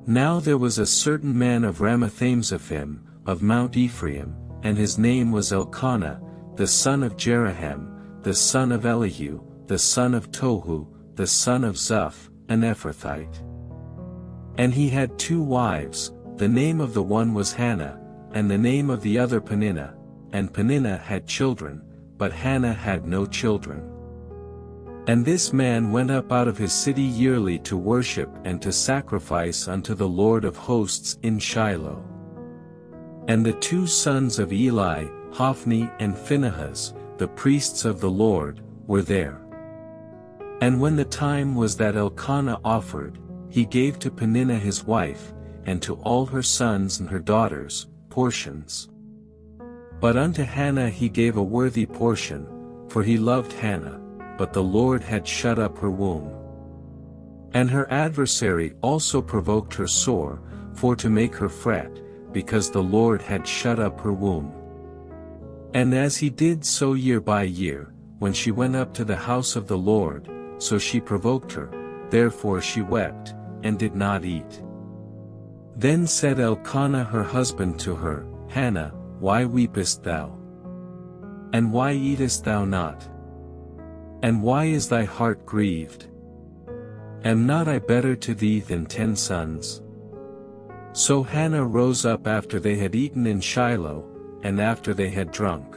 Now there was a certain man of Ramathaimzophim, of Mount Ephraim, and his name was Elkanah, the son of Jeroham, the son of Elihu, the son of Tohu, the son of Zuph, an Ephrathite. And he had 2 wives, the name of the one was Hannah, and the name of the other Peninnah, and Peninnah had children, but Hannah had no children. And this man went up out of his city yearly to worship and to sacrifice unto the Lord of hosts in Shiloh. And the 2 sons of Eli, Hophni and Phinehas, the priests of the Lord, were there. And when the time was that Elkanah offered, he gave to Peninnah his wife, and to all her sons and her daughters, portions. But unto Hannah he gave a worthy portion, for he loved Hannah, but the Lord had shut up her womb. And her adversary also provoked her sore, for to make her fret, because the Lord had shut up her womb. And as he did so year by year, when she went up to the house of the Lord, so she provoked her, therefore she wept, and did not eat. Then said Elkanah her husband to her, Hannah, why weepest thou? And why eatest thou not? And why is thy heart grieved? Am not I better to thee than 10 sons? So Hannah rose up after they had eaten in Shiloh, and after they had drunk.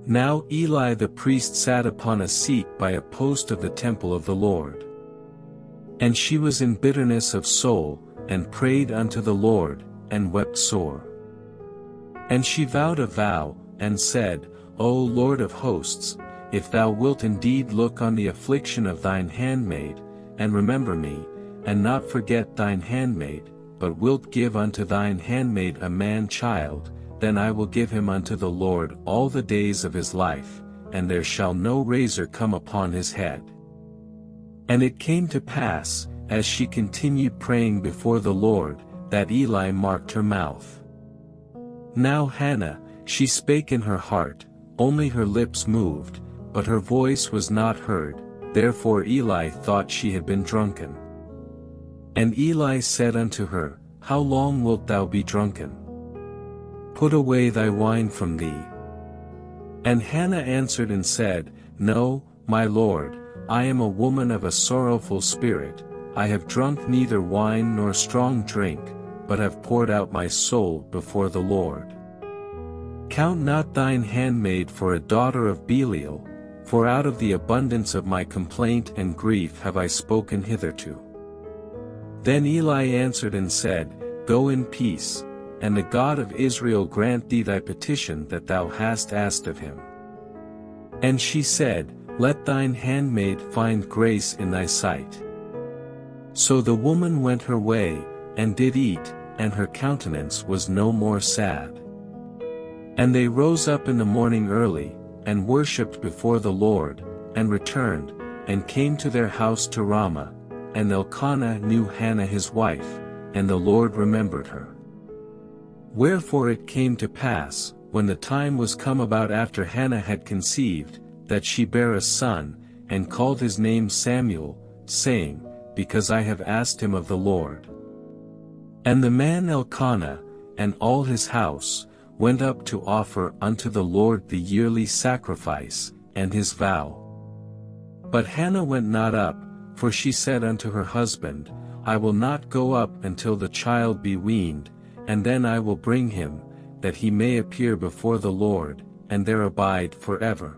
Now Eli the priest sat upon a seat by a post of the temple of the Lord. And she was in bitterness of soul, and prayed unto the Lord, and wept sore. And she vowed a vow, and said, O Lord of hosts, if thou wilt indeed look on the affliction of thine handmaid, and remember me, and not forget thine handmaid, but wilt give unto thine handmaid a man-child, then I will give him unto the Lord all the days of his life, and there shall no razor come upon his head. And it came to pass, as she continued praying before the Lord, that Eli marked her mouth. Now Hannah, she spake in her heart, only her lips moved, but her voice was not heard, therefore Eli thought she had been drunken. And Eli said unto her, How long wilt thou be drunken? Put away thy wine from thee. And Hannah answered and said, No, my lord, I am a woman of a sorrowful spirit, I have drunk neither wine nor strong drink, but have poured out my soul before the Lord. Count not thine handmaid for a daughter of Belial, for out of the abundance of my complaint and grief have I spoken hitherto. Then Eli answered and said, Go in peace, and the God of Israel grant thee thy petition that thou hast asked of him. And she said, Let thine handmaid find grace in thy sight. So the woman went her way, and did eat, and her countenance was no more sad. And they rose up in the morning early, and worshipped before the Lord, and returned, and came to their house to Ramah, and Elkanah knew Hannah his wife, and the Lord remembered her. Wherefore it came to pass, when the time was come about after Hannah had conceived, that she bare a son, and called his name Samuel, saying, Because I have asked him of the Lord. And the man Elkanah, and all his house, went up to offer unto the Lord the yearly sacrifice, and his vow. But Hannah went not up, for she said unto her husband, I will not go up until the child be weaned, and then I will bring him, that he may appear before the Lord, and there abide forever.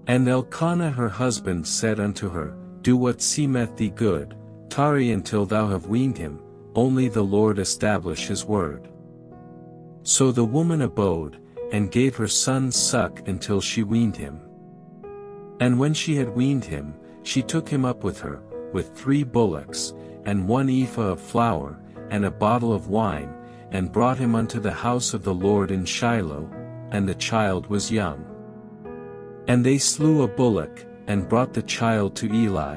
And Elkanah her husband said unto her, Do what seemeth thee good, tarry until thou have weaned him, only the Lord establish his word. So the woman abode, and gave her son suck until she weaned him. And when she had weaned him, she took him up with her, with 3 bullocks, and 1 ephah of flour, and a bottle of wine, and brought him unto the house of the Lord in Shiloh, and the child was young. And they slew a bullock, and brought the child to Eli.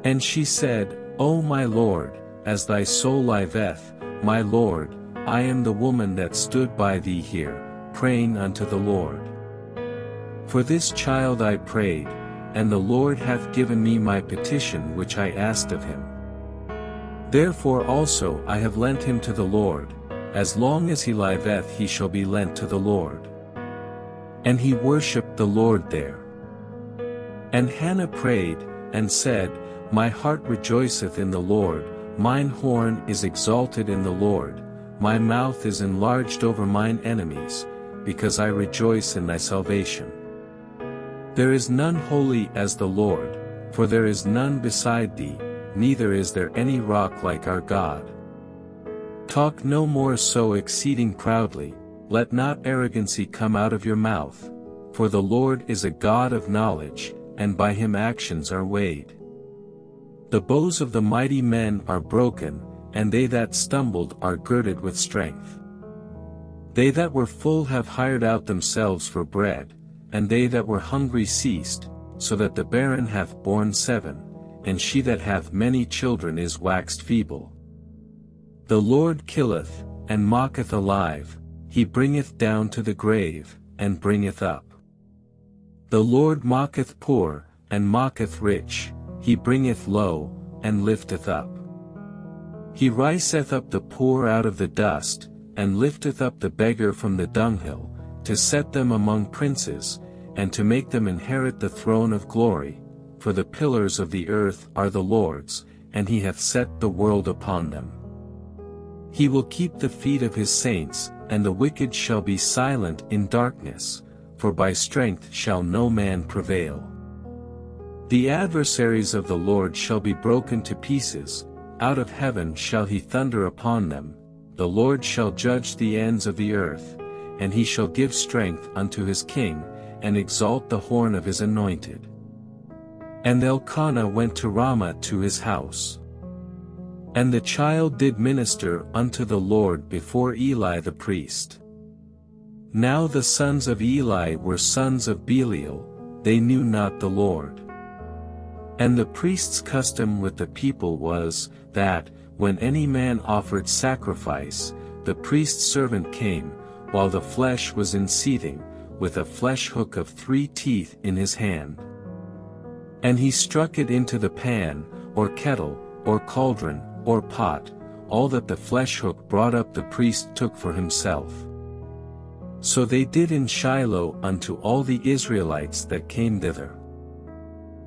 And she said, O my Lord, as thy soul liveth, my Lord, I am the woman that stood by thee here, praying unto the Lord. For this child I prayed, and the Lord hath given me my petition which I asked of him. Therefore also I have lent him to the Lord, as long as he liveth he shall be lent to the Lord. And he worshipped the Lord there. And Hannah prayed, and said, My heart rejoiceth in the Lord, mine horn is exalted in the Lord, my mouth is enlarged over mine enemies, because I rejoice in thy salvation. There is none holy as the Lord, for there is none beside thee, neither is there any rock like our God. Talk no more so exceeding proudly, let not arrogancy come out of your mouth, for the Lord is a God of knowledge, and by him actions are weighed. The bows of the mighty men are broken, and they that stumbled are girded with strength. They that were full have hired out themselves for bread, and they that were hungry ceased, so that the barren hath borne 7, and she that hath many children is waxed feeble. The Lord killeth, and mocketh alive, he bringeth down to the grave, and bringeth up. The Lord mocketh poor, and mocketh rich, he bringeth low, and lifteth up. He riseth up the poor out of the dust, and lifteth up the beggar from the dunghill, to set them among princes, and to make them inherit the throne of glory, for the pillars of the earth are the Lord's, and he hath set the world upon them. He will keep the feet of his saints, and the wicked shall be silent in darkness, for by strength shall no man prevail. The adversaries of the Lord shall be broken to pieces, out of heaven shall he thunder upon them, the Lord shall judge the ends of the earth, and he shall give strength unto his king, and exalt the horn of his anointed. And Elkanah went to Ramah to his house. And the child did minister unto the Lord before Eli the priest. Now the sons of Eli were sons of Belial, they knew not the Lord. And the priest's custom with the people was, that, when any man offered sacrifice, the priest's servant came, while the flesh was in seething, with a flesh hook of 3 teeth in his hand. And he struck it into the pan, or kettle, or cauldron, or pot, all that the flesh hook brought up the priest took for himself. So they did in Shiloh unto all the Israelites that came thither.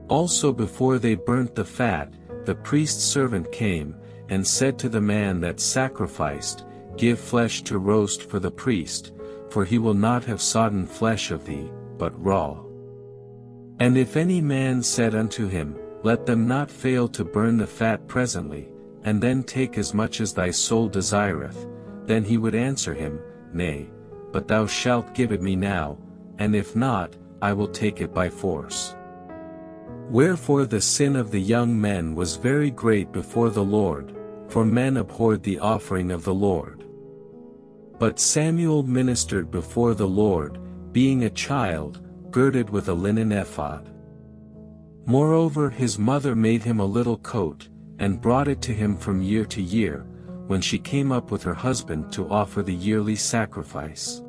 Also before they burnt the fat, the priest's servant came, and said to the man that sacrificed, Give flesh to roast for the priest, for he will not have sodden flesh of thee, but raw. And if any man said unto him, Let them not fail to burn the fat presently, and then take as much as thy soul desireth, then he would answer him, Nay, but thou shalt give it me now, and if not, I will take it by force. Wherefore the sin of the young men was very great before the Lord, for men abhorred the offering of the Lord. But Samuel ministered before the Lord, being a child, girded with a linen ephod. Moreover his mother made him a little coat, and brought it to him from year to year, when she came up with her husband to offer the yearly sacrifice.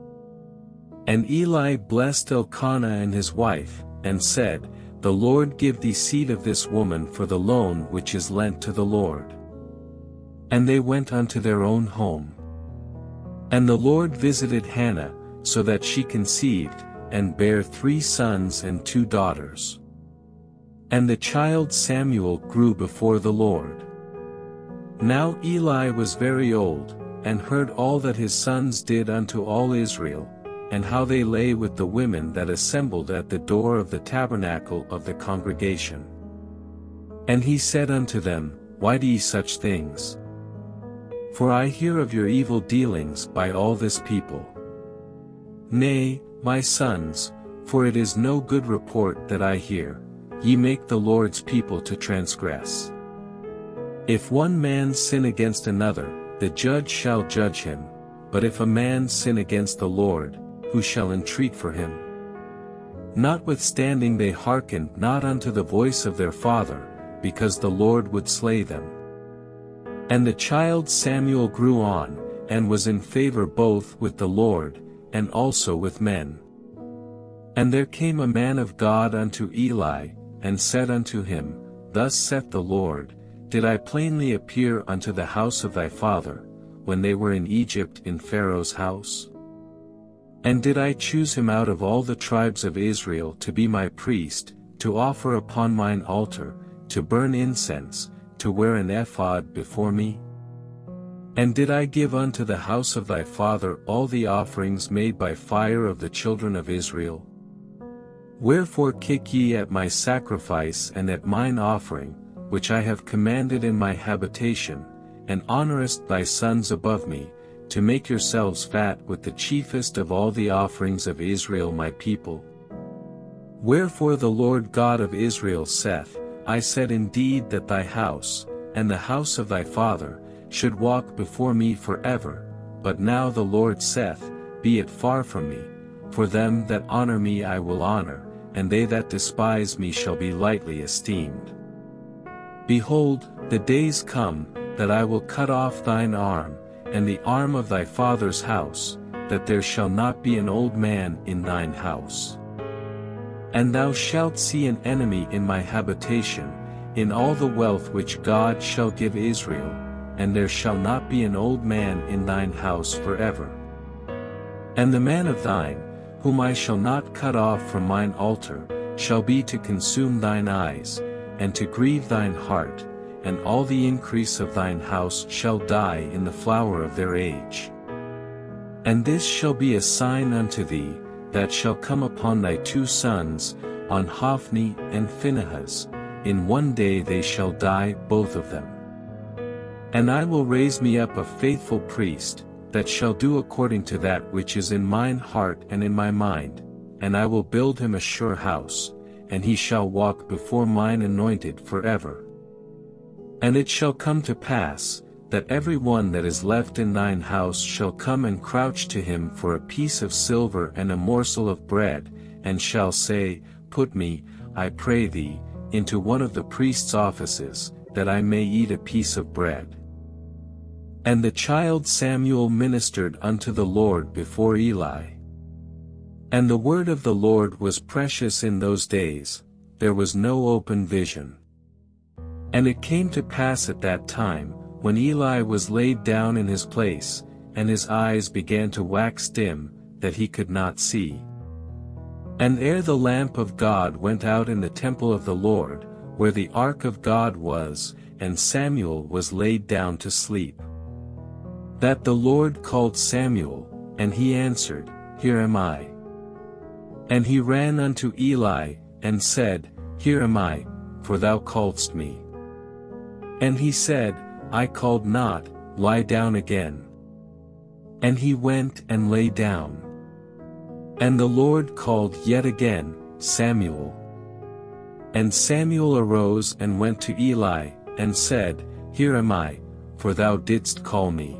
And Eli blessed Elkanah and his wife, and said, The Lord give thee seed of this woman for the loan which is lent to the Lord. And they went unto their own home. And the Lord visited Hannah, so that she conceived, and bare 3 sons and 2 daughters. And the child Samuel grew before the Lord. Now Eli was very old, and heard all that his sons did unto all Israel, and how they lay with the women that assembled at the door of the tabernacle of the congregation. And he said unto them, Why do ye such things? For I hear of your evil dealings by all this people. Nay, my sons, for it is no good report that I hear, ye make the Lord's people to transgress. If one man sin against another, the judge shall judge him, but if a man sin against the Lord, who shall entreat for him? Notwithstanding they hearkened not unto the voice of their father, because the Lord would slay them. And the child Samuel grew on, and was in favor both with the Lord, and also with men. And there came a man of God unto Eli, and said unto him, Thus saith the Lord, did I plainly appear unto the house of thy father, when they were in Egypt in Pharaoh's house? And did I choose him out of all the tribes of Israel to be my priest, to offer upon mine altar, to burn incense, to wear an ephod before me? And did I give unto the house of thy father all the offerings made by fire of the children of Israel? Wherefore kick ye at my sacrifice and at mine offering, which I have commanded in my habitation, and honorest thy sons above me, to make yourselves fat with the chiefest of all the offerings of Israel my people? Wherefore the Lord God of Israel saith, I said indeed that thy house, and the house of thy father, should walk before me forever, but now the Lord saith, Be it far from me, for them that honor me I will honor, and they that despise me shall be lightly esteemed. Behold, the days come, that I will cut off thine arm, and the arm of thy father's house, that there shall not be an old man in thine house. And thou shalt see an enemy in my habitation, in all the wealth which God shall give Israel, and there shall not be an old man in thine house forever. And the man of thine, whom I shall not cut off from mine altar, shall be to consume thine eyes, and to grieve thine heart, and all the increase of thine house shall die in the flower of their age. And this shall be a sign unto thee, that shall come upon thy two sons, on Hophni and Phinehas, in one day they shall die both of them. And I will raise me up a faithful priest, that shall do according to that which is in mine heart and in my mind, and I will build him a sure house, and he shall walk before mine anointed forever. And it shall come to pass, that every one that is left in thine house shall come and crouch to him for a piece of silver and a morsel of bread, and shall say, Put me, I pray thee, into one of the priest's offices, that I may eat a piece of bread. And the child Samuel ministered unto the Lord before Eli. And the word of the Lord was precious in those days, there was no open vision. And it came to pass at that time, when Eli was laid down in his place, and his eyes began to wax dim, that he could not see. And ere the lamp of God went out in the temple of the Lord, where the ark of God was, and Samuel was laid down to sleep. That the Lord called Samuel, and he answered, Here am I. And he ran unto Eli, and said, Here am I, for thou calledst me. And he said, I called not, lie down again. And he went and lay down. And the Lord called yet again, Samuel. And Samuel arose and went to Eli, and said, Here am I, for thou didst call me.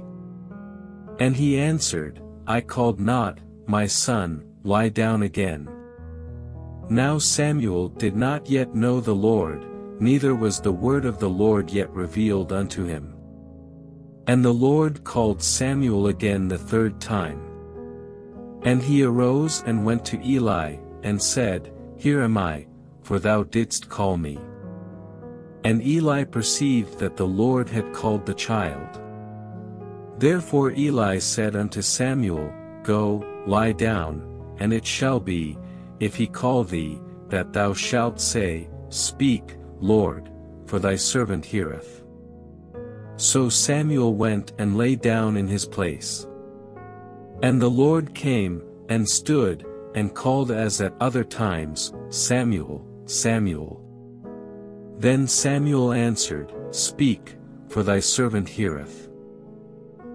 And he answered, I called not, my son, lie down again. Now Samuel did not yet know the Lord, neither was the word of the Lord yet revealed unto him. And the Lord called Samuel again the third time. And he arose and went to Eli, and said, Here am I, for thou didst call me. And Eli perceived that the Lord had called the child. Therefore Eli said unto Samuel, Go, lie down, and it shall be, if he call thee, that thou shalt say, Speak, Lord, for thy servant heareth. So Samuel went and lay down in his place. And the Lord came, and stood, and called as at other times, Samuel, Samuel. Then Samuel answered, Speak, for thy servant heareth.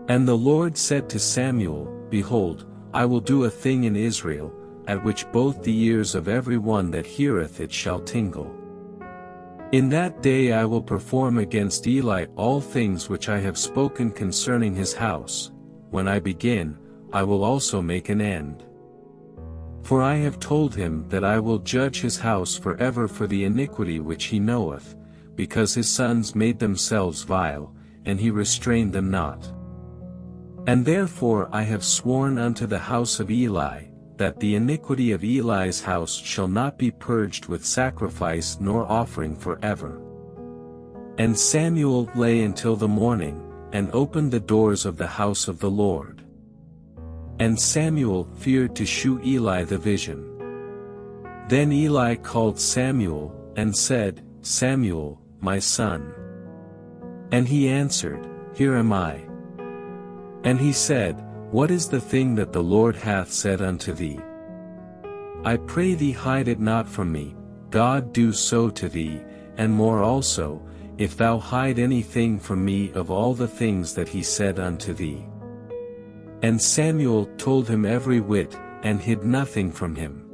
And the Lord said to Samuel, Behold, I will do a thing in Israel, at which both the ears of every one that heareth it shall tingle. In that day I will perform against Eli all things which I have spoken concerning his house. When I begin, I will also make an end. For I have told him that I will judge his house forever for the iniquity which he knoweth, because his sons made themselves vile, and he restrained them not. And therefore I have sworn unto the house of Eli, that the iniquity of Eli's house shall not be purged with sacrifice nor offering forever. And Samuel lay until the morning, and opened the doors of the house of the Lord. And Samuel feared to shew Eli the vision. Then Eli called Samuel, and said, Samuel, my son. And he answered, Here am I. And he said, What is the thing that the Lord hath said unto thee? I pray thee hide it not from me, God do so to thee, and more also, if thou hide anything from me of all the things that he said unto thee. And Samuel told him every whit, and hid nothing from him.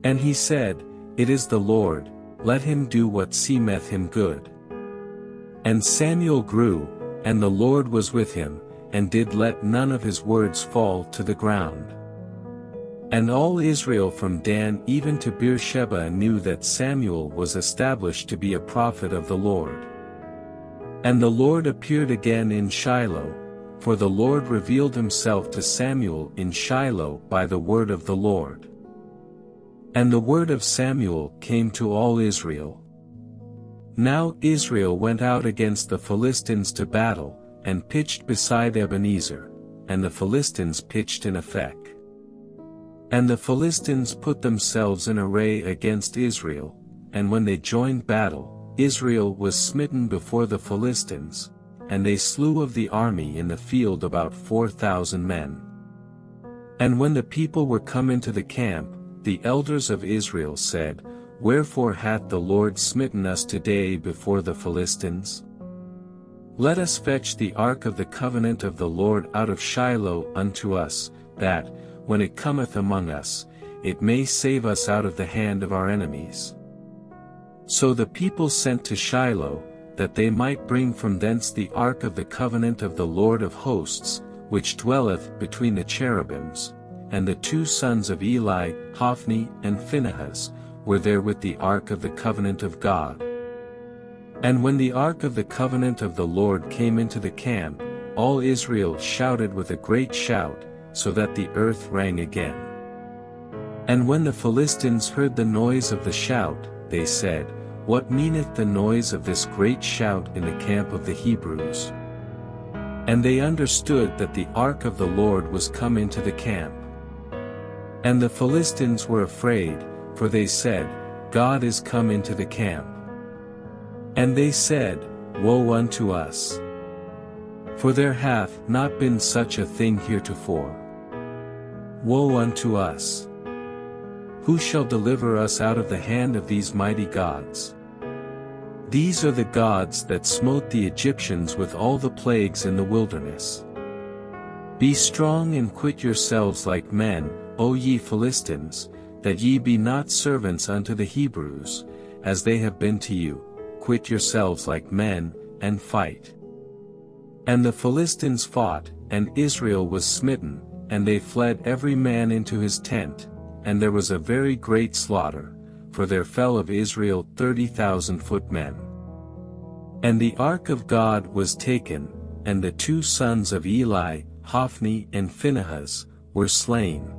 And he said, It is the Lord, let him do what seemeth him good. And Samuel grew, and the Lord was with him, and did let none of his words fall to the ground. And all Israel from Dan even to Beersheba knew that Samuel was established to be a prophet of the Lord. And the Lord appeared again in Shiloh, for the Lord revealed himself to Samuel in Shiloh by the word of the Lord. And the word of Samuel came to all Israel. Now Israel went out against the Philistines to battle, and pitched beside Ebenezer, and the Philistines pitched in Aphek. And the Philistines put themselves in array against Israel, and when they joined battle, Israel was smitten before the Philistines, and they slew of the army in the field about 4,000 men. And when the people were come into the camp, the elders of Israel said, Wherefore hath the Lord smitten us today before the Philistines? Let us fetch the ark of the covenant of the Lord out of Shiloh unto us, that, when it cometh among us, it may save us out of the hand of our enemies. So the people sent to Shiloh, that they might bring from thence the ark of the covenant of the Lord of hosts, which dwelleth between the cherubims, and the two sons of Eli, Hophni and Phinehas, were there with the ark of the covenant of God. And when the ark of the covenant of the Lord came into the camp, all Israel shouted with a great shout, so that the earth rang again. And when the Philistines heard the noise of the shout, they said, What meaneth the noise of this great shout in the camp of the Hebrews? And they understood that the ark of the Lord was come into the camp. And the Philistines were afraid, for they said, God is come into the camp. And they said, Woe unto us! For there hath not been such a thing heretofore. Woe unto us! Who shall deliver us out of the hand of these mighty gods? These are the gods that smote the Egyptians with all the plagues in the wilderness. Be strong and quit yourselves like men, O ye Philistines, that ye be not servants unto the Hebrews, as they have been to you. Quit yourselves like men, and fight. And the Philistines fought, and Israel was smitten, and they fled every man into his tent, and there was a very great slaughter, for there fell of Israel 30,000 footmen. And the ark of God was taken, and the two sons of Eli, Hophni and Phinehas, were slain.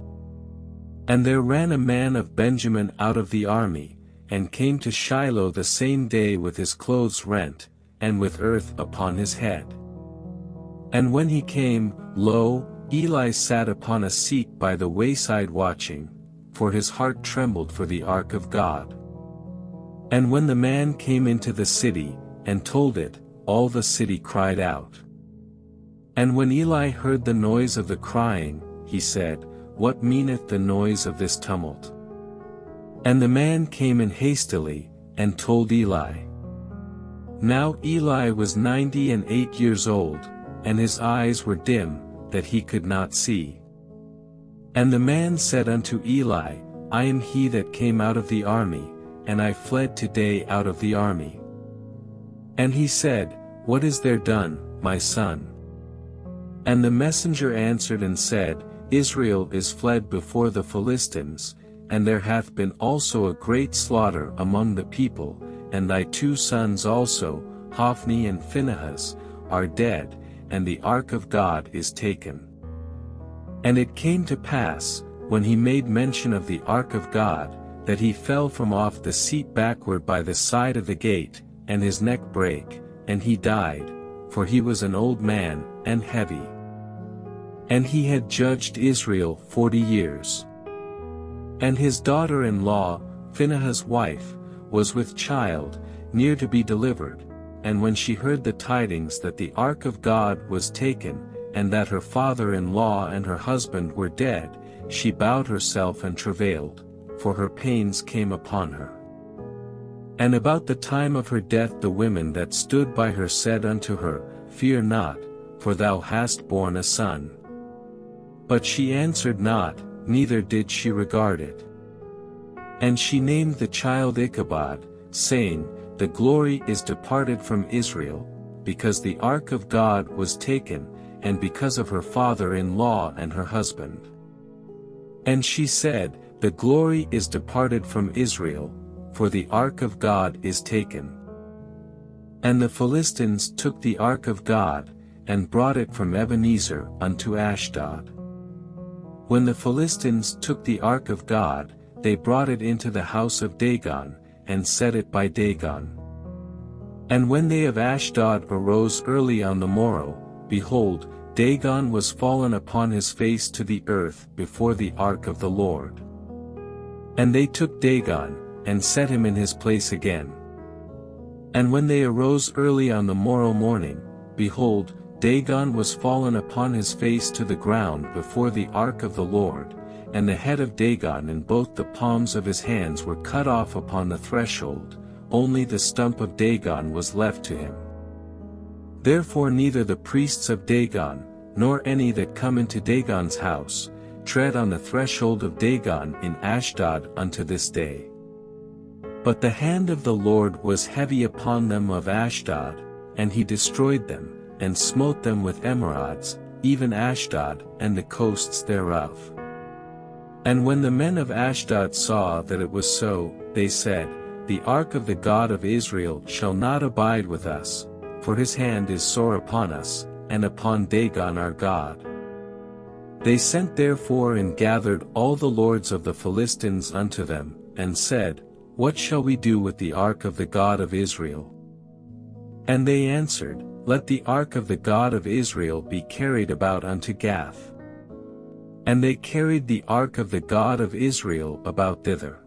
And there ran a man of Benjamin out of the army, and came to Shiloh the same day with his clothes rent, and with earth upon his head. And when he came, lo, Eli sat upon a seat by the wayside watching, for his heart trembled for the ark of God. And when the man came into the city, and told it, all the city cried out. And when Eli heard the noise of the crying, he said, What meaneth the noise of this tumult? And the man came in hastily, and told Eli. Now Eli was 98 years old, and his eyes were dim, that he could not see. And the man said unto Eli, I am he that came out of the army, and I fled today out of the army. And he said, What is there done, my son? And the messenger answered and said, Israel is fled before the Philistines, and there hath been also a great slaughter among the people, and thy two sons also, Hophni and Phinehas, are dead, and the ark of God is taken. And it came to pass, when he made mention of the ark of God, that he fell from off the seat backward by the side of the gate, and his neck brake, and he died, for he was an old man, and heavy. And he had judged Israel 40 years. And his daughter-in-law, Phinehas' wife, was with child, near to be delivered, and when she heard the tidings that the ark of God was taken, and that her father-in-law and her husband were dead, she bowed herself and travailed, for her pains came upon her. And about the time of her death the women that stood by her said unto her, Fear not, for thou hast borne a son. But she answered not, neither did she regard it. And she named the child Ichabod, saying, The glory is departed from Israel, because the ark of God was taken, and because of her father-in-law and her husband. And she said, The glory is departed from Israel, for the ark of God is taken. And the Philistines took the ark of God, and brought it from Ebenezer unto Ashdod. When the Philistines took the ark of God, they brought it into the house of Dagon, and set it by Dagon. And when they of Ashdod arose early on the morrow, behold, Dagon was fallen upon his face to the earth before the ark of the Lord. And they took Dagon, and set him in his place again. And when they arose early on the morrow morning, behold, Dagon was fallen upon his face to the ground before the ark of the Lord, and the head of Dagon and both the palms of his hands were cut off upon the threshold, only the stump of Dagon was left to him. Therefore neither the priests of Dagon, nor any that come into Dagon's house, tread on the threshold of Dagon in Ashdod unto this day. But the hand of the Lord was heavy upon them of Ashdod, and he destroyed them, and smote them with emerods, even Ashdod and the coasts thereof. And when the men of Ashdod saw that it was so, they said, The ark of the God of Israel shall not abide with us, for his hand is sore upon us, and upon Dagon our God. They sent therefore and gathered all the lords of the Philistines unto them, and said, What shall we do with the ark of the God of Israel? And they answered, Let the ark of the God of Israel be carried about unto Gath. And they carried the ark of the God of Israel about thither.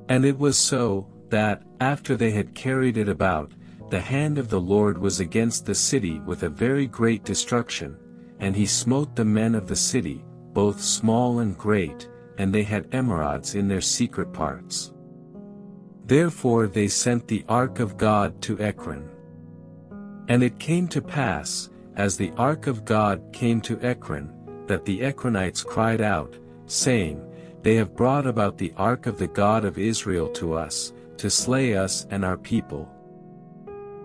And it was so, that, after they had carried it about, the hand of the Lord was against the city with a very great destruction, and he smote the men of the city, both small and great, and they had emerods in their secret parts. Therefore they sent the ark of God to Ekron. And it came to pass, as the ark of God came to Ekron, that the Ekronites cried out, saying, They have brought about the ark of the God of Israel to us, to slay us and our people.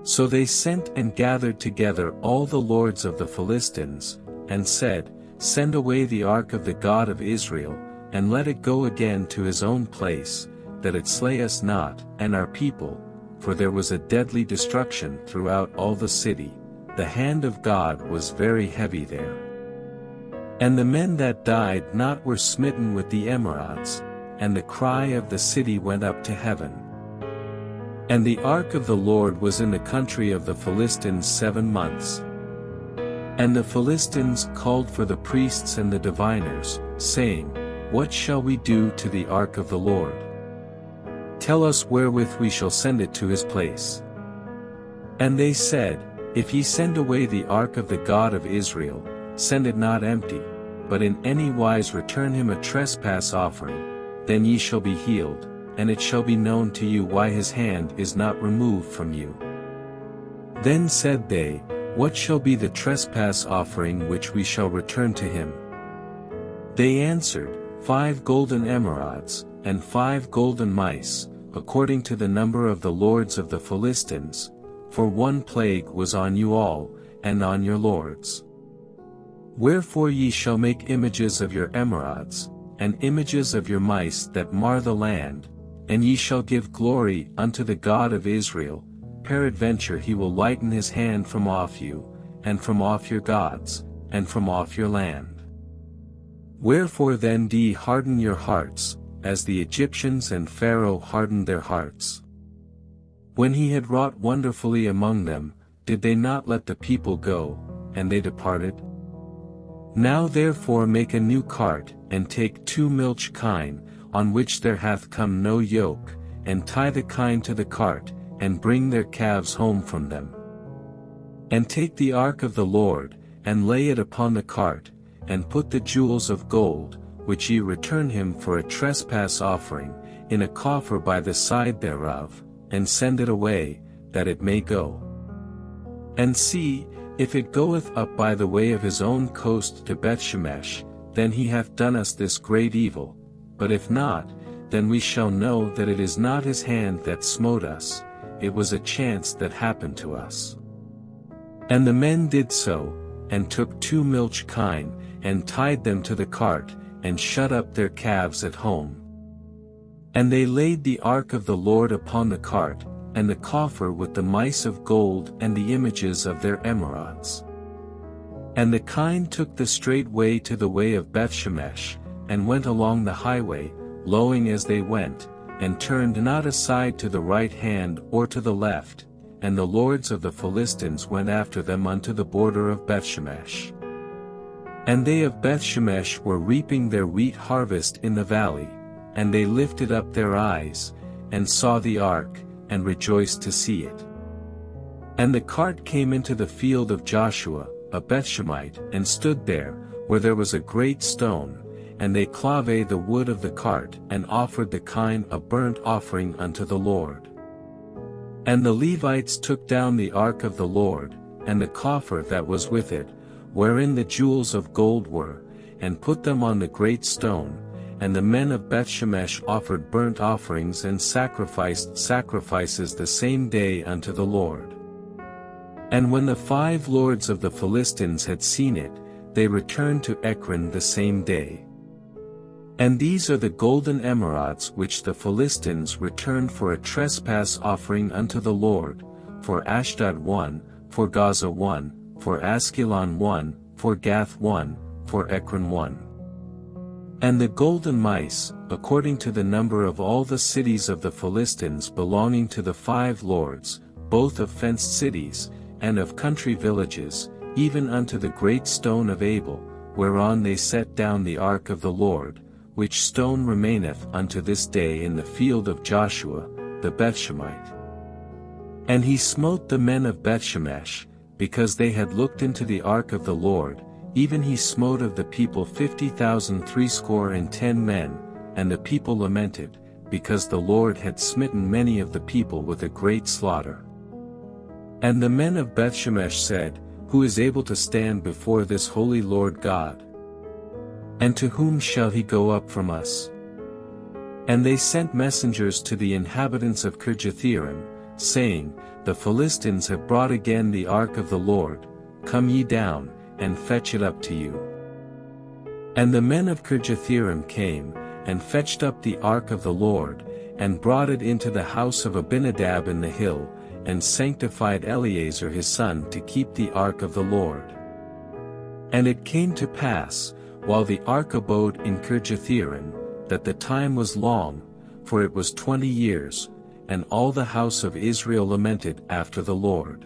So they sent and gathered together all the lords of the Philistines, and said, Send away the ark of the God of Israel, and let it go again to his own place, that it slay us not, and our people, for there was a deadly destruction throughout all the city, the hand of God was very heavy there. And the men that died not were smitten with the emerods, and the cry of the city went up to heaven. And the ark of the Lord was in the country of the Philistines 7 months. And the Philistines called for the priests and the diviners, saying, What shall we do to the ark of the Lord? Tell us wherewith we shall send it to his place. And they said, If ye send away the ark of the God of Israel, send it not empty, but in any wise return him a trespass offering, then ye shall be healed, and it shall be known to you why his hand is not removed from you. Then said they, What shall be the trespass offering which we shall return to him? They answered, 5 golden emerods, and 5 golden mice, according to the number of the lords of the Philistines, for one plague was on you all, and on your lords. Wherefore ye shall make images of your emerods, and images of your mice that mar the land, and ye shall give glory unto the God of Israel, peradventure he will lighten his hand from off you, and from off your gods, and from off your land. Wherefore then do ye harden your hearts, as the Egyptians and Pharaoh hardened their hearts? When he had wrought wonderfully among them, did they not let the people go, and they departed? Now therefore make a new cart, and take 2 milch kine, on which there hath come no yoke, and tie the kine to the cart, and bring their calves home from them. And take the ark of the Lord, and lay it upon the cart, and put the jewels of gold, which ye return him for a trespass offering, in a coffer by the side thereof, and send it away, that it may go. And see, if it goeth up by the way of his own coast to Bethshemesh, then he hath done us this great evil, but if not, then we shall know that it is not his hand that smote us, it was a chance that happened to us. And the men did so, and took 2 milch kine, and tied them to the cart, and shut up their calves at home. And they laid the ark of the Lord upon the cart, and the coffer with the mice of gold and the images of their emerods. And the kine took the straight way to the way of Bethshemesh, and went along the highway, lowing as they went, and turned not aside to the right hand or to the left, and the lords of the Philistines went after them unto the border of Bethshemesh. And they of Bethshemesh were reaping their wheat harvest in the valley, and they lifted up their eyes, and saw the ark, and rejoiced to see it. And the cart came into the field of Joshua, a Bethshemite, and stood there, where there was a great stone, and they clave the wood of the cart, and offered the kine a burnt offering unto the Lord. And the Levites took down the ark of the Lord, and the coffer that was with it, wherein the jewels of gold were, and put them on the great stone, and the men of Bethshemesh offered burnt offerings and sacrificed sacrifices the same day unto the Lord. And when the 5 lords of the Philistines had seen it, they returned to Ekron the same day. And these are the golden emerods which the Philistines returned for a trespass offering unto the Lord, for Ashdod 1, for Gaza 1, for Askelon 1, for Gath 1, for Ekron 1. And the golden mice, according to the number of all the cities of the Philistines belonging to the 5 lords, both of fenced cities, and of country villages, even unto the great stone of Abel, whereon they set down the ark of the Lord, which stone remaineth unto this day in the field of Joshua, the Bethshemite. And he smote the men of Bethshemesh, because they had looked into the ark of the Lord, even he smote of the people 50,000 threescore and 10 men, and the people lamented, because the Lord had smitten many of the people with a great slaughter. And the men of Bethshemesh said, Who is able to stand before this holy Lord God? And to whom shall he go up from us? And they sent messengers to the inhabitants of Kirjathjearim, saying, The Philistines have brought again the ark of the Lord, come ye down, and fetch it up to you. And the men of Kirjathjearim came, and fetched up the ark of the Lord, and brought it into the house of Abinadab in the hill, and sanctified Eleazar his son to keep the ark of the Lord. And it came to pass, while the ark abode in Kirjathjearim, that the time was long, for it was 20 years, and all the house of Israel lamented after the Lord.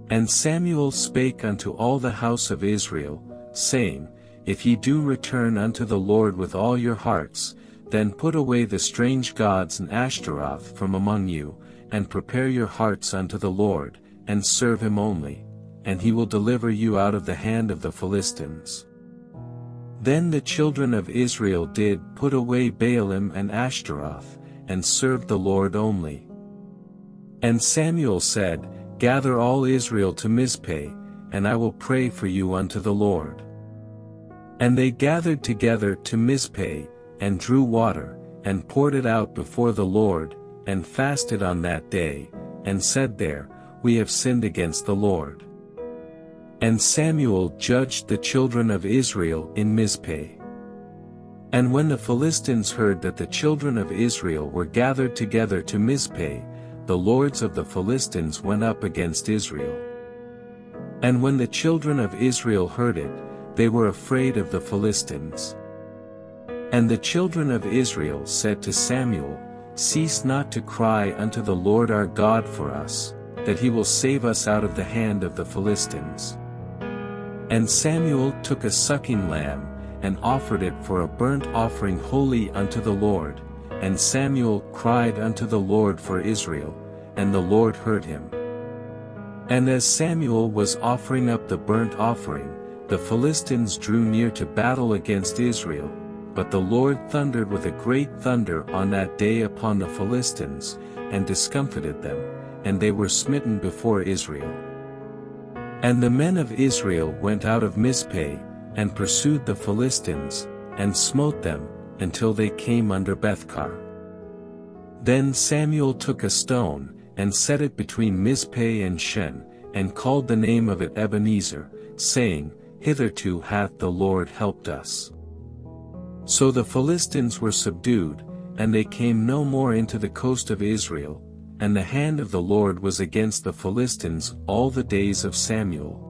And Samuel spake unto all the house of Israel, saying, If ye do return unto the Lord with all your hearts, then put away the strange gods and Ashtaroth from among you, and prepare your hearts unto the Lord, and serve him only, and he will deliver you out of the hand of the Philistines. Then the children of Israel did put away Baalim and Ashtaroth, and served the Lord only. And Samuel said, Gather all Israel to Mizpeh, and I will pray for you unto the Lord. And they gathered together to Mizpeh, and drew water, and poured it out before the Lord, and fasted on that day, and said there, We have sinned against the Lord. And Samuel judged the children of Israel in Mizpeh. And when the Philistines heard that the children of Israel were gathered together to Mizpeh, the lords of the Philistines went up against Israel. And when the children of Israel heard it, they were afraid of the Philistines. And the children of Israel said to Samuel, cease not to cry unto the Lord our God for us, that he will save us out of the hand of the Philistines. And Samuel took a sucking lamb, and offered it for a burnt offering holy unto the Lord, and Samuel cried unto the Lord for Israel, and the Lord heard him. And as Samuel was offering up the burnt offering, the Philistines drew near to battle against Israel, but the Lord thundered with a great thunder on that day upon the Philistines, and discomfited them, and they were smitten before Israel. And the men of Israel went out of Mizpeh, and pursued the Philistines, and smote them, until they came under Bethkar. Then Samuel took a stone, and set it between Mizpeh and Shen, and called the name of it Ebenezer, saying, Hitherto hath the Lord helped us. So the Philistines were subdued, and they came no more into the coast of Israel, and the hand of the Lord was against the Philistines all the days of Samuel.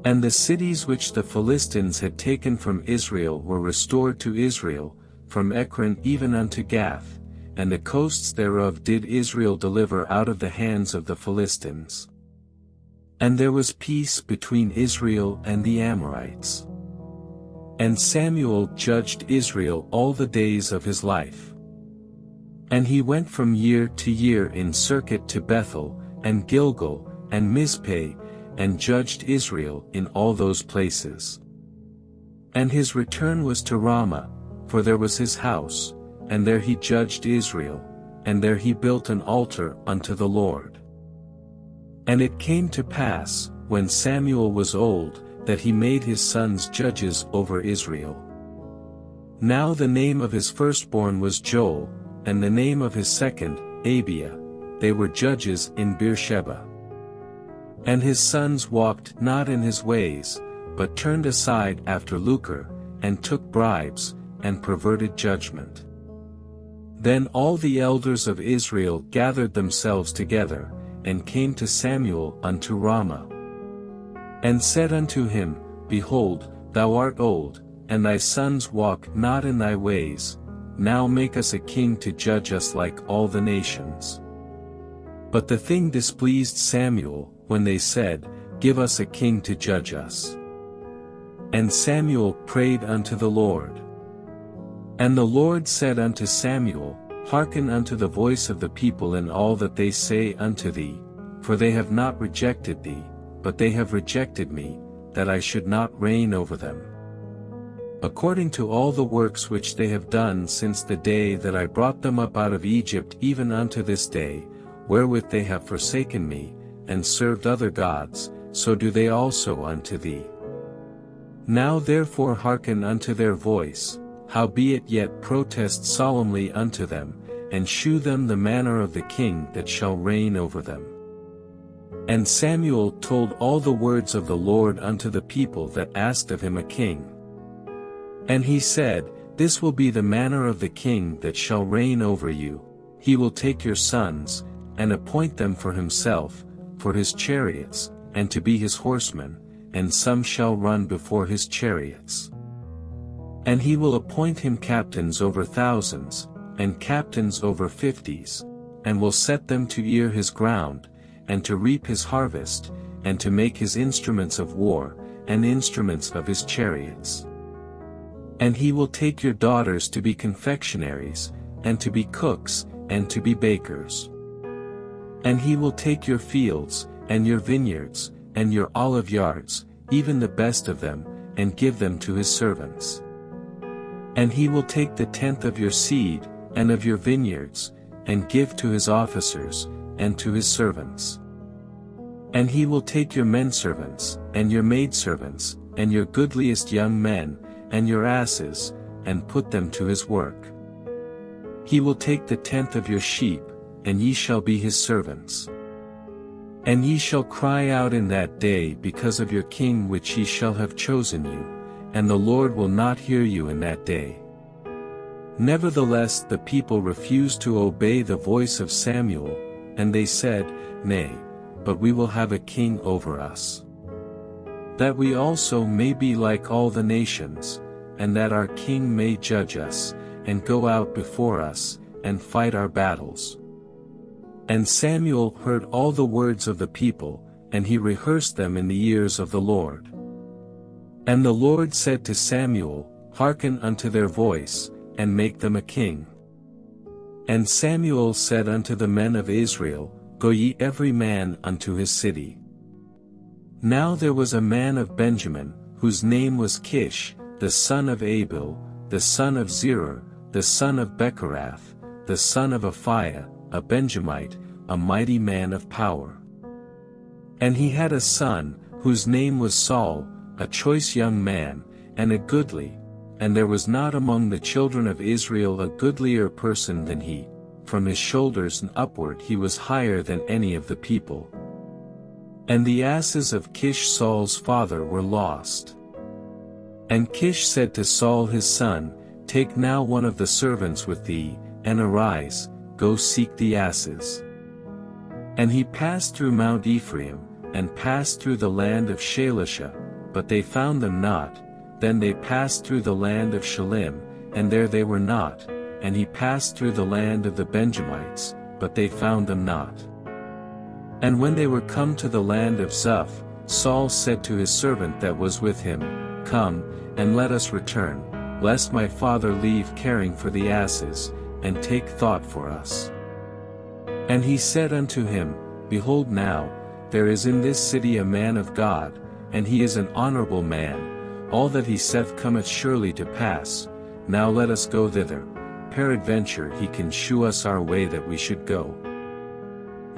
And the cities which the Philistines had taken from Israel were restored to Israel, from Ekron even unto Gath, and the coasts thereof did Israel deliver out of the hands of the Philistines. And there was peace between Israel and the Amorites. And Samuel judged Israel all the days of his life. And he went from year to year in circuit to Bethel, and Gilgal, and Mizpeh, and judged Israel in all those places. And his return was to Ramah, for there was his house, and there he judged Israel, and there he built an altar unto the Lord. And it came to pass, when Samuel was old, that he made his sons judges over Israel. Now the name of his firstborn was Joel, and the name of his second, Abiah. They were judges in Beersheba. And his sons walked not in his ways, but turned aside after lucre, and took bribes, and perverted judgment. Then all the elders of Israel gathered themselves together, and came to Samuel unto Ramah. And said unto him, Behold, thou art old, and thy sons walk not in thy ways, now make us a king to judge us like all the nations. But the thing displeased Samuel, when they said, Give us a king to judge us. And Samuel prayed unto the Lord. And the Lord said unto Samuel, Hearken unto the voice of the people in all that they say unto thee, for they have not rejected thee, but they have rejected me, that I should not reign over them. According to all the works which they have done since the day that I brought them up out of Egypt even unto this day, wherewith they have forsaken me, and served other gods, so do they also unto thee. Now therefore hearken unto their voice, howbeit yet protest solemnly unto them, and shew them the manner of the king that shall reign over them. And Samuel told all the words of the Lord unto the people that asked of him a king. And he said, This will be the manner of the king that shall reign over you. He will take your sons, and appoint them for himself, for his chariots, and to be his horsemen, and some shall run before his chariots. And he will appoint him captains over thousands, and captains over 50s, and will set them to ear his ground, and to reap his harvest, and to make his instruments of war, and instruments of his chariots. And he will take your daughters to be confectionaries, and to be cooks, and to be bakers. And he will take your fields, and your vineyards, and your olive yards, even the best of them, and give them to his servants. And he will take the tenth of your seed, and of your vineyards, and give to his officers, and to his servants. And he will take your menservants, and your maidservants, and your goodliest young men, and your asses, and put them to his work. He will take the tenth of your sheep, and ye shall be his servants. And ye shall cry out in that day because of your king which ye shall have chosen you, and the Lord will not hear you in that day. Nevertheless the people refused to obey the voice of Samuel, and they said, Nay, but we will have a king over us, that we also may be like all the nations, and that our king may judge us, and go out before us, and fight our battles." And Samuel heard all the words of the people, and he rehearsed them in the ears of the Lord. And the Lord said to Samuel, "Hearken unto their voice, and make them a king." And Samuel said unto the men of Israel, "Go ye every man unto his city." Now there was a man of Benjamin, whose name was Kish, the son of Abiel, the son of Zerah, the son of Bechorath, the son of Aphiah, a Benjamite, a mighty man of power. And he had a son, whose name was Saul, a choice young man, and a goodly, and there was not among the children of Israel a goodlier person than he. From his shoulders and upward he was higher than any of the people. And the asses of Kish Saul's father were lost. And Kish said to Saul his son, "Take now one of the servants with thee, and arise, go seek the asses." And he passed through Mount Ephraim, and passed through the land of Shalisha, but they found them not. Then they passed through the land of Shalim, and there they were not. And he passed through the land of the Benjamites, but they found them not. And when they were come to the land of Zuph, Saul said to his servant that was with him, "Come, and let us return, lest my father leave caring for the asses, and take thought for us." And he said unto him, "Behold now, there is in this city a man of God, and he is an honorable man, all that he saith cometh surely to pass. Now let us go thither, peradventure he can shew us our way that we should go."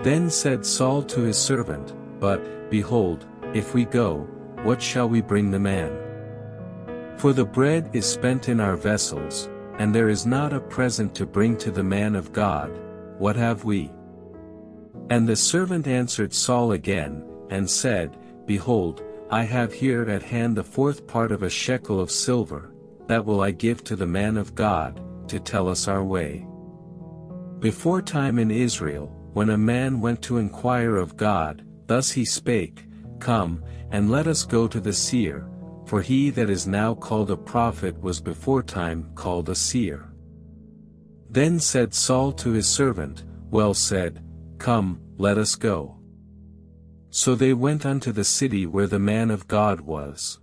Then said Saul to his servant, "But, behold, if we go, what shall we bring the man? For the bread is spent in our vessels, and there is not a present to bring to the man of God. What have we?" And the servant answered Saul again, and said, "Behold, I have here at hand the fourth part of a shekel of silver, that will I give to the man of God, to tell us our way." Before time in Israel, when a man went to inquire of God, thus he spake, "Come, and let us go to the seer," for he that is now called a prophet was before time called a seer. Then said Saul to his servant, "Well said, come, let us go." So they went unto the city where the man of God was.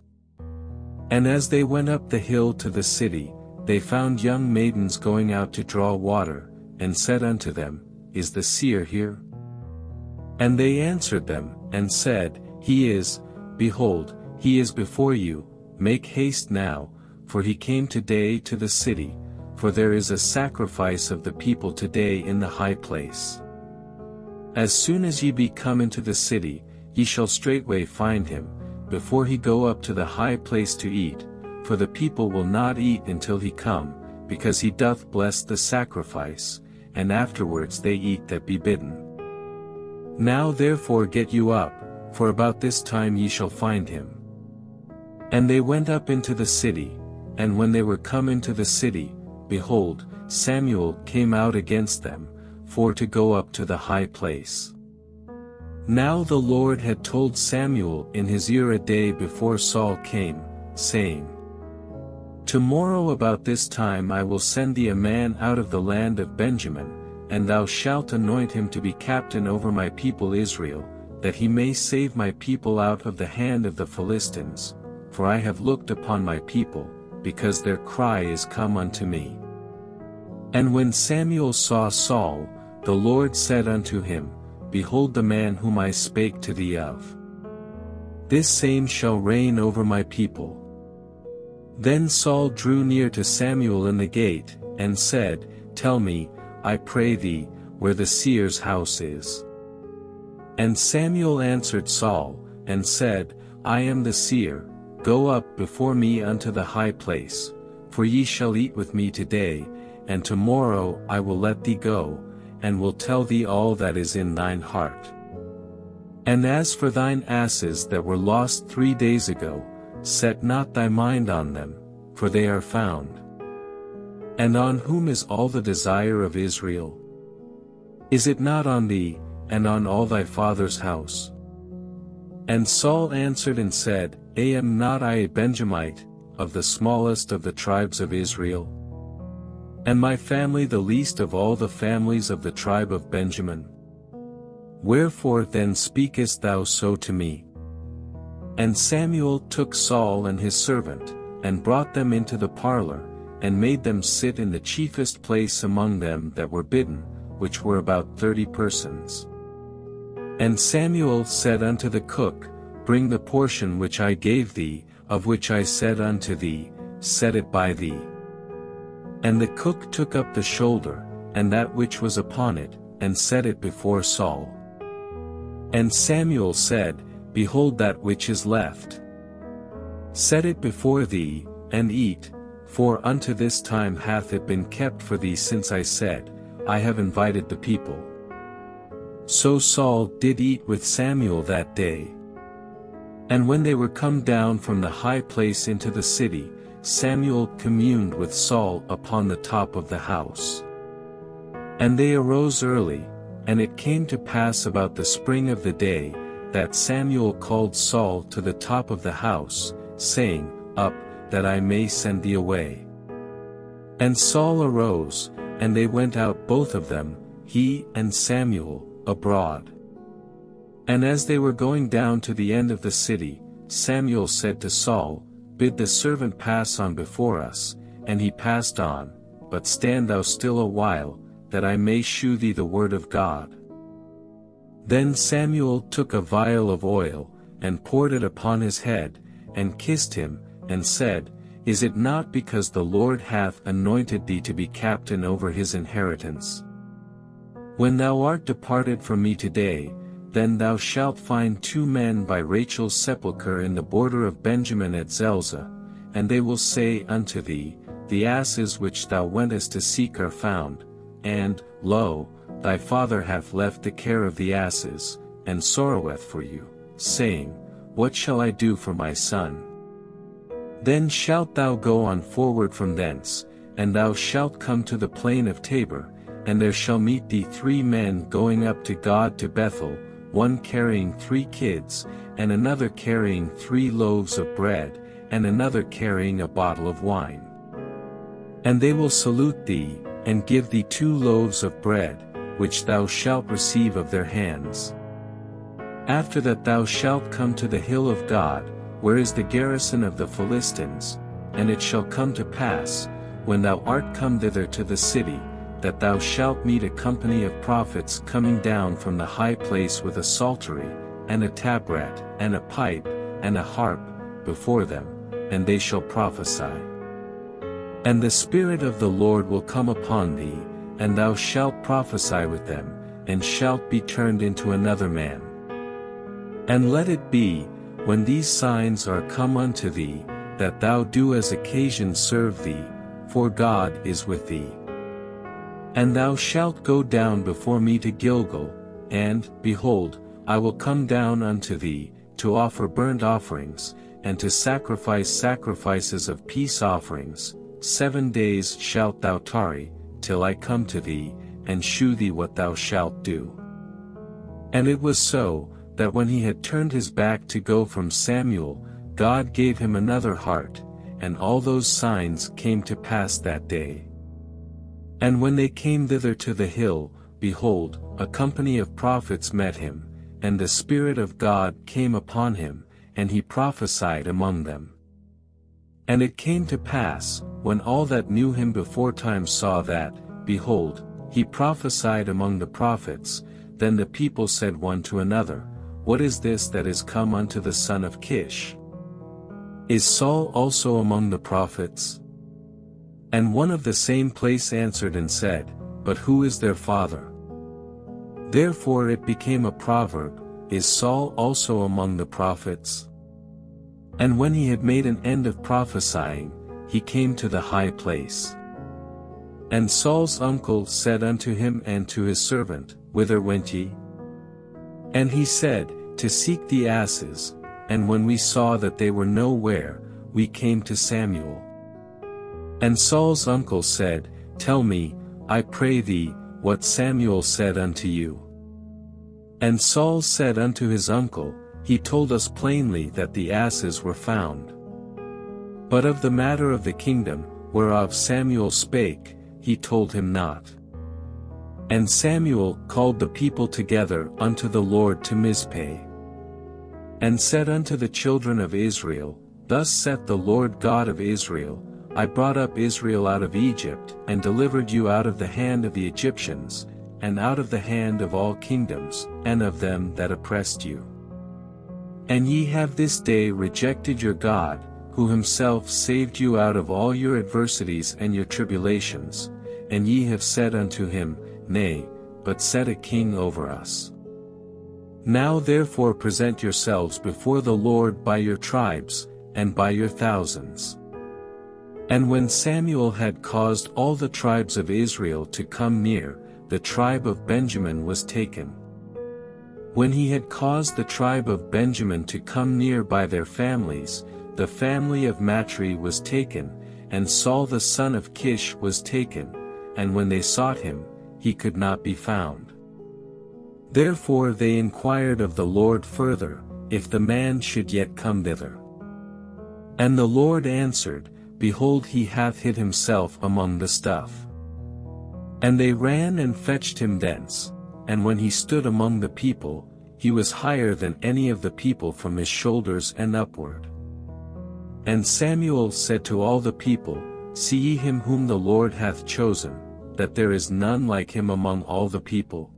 And as they went up the hill to the city, they found young maidens going out to draw water, and said unto them, "Is the seer here?" And they answered them, and said, "He is, behold, he is before you, make haste now, for he came today to the city, for there is a sacrifice of the people today in the high place. As soon as ye be come into the city, ye shall straightway find him, before he go up to the high place to eat, for the people will not eat until he come, because he doth bless the sacrifice, and afterwards they eat that be bidden. Now therefore get you up, for about this time ye shall find him." And they went up into the city, and when they were come into the city, behold, Samuel came out against them, for to go up to the high place. Now the Lord had told Samuel in his ear a day before Saul came, saying, "Tomorrow about this time I will send thee a man out of the land of Benjamin, and thou shalt anoint him to be captain over my people Israel, that he may save my people out of the hand of the Philistines, for I have looked upon my people, because their cry is come unto me." And when Samuel saw Saul, the Lord said unto him, "Behold the man whom I spake to thee of. This same shall reign over my people." Then Saul drew near to Samuel in the gate, and said, "Tell me, I pray thee, where the seer's house is." And Samuel answered Saul, and said, "I am the seer, go up before me unto the high place, for ye shall eat with me today, and tomorrow I will let thee go, and will tell thee all that is in thine heart. And as for thine asses that were lost 3 days ago, set not thy mind on them, for they are found. And on whom is all the desire of Israel? Is it not on thee, and on all thy father's house?" And Saul answered and said, Am not I a Benjamite, of the smallest of the tribes of Israel? and my family the least of all the families of the tribe of Benjamin? Wherefore then speakest thou so to me? And Samuel took Saul and his servant, and brought them into the parlor, and made them sit in the chiefest place among them that were bidden, which were about 30 persons. And Samuel said unto the cook, Bring the portion which I gave thee, of which I said unto thee, Set it by thee. And the cook took up the shoulder, and that which was upon it, and set it before Saul. And Samuel said, Behold that which is left. Set it before thee, and eat, for unto this time hath it been kept for thee since I said, I have invited the people. So Saul did eat with Samuel that day. And when they were come down from the high place into the city, Samuel communed with Saul upon the top of the house. And they arose early, and it came to pass about the spring of the day, that Samuel called Saul to the top of the house, saying, Up, that I may send thee away. And Saul arose, and they went out both of them, he and Samuel, abroad. And as they were going down to the end of the city, Samuel said to Saul, Bid the servant pass on before us, and he passed on, but stand thou still a while, that I may shew thee the word of God. Then Samuel took a vial of oil, and poured it upon his head, and kissed him, and said, Is it not because the Lord hath anointed thee to be captain over his inheritance? When thou art departed from me today, then thou shalt find 2 men by Rachel's sepulchre in the border of Benjamin at Zelzah, and they will say unto thee, The asses which thou wentest to seek are found, and, lo, thy father hath left the care of the asses, and sorroweth for you, saying, What shall I do for my son? Then shalt thou go on forward from thence, and thou shalt come to the plain of Tabor, and there shall meet thee 3 men going up to God to Bethel, one carrying 3 kids, and another carrying 3 loaves of bread, and another carrying a bottle of wine. And they will salute thee, and give thee 2 loaves of bread, which thou shalt receive of their hands. After that thou shalt come to the hill of God, where is the garrison of the Philistines, and it shall come to pass, when thou art come thither to the city, that thou shalt meet a company of prophets coming down from the high place with a psaltery, and a tabret, and a pipe, and a harp, before them, and they shall prophesy. And the Spirit of the Lord will come upon thee, and thou shalt prophesy with them, and shalt be turned into another man. And let it be, when these signs are come unto thee, that thou do as occasion serve thee, for God is with thee. And thou shalt go down before me to Gilgal, and, behold, I will come down unto thee, to offer burnt offerings, and to sacrifice sacrifices of peace offerings. 7 days shalt thou tarry, till I come to thee, and shew thee what thou shalt do. And it was so, that when he had turned his back to go from Samuel, God gave him another heart, and all those signs came to pass that day. And when they came thither to the hill, behold, a company of prophets met him, and the Spirit of God came upon him, and he prophesied among them. And it came to pass, when all that knew him beforetime saw that, behold, he prophesied among the prophets, then the people said one to another, What is this that is come unto the son of Kish? Is Saul also among the prophets? And one of the same place answered and said, But who is their father? Therefore it became a proverb, Is Saul also among the prophets? And when he had made an end of prophesying, he came to the high place. And Saul's uncle said unto him and to his servant, Whither went ye? And he said, To seek the asses, and when we saw that they were nowhere, we came to Samuel. And Saul's uncle said, Tell me, I pray thee, what Samuel said unto you. And Saul said unto his uncle, He told us plainly that the asses were found. But of the matter of the kingdom, whereof Samuel spake, he told him not. And Samuel called the people together unto the Lord to Mizpeh, and said unto the children of Israel, Thus saith the Lord God of Israel, I brought up Israel out of Egypt, and delivered you out of the hand of the Egyptians, and out of the hand of all kingdoms, and of them that oppressed you. And ye have this day rejected your God, who himself saved you out of all your adversities and your tribulations, and ye have said unto him, Nay, but set a king over us. Now therefore present yourselves before the Lord by your tribes, and by your thousands. And when Samuel had caused all the tribes of Israel to come near, the tribe of Benjamin was taken. When he had caused the tribe of Benjamin to come near by their families, the family of Matri was taken, and Saul the son of Kish was taken, and when they sought him, he could not be found. Therefore they inquired of the Lord further, if the man should yet come thither. And the Lord answered, Behold, he hath hid himself among the stuff. And they ran and fetched him thence, and when he stood among the people, he was higher than any of the people from his shoulders and upward. And Samuel said to all the people, See ye him whom the Lord hath chosen, that there is none like him among all the people.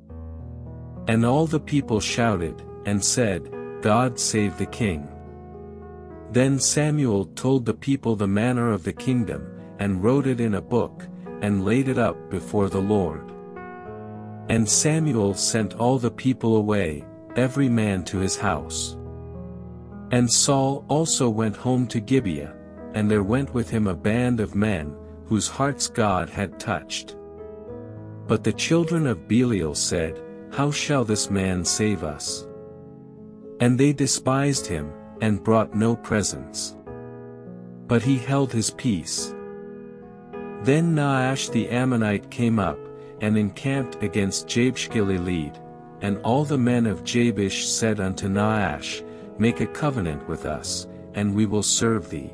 And all the people shouted, and said, God save the king. Then Samuel told the people the manner of the kingdom, and wrote it in a book, and laid it up before the Lord. And Samuel sent all the people away, every man to his house. And Saul also went home to Gibeah, and there went with him a band of men, whose hearts God had touched. But the children of Belial said, How shall this man save us? And they despised him, and brought no presents. But he held his peace. Then Naash the Ammonite came up, and encamped against Jabeshgilead, and all the men of Jabesh said unto Naash, Make a covenant with us, and we will serve thee.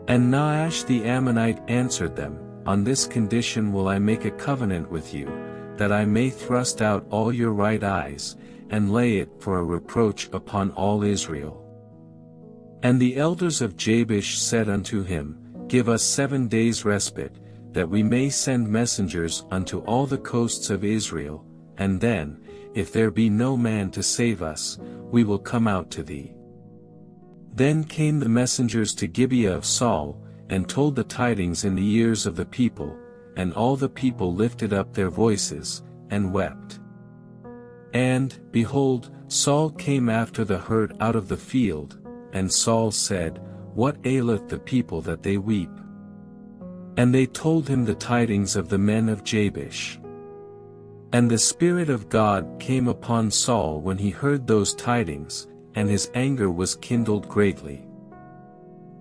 And Naash the Ammonite answered them, On this condition will I make a covenant with you, that I may thrust out all your right eyes, and lay it for a reproach upon all Israel. And the elders of Jabesh said unto him, Give us 7 days' respite, that we may send messengers unto all the coasts of Israel, and then, if there be no man to save us, we will come out to thee. Then came the messengers to Gibeah of Saul, and told the tidings in the ears of the people, and all the people lifted up their voices, and wept. And, behold, Saul came after the herd out of the field, and Saul said, What aileth the people that they weep? And they told him the tidings of the men of Jabesh. And the Spirit of God came upon Saul when he heard those tidings, and his anger was kindled greatly.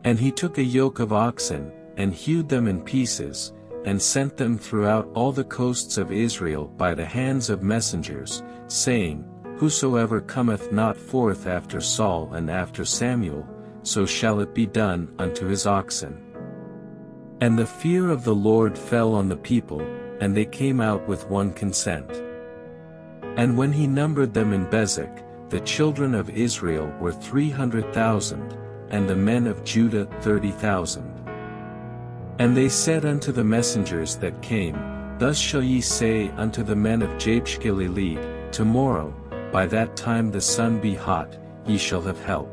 And he took a yoke of oxen, and hewed them in pieces, and sent them throughout all the coasts of Israel by the hands of messengers, saying, Whosoever cometh not forth after Saul and after Samuel, so shall it be done unto his oxen. And the fear of the Lord fell on the people, and they came out with one consent. And when he numbered them in Bezek, the children of Israel were 300,000, and the men of Judah 30,000. And they said unto the messengers that came, Thus shall ye say unto the men of Jabeshgilead, Tomorrow, by that time the sun be hot, ye shall have help.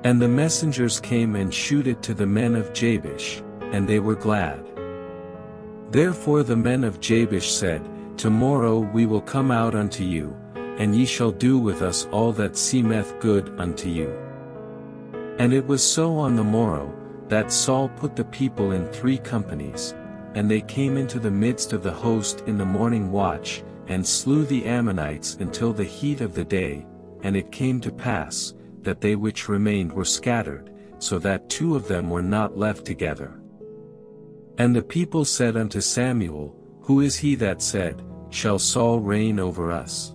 And the messengers came and shewed it to the men of Jabesh, and they were glad. Therefore the men of Jabesh said, Tomorrow we will come out unto you, and ye shall do with us all that seemeth good unto you. And it was so on the morrow, that Saul put the people in 3 companies, and they came into the midst of the host in the morning watch, and slew the Ammonites until the heat of the day, and it came to pass, that they which remained were scattered, so that 2 of them were not left together. And the people said unto Samuel, Who is he that said, Shall Saul reign over us?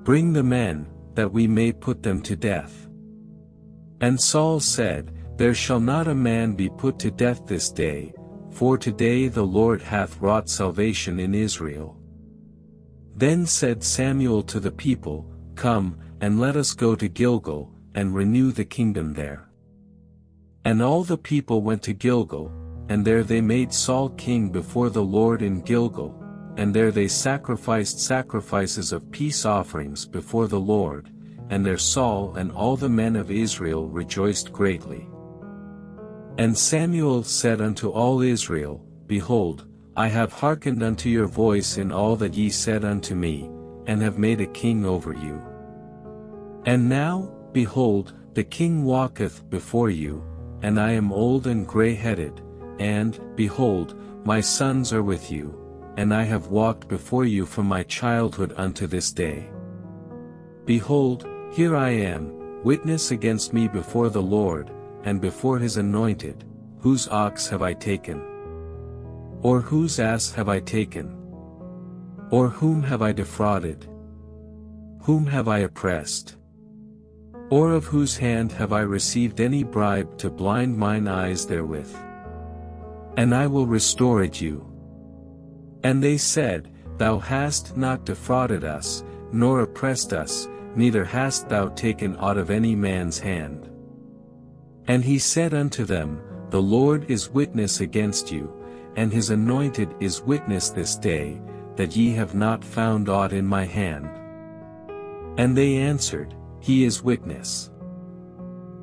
Bring the men, that we may put them to death. And Saul said, There shall not a man be put to death this day, for today the Lord hath wrought salvation in Israel." Then said Samuel to the people, "Come, and let us go to Gilgal, and renew the kingdom there." And all the people went to Gilgal, and there they made Saul king before the Lord in Gilgal, and there they sacrificed sacrifices of peace offerings before the Lord, and there Saul and all the men of Israel rejoiced greatly. And Samuel said unto all Israel, Behold, I have hearkened unto your voice in all that ye said unto me, and have made a king over you. And now, behold, the king walketh before you, and I am old and grey-headed, and, behold, my sons are with you, and I have walked before you from my childhood unto this day. Behold, here I am, witness against me before the Lord, and before his anointed, whose ox have I taken? Or whose ass have I taken? Or whom have I defrauded? Whom have I oppressed? Or of whose hand have I received any bribe to blind mine eyes therewith? And I will restore it you. And they said, Thou hast not defrauded us, nor oppressed us, neither hast thou taken aught of any man's hand. And he said unto them, The Lord is witness against you, and his anointed is witness this day, that ye have not found aught in my hand. And they answered, He is witness.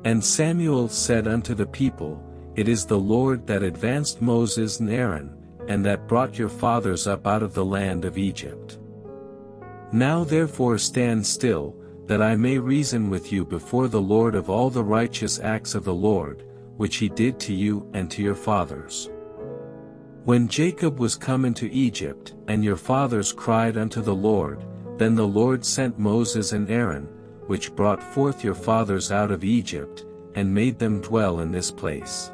And Samuel said unto the people, It is the Lord that advanced Moses and Aaron, and that brought your fathers up out of the land of Egypt. Now therefore stand still, that I may reason with you before the Lord of all the righteous acts of the Lord, which he did to you and to your fathers. When Jacob was come into Egypt, and your fathers cried unto the Lord, then the Lord sent Moses and Aaron, which brought forth your fathers out of Egypt, and made them dwell in this place.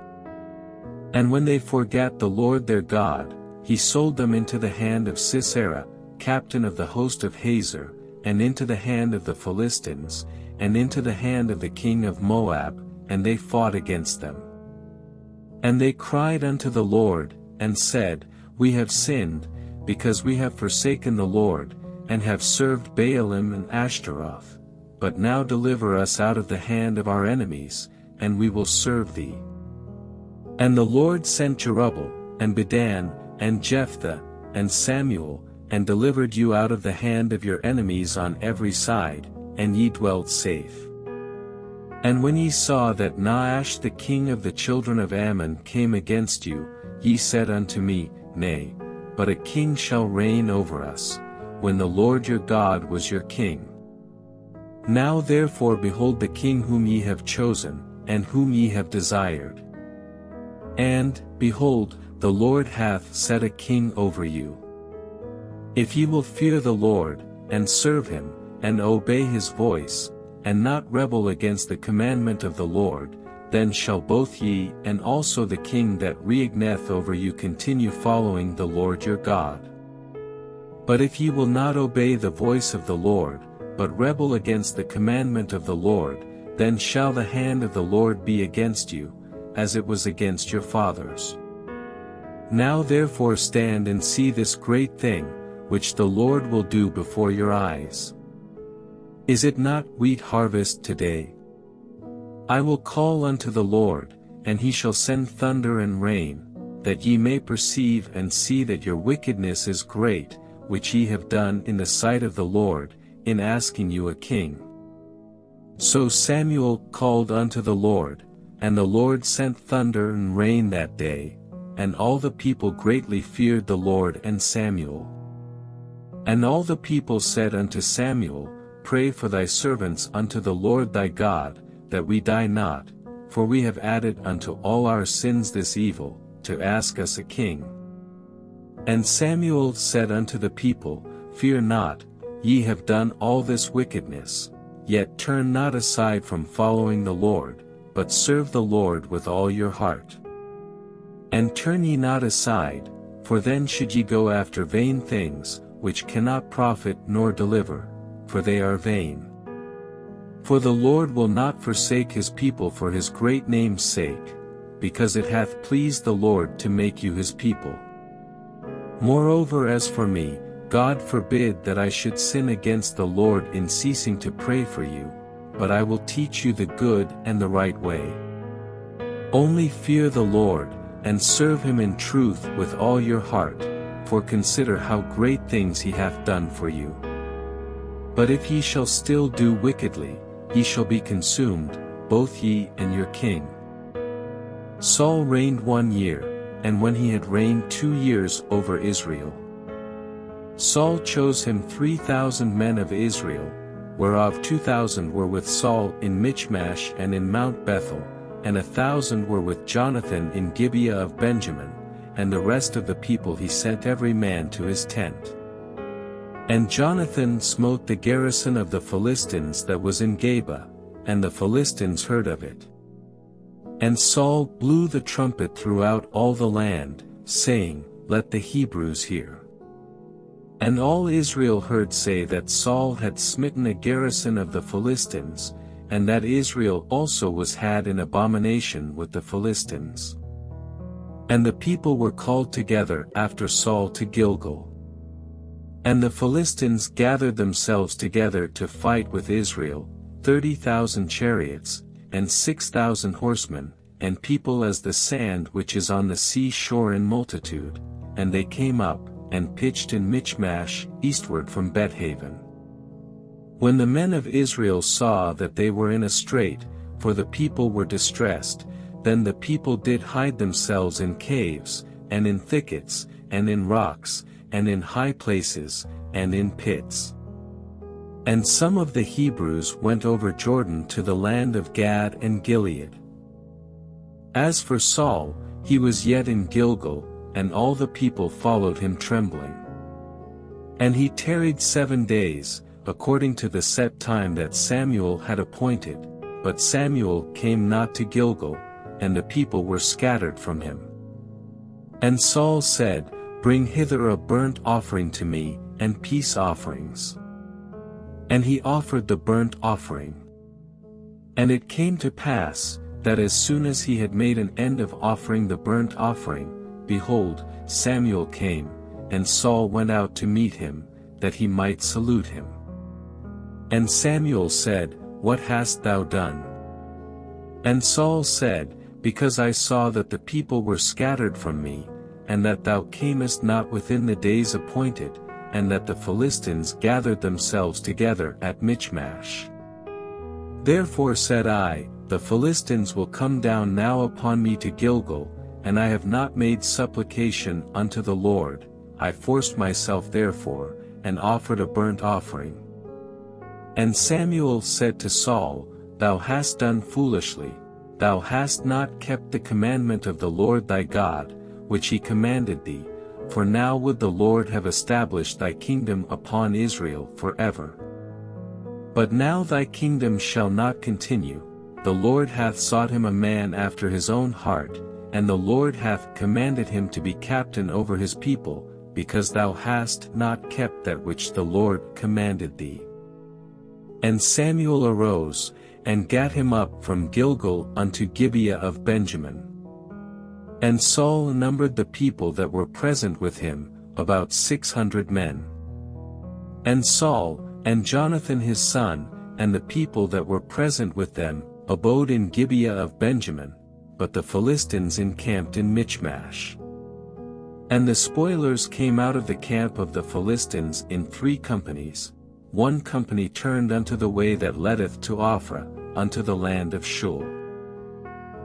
And when they forgat the Lord their God, he sold them into the hand of Sisera, captain of the host of Hazor, and into the hand of the Philistines, and into the hand of the king of Moab, and they fought against them. And they cried unto the Lord, and said, We have sinned, because we have forsaken the Lord, and have served Baalim and Ashtaroth. But now deliver us out of the hand of our enemies, and we will serve thee. And the Lord sent Jerubbaal, and Bedan, and Jephthah, and Samuel, and delivered you out of the hand of your enemies on every side, and ye dwelt safe. And when ye saw that Nahash the king of the children of Ammon came against you, ye said unto me, Nay, but a king shall reign over us, when the Lord your God was your king. Now therefore behold the king whom ye have chosen, and whom ye have desired. And, behold, the Lord hath set a king over you. If ye will fear the Lord, and serve him, and obey his voice, and not rebel against the commandment of the Lord, then shall both ye and also the king that reigneth over you continue following the Lord your God. But if ye will not obey the voice of the Lord, but rebel against the commandment of the Lord, then shall the hand of the Lord be against you, as it was against your fathers. Now therefore stand and see this great thing, which the Lord will do before your eyes. Is it not wheat harvest today? I will call unto the Lord, and he shall send thunder and rain, that ye may perceive and see that your wickedness is great, which ye have done in the sight of the Lord, in asking you a king. So Samuel called unto the Lord, and the Lord sent thunder and rain that day, and all the people greatly feared the Lord and Samuel. And all the people said unto Samuel, Pray for thy servants unto the Lord thy God, that we die not, for we have added unto all our sins this evil, to ask us a king. And Samuel said unto the people, Fear not, ye have done all this wickedness, yet turn not aside from following the Lord, but serve the Lord with all your heart. And turn ye not aside, for then should ye go after vain things, which cannot profit nor deliver, for they are vain. For the Lord will not forsake his people for his great name's sake, because it hath pleased the Lord to make you his people. Moreover, as for me, God forbid that I should sin against the Lord in ceasing to pray for you, but I will teach you the good and the right way. Only fear the Lord, and serve him in truth with all your heart, for consider how great things he hath done for you. But if ye shall still do wickedly, ye shall be consumed, both ye and your king. Saul reigned 1 year, and when he had reigned 2 years over Israel, Saul chose him 3,000 men of Israel, whereof 2,000 were with Saul in Michmash and in Mount Bethel, and 1,000 were with Jonathan in Gibeah of Benjamin, and the rest of the people he sent every man to his tent. And Jonathan smote the garrison of the Philistines that was in Geba, and the Philistines heard of it. And Saul blew the trumpet throughout all the land, saying, Let the Hebrews hear. And all Israel heard say that Saul had smitten a garrison of the Philistines, and that Israel also was had in abomination with the Philistines. And the people were called together after Saul to Gilgal. And the Philistines gathered themselves together to fight with Israel, 30,000 chariots, and 6,000 horsemen, and people as the sand which is on the sea shore in multitude, and they came up, and pitched in Michmash, eastward from Bethaven. When the men of Israel saw that they were in a strait, for the people were distressed, then the people did hide themselves in caves, and in thickets, and in rocks, and in high places, and in pits. And some of the Hebrews went over Jordan to the land of Gad and Gilead. As for Saul, he was yet in Gilgal, and all the people followed him trembling. And he tarried 7 days, according to the set time that Samuel had appointed, but Samuel came not to Gilgal, and the people were scattered from him. And Saul said, Bring hither a burnt offering to me, and peace offerings. And he offered the burnt offering. And it came to pass, that as soon as he had made an end of offering the burnt offering, behold, Samuel came, and Saul went out to meet him, that he might salute him. And Samuel said, What hast thou done? And Saul said, Because I saw that the people were scattered from me, and that thou camest not within the days appointed, and that the Philistines gathered themselves together at Michmash. Therefore said I, The Philistines will come down now upon me to Gilgal, and I have not made supplication unto the Lord. I forced myself therefore, and offered a burnt offering. And Samuel said to Saul, Thou hast done foolishly, thou hast not kept the commandment of the Lord thy God, which he commanded thee, for now would the Lord have established thy kingdom upon Israel forever. But now thy kingdom shall not continue, the Lord hath sought him a man after his own heart, and the Lord hath commanded him to be captain over his people, because thou hast not kept that which the Lord commanded thee. And Samuel arose, and gat him up from Gilgal unto Gibeah of Benjamin. And Saul numbered the people that were present with him, about 600 men. And Saul, and Jonathan his son, and the people that were present with them, abode in Gibeah of Benjamin, but the Philistines encamped in Michmash. And the spoilers came out of the camp of the Philistines in 3 companies. 1 company turned unto the way that leadeth to Ophrah, unto the land of Shul.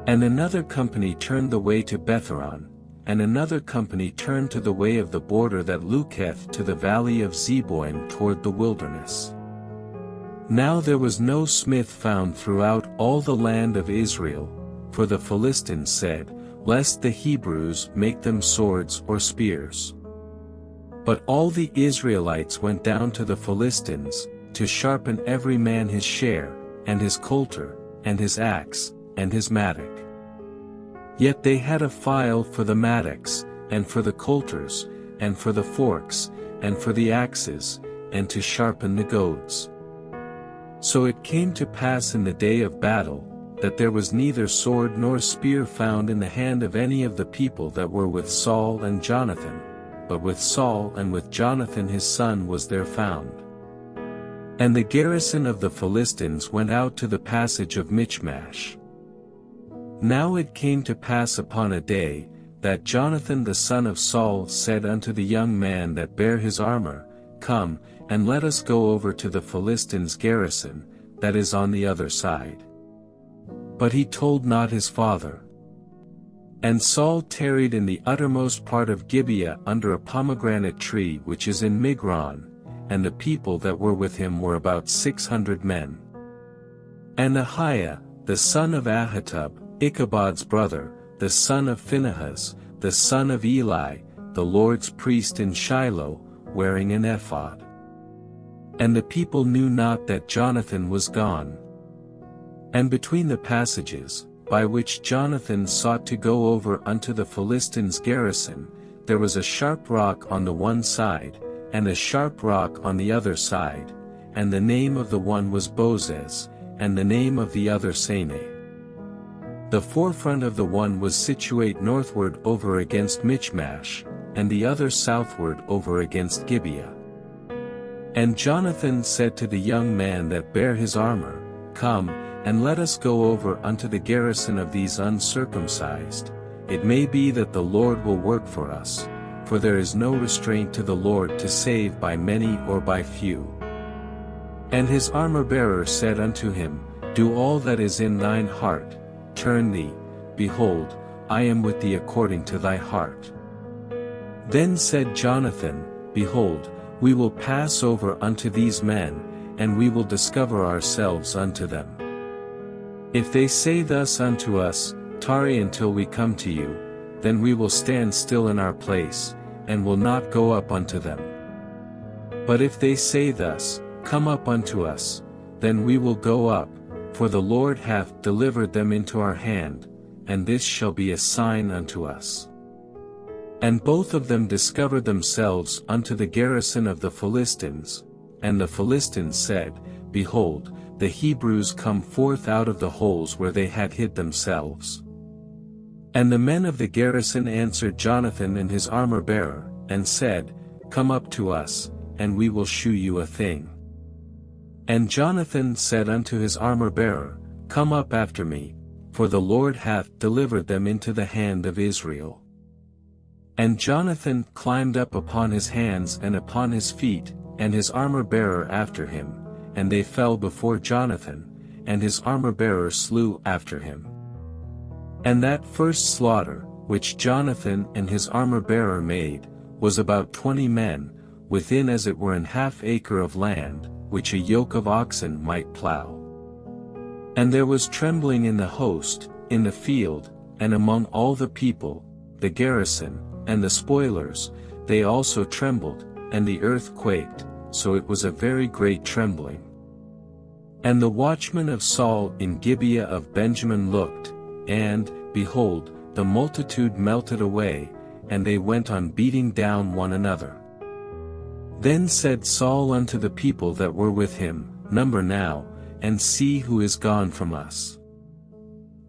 And another company turned the way to Betharon, and another company turned to the way of the border that looketh to the valley of Zeboim toward the wilderness. Now there was no smith found throughout all the land of Israel, for the Philistines said, Lest the Hebrews make them swords or spears. But all the Israelites went down to the Philistines, to sharpen every man his share, and his coulter, and his axe, and his mattock. Yet they had a file for the mattocks, and for the coulters, and for the forks, and for the axes, and to sharpen the goads. So it came to pass in the day of battle, that there was neither sword nor spear found in the hand of any of the people that were with Saul and Jonathan, but with Saul and with Jonathan his son was there found. And the garrison of the Philistines went out to the passage of Michmash. Now it came to pass upon a day, that Jonathan the son of Saul said unto the young man that bare his armor, Come, and let us go over to the Philistines' garrison, that is on the other side. But he told not his father. And Saul tarried in the uttermost part of Gibeah under a pomegranate tree which is in Migron, and the people that were with him were about 600 men. And Ahiah, the son of Ahitub, Ichabod's brother, the son of Phinehas, the son of Eli, the Lord's priest in Shiloh, wearing an ephod. And the people knew not that Jonathan was gone. And between the passages, by which Jonathan sought to go over unto the Philistines' garrison, there was a sharp rock on the one side, and a sharp rock on the other side, and the name of the one was Bozez, and the name of the other Sene. The forefront of the one was situate northward over against Michmash, and the other southward over against Gibeah. And Jonathan said to the young man that bare his armor, Come, and let us go over unto the garrison of these uncircumcised. It may be that the Lord will work for us, for there is no restraint to the Lord to save by many or by few. And his armor-bearer said unto him, Do all that is in thine heart, turn thee, behold, I am with thee according to thy heart. Then said Jonathan, Behold, we will pass over unto these men, and we will discover ourselves unto them. If they say thus unto us, Tarry until we come to you, then we will stand still in our place, and will not go up unto them. But if they say thus, Come up unto us, then we will go up, for the Lord hath delivered them into our hand, and this shall be a sign unto us. And both of them discovered themselves unto the garrison of the Philistines, and the Philistines said, Behold, the Hebrews come forth out of the holes where they had hid themselves. And the men of the garrison answered Jonathan and his armor-bearer, and said, Come up to us, and we will shew you a thing. And Jonathan said unto his armor-bearer, Come up after me, for the Lord hath delivered them into the hand of Israel. And Jonathan climbed up upon his hands and upon his feet, and his armor-bearer after him, and they fell before Jonathan, and his armor-bearer slew after him. And that first slaughter, which Jonathan and his armor-bearer made, was about 20 men, within as it were an half-acre of land, which a yoke of oxen might plow. And there was trembling in the host, in the field, and among all the people, the garrison, and the spoilers, they also trembled, and the earth quaked, so it was a very great trembling. And the watchmen of Saul in Gibeah of Benjamin looked, and, behold, the multitude melted away, and they went on beating down one another. Then said Saul unto the people that were with him, Number now, and see who is gone from us.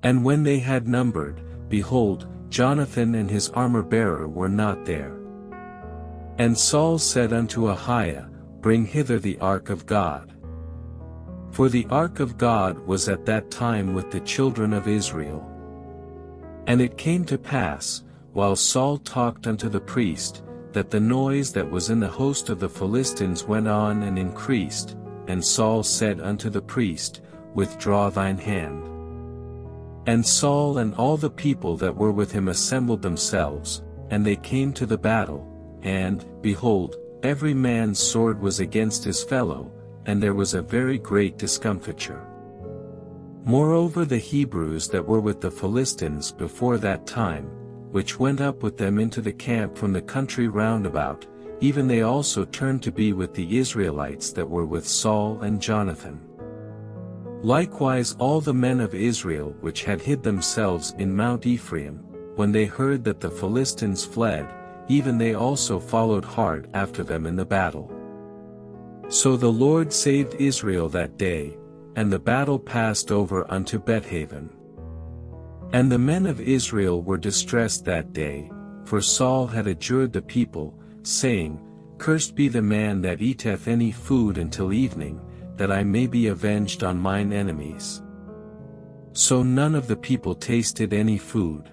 And when they had numbered, behold, Jonathan and his armor-bearer were not there. And Saul said unto Ahiah, Bring hither the ark of God. For the ark of God was at that time with the children of Israel. And it came to pass, while Saul talked unto the priest, that the noise that was in the host of the Philistines went on and increased, and Saul said unto the priest, Withdraw thine hand. And Saul and all the people that were with him assembled themselves, and they came to the battle, and, behold, every man's sword was against his fellow, and there was a very great discomfiture. Moreover the Hebrews that were with the Philistines before that time, which went up with them into the camp from the country round about, even they also turned to be with the Israelites that were with Saul and Jonathan. Likewise all the men of Israel which had hid themselves in Mount Ephraim, when they heard that the Philistines fled, even they also followed hard after them in the battle. So the Lord saved Israel that day, and the battle passed over unto Bethaven. And the men of Israel were distressed that day, for Saul had adjured the people, saying, Cursed be the man that eateth any food until evening, that I may be avenged on mine enemies. So none of the people tasted any food.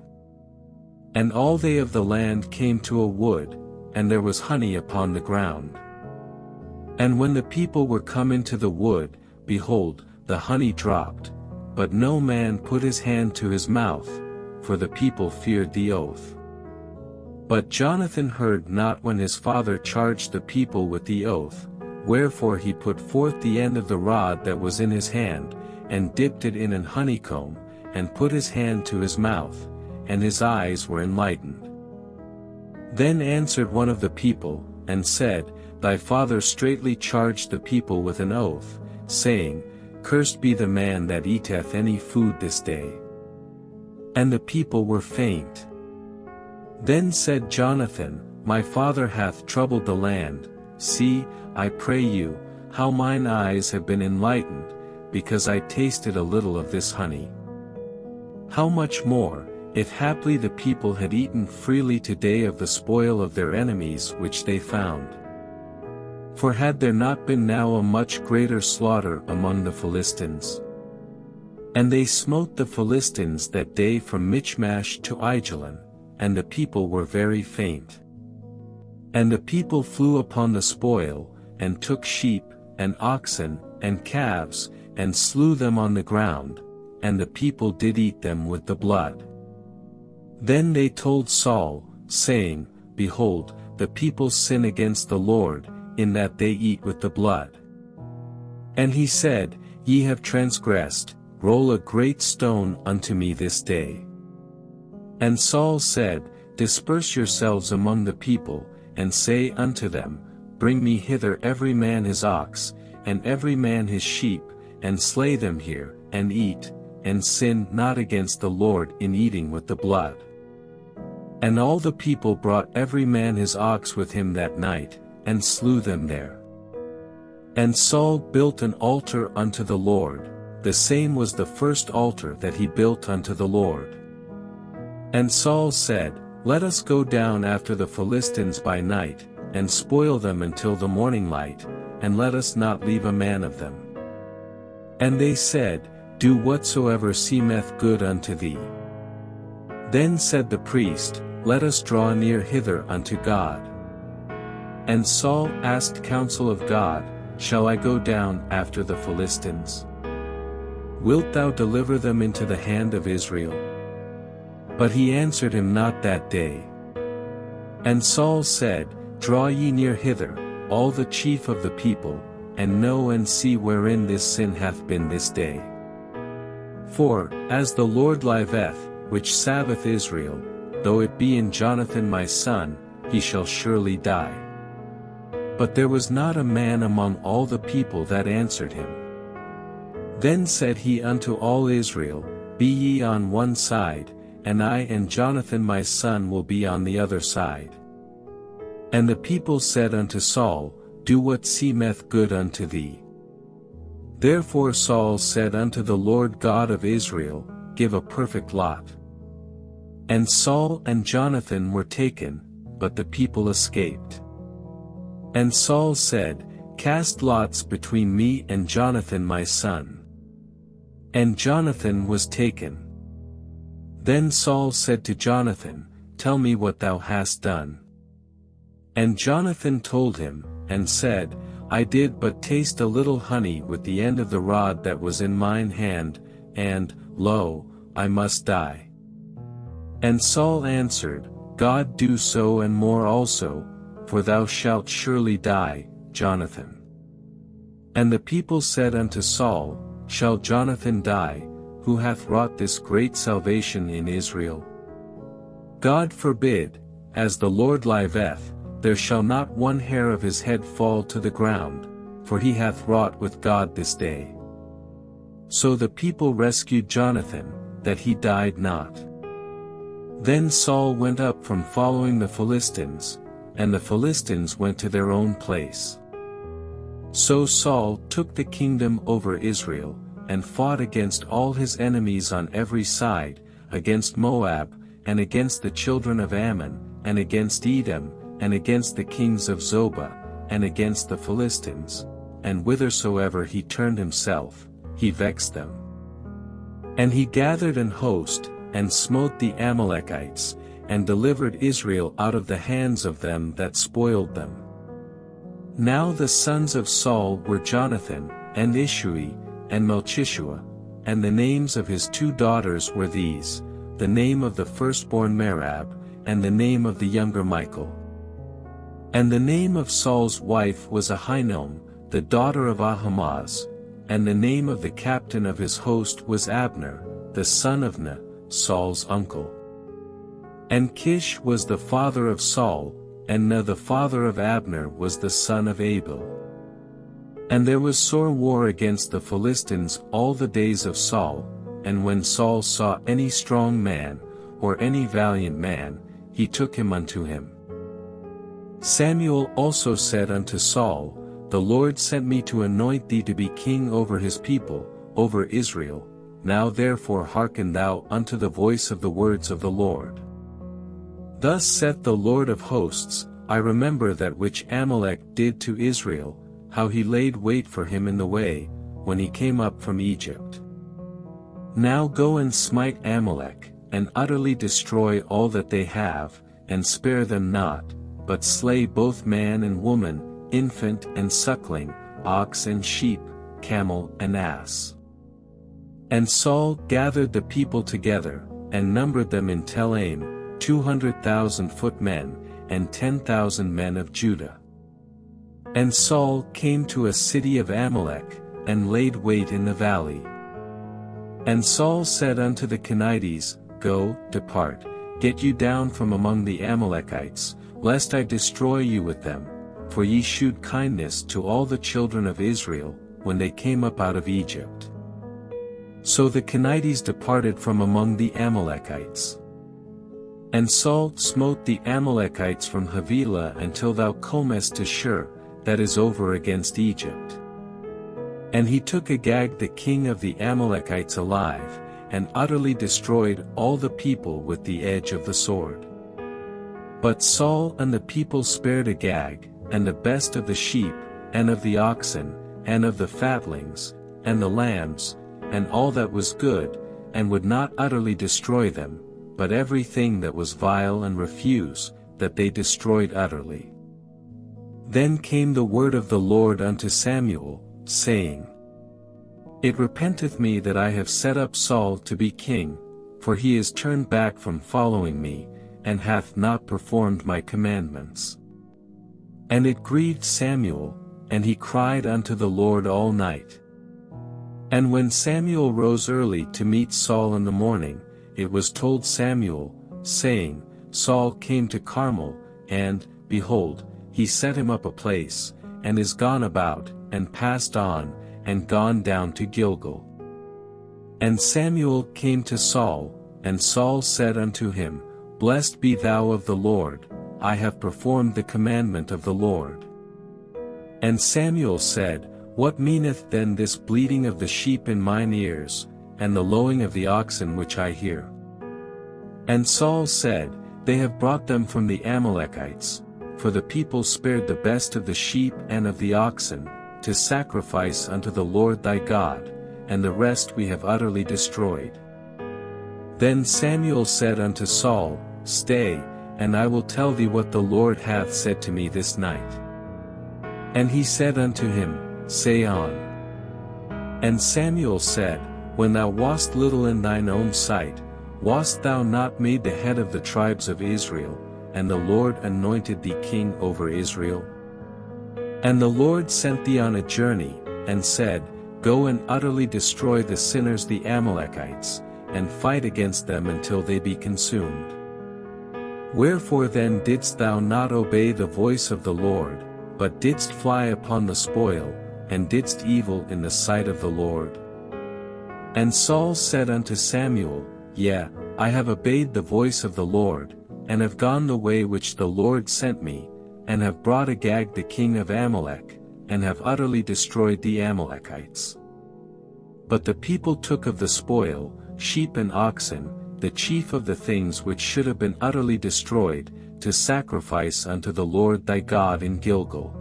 And all they of the land came to a wood, and there was honey upon the ground. And when the people were come into the wood, behold, the honey dropped, but no man put his hand to his mouth, for the people feared the oath. But Jonathan heard not when his father charged the people with the oath, wherefore he put forth the end of the rod that was in his hand, and dipped it in an honeycomb, and put his hand to his mouth, and his eyes were enlightened. Then answered one of the people, and said, Thy father straitly charged the people with an oath, saying, Cursed be the man that eateth any food this day. And the people were faint. Then said Jonathan, My father hath troubled the land. See, I pray you, how mine eyes have been enlightened, because I tasted a little of this honey. How much more, if haply the people had eaten freely today of the spoil of their enemies which they found. For had there not been now a much greater slaughter among the Philistines? And they smote the Philistines that day from Michmash to Aijalon, and the people were very faint. And the people flew upon the spoil, and took sheep, and oxen, and calves, and slew them on the ground, and the people did eat them with the blood. Then they told Saul, saying, Behold, the people sin against the Lord, in that they eat with the blood. And he said, Ye have transgressed, roll a great stone unto me this day. And Saul said, Disperse yourselves among the people, and say unto them, Bring me hither every man his ox, and every man his sheep, and slay them here, and eat, and sin not against the Lord in eating with the blood. And all the people brought every man his ox with him that night, and slew them there. And Saul built an altar unto the Lord, the same was the first altar that he built unto the Lord. And Saul said, Let us go down after the Philistines by night, and spoil them until the morning light, and let us not leave a man of them. And they said, Do whatsoever seemeth good unto thee. Then said the priest, Let us draw near hither unto God. And Saul asked counsel of God, Shall I go down after the Philistines? Wilt thou deliver them into the hand of Israel? But he answered him not that day. And Saul said, Draw ye near hither, all the chief of the people, and know and see wherein this sin hath been this day. For, as the Lord liveth, which saveth Israel, though it be in Jonathan my son, he shall surely die. But there was not a man among all the people that answered him. Then said he unto all Israel, Be ye on one side, and I and Jonathan my son will be on the other side. And the people said unto Saul, Do what seemeth good unto thee. Therefore Saul said unto the Lord God of Israel, Give a perfect lot. And Saul and Jonathan were taken, but the people escaped. And Saul said, Cast lots between me and Jonathan my son. And Jonathan was taken. Then Saul said to Jonathan, Tell me what thou hast done. And Jonathan told him, and said, I did but taste a little honey with the end of the rod that was in mine hand, and, lo, I must die. And Saul answered, God do so and more also, for thou shalt surely die, Jonathan. And the people said unto Saul, Shall Jonathan die, who hath wrought this great salvation in Israel? God forbid, as the Lord liveth, there shall not one hair of his head fall to the ground, for he hath wrought with God this day. So the people rescued Jonathan, that he died not. Then Saul went up from following the Philistines, and the Philistines went to their own place. So Saul took the kingdom over Israel, and fought against all his enemies on every side, against Moab, and against the children of Ammon, and against Edom, and against the kings of Zobah, and against the Philistines, and whithersoever he turned himself, he vexed them. And he gathered an host, and smote the Amalekites, and delivered Israel out of the hands of them that spoiled them. Now the sons of Saul were Jonathan, and Ishui, and Melchishua, and the names of his 2 daughters were these, the name of the firstborn Merab, and the name of the younger Michal. And the name of Saul's wife was Ahinoam, the daughter of Ahimaaz, and the name of the captain of his host was Abner, the son of Ner, Saul's uncle. And Kish was the father of Saul, and Ner the father of Abner was the son of Abel. And there was sore war against the Philistines all the days of Saul, and when Saul saw any strong man, or any valiant man, he took him unto him. Samuel also said unto Saul, The Lord sent me to anoint thee to be king over his people, over Israel, now therefore hearken thou unto the voice of the words of the Lord. Thus saith the Lord of hosts, I remember that which Amalek did to Israel, how he laid wait for him in the way, when he came up from Egypt. Now go and smite Amalek, and utterly destroy all that they have, and spare them not, but slay both man and woman, infant and suckling, ox and sheep, camel and ass. And Saul gathered the people together, and numbered them in Tel Aim, 200,000 footmen, and 10,000 men of Judah. And Saul came to a city of Amalek, and laid wait in the valley. And Saul said unto the Kenites, Go, depart, get you down from among the Amalekites, lest I destroy you with them, for ye shewed kindness to all the children of Israel, when they came up out of Egypt. So the Kenites departed from among the Amalekites. And Saul smote the Amalekites from Havilah until thou comest to Shur, that is over against Egypt. And he took Agag the king of the Amalekites alive, and utterly destroyed all the people with the edge of the sword. But Saul and the people spared Agag, and the best of the sheep, and of the oxen, and of the fatlings, and the lambs, and all that was good, and would not utterly destroy them, but everything that was vile and refuse, that they destroyed utterly. Then came the word of the Lord unto Samuel, saying, It repenteth me that I have set up Saul to be king, for he is turned back from following me, and hath not performed my commandments. And it grieved Samuel, and he cried unto the Lord all night. And when Samuel rose early to meet Saul in the morning, it was told Samuel, saying, Saul came to Carmel, and, behold, he set him up a place, and is gone about, and passed on, and gone down to Gilgal. And Samuel came to Saul, and Saul said unto him, Blessed be thou of the Lord, I have performed the commandment of the Lord. And Samuel said, What meaneth then this bleating of the sheep in mine ears, and the lowing of the oxen which I hear? And Saul said, They have brought them from the Amalekites, for the people spared the best of the sheep and of the oxen, to sacrifice unto the Lord thy God, and the rest we have utterly destroyed. Then Samuel said unto Saul, Stay, and I will tell thee what the Lord hath said to me this night. And he said unto him, Say on. And Samuel said, When thou wast little in thine own sight, wast thou not made the head of the tribes of Israel, and the Lord anointed thee king over Israel? And the Lord sent thee on a journey, and said, Go and utterly destroy the sinners the Amalekites, and fight against them until they be consumed. Wherefore then didst thou not obey the voice of the Lord, but didst fly upon the spoil, and didst evil in the sight of the Lord? And Saul said unto Samuel, Yea, I have obeyed the voice of the Lord, and have gone the way which the Lord sent me, and have brought Agag the king of Amalek, and have utterly destroyed the Amalekites. But the people took of the spoil, sheep and oxen, the chief of the things which should have been utterly destroyed, to sacrifice unto the Lord thy God in Gilgal.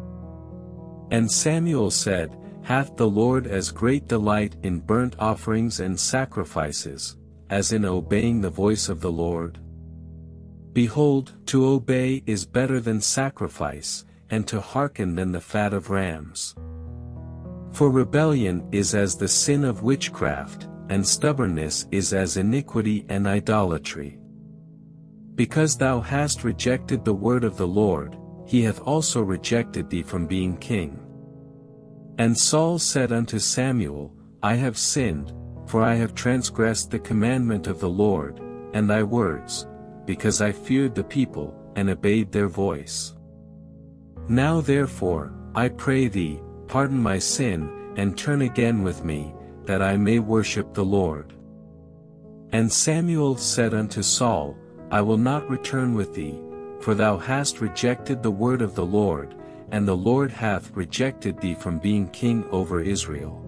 And Samuel said, Hath the Lord as great delight in burnt offerings and sacrifices, as in obeying the voice of the Lord? Behold, to obey is better than sacrifice, and to hearken than the fat of rams. For rebellion is as the sin of witchcraft, and stubbornness is as iniquity and idolatry. Because thou hast rejected the word of the Lord, he hath also rejected thee from being king. And Saul said unto Samuel, I have sinned, for I have transgressed the commandment of the Lord, and thy words, because I feared the people, and obeyed their voice. Now therefore, I pray thee, pardon my sin, and turn again with me, that I may worship the Lord. And Samuel said unto Saul, I will not return with thee, for thou hast rejected the word of the Lord, and the Lord hath rejected thee from being king over Israel.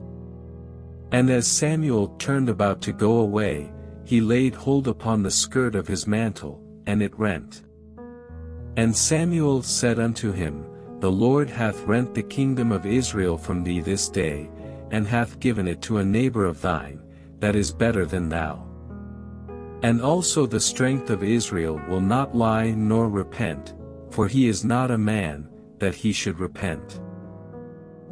And as Samuel turned about to go away, he laid hold upon the skirt of his mantle, and it rent. And Samuel said unto him, The Lord hath rent the kingdom of Israel from thee this day, and hath given it to a neighbor of thine, that is better than thou. And also the strength of Israel will not lie nor repent, for he is not a man, that he should repent.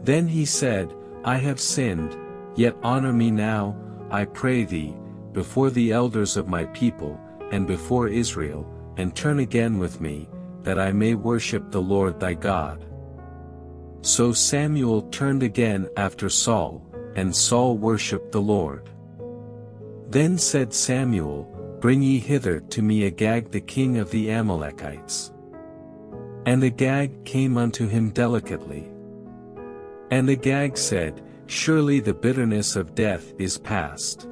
Then he said, I have sinned, yet honor me now, I pray thee, before the elders of my people, and before Israel, and turn again with me, that I may worship the Lord thy God. So Samuel turned again after Saul, and Saul worshipped the Lord. Then said Samuel, Bring ye hither to me Agag the king of the Amalekites. And Agag came unto him delicately. And Agag said, Surely the bitterness of death is past.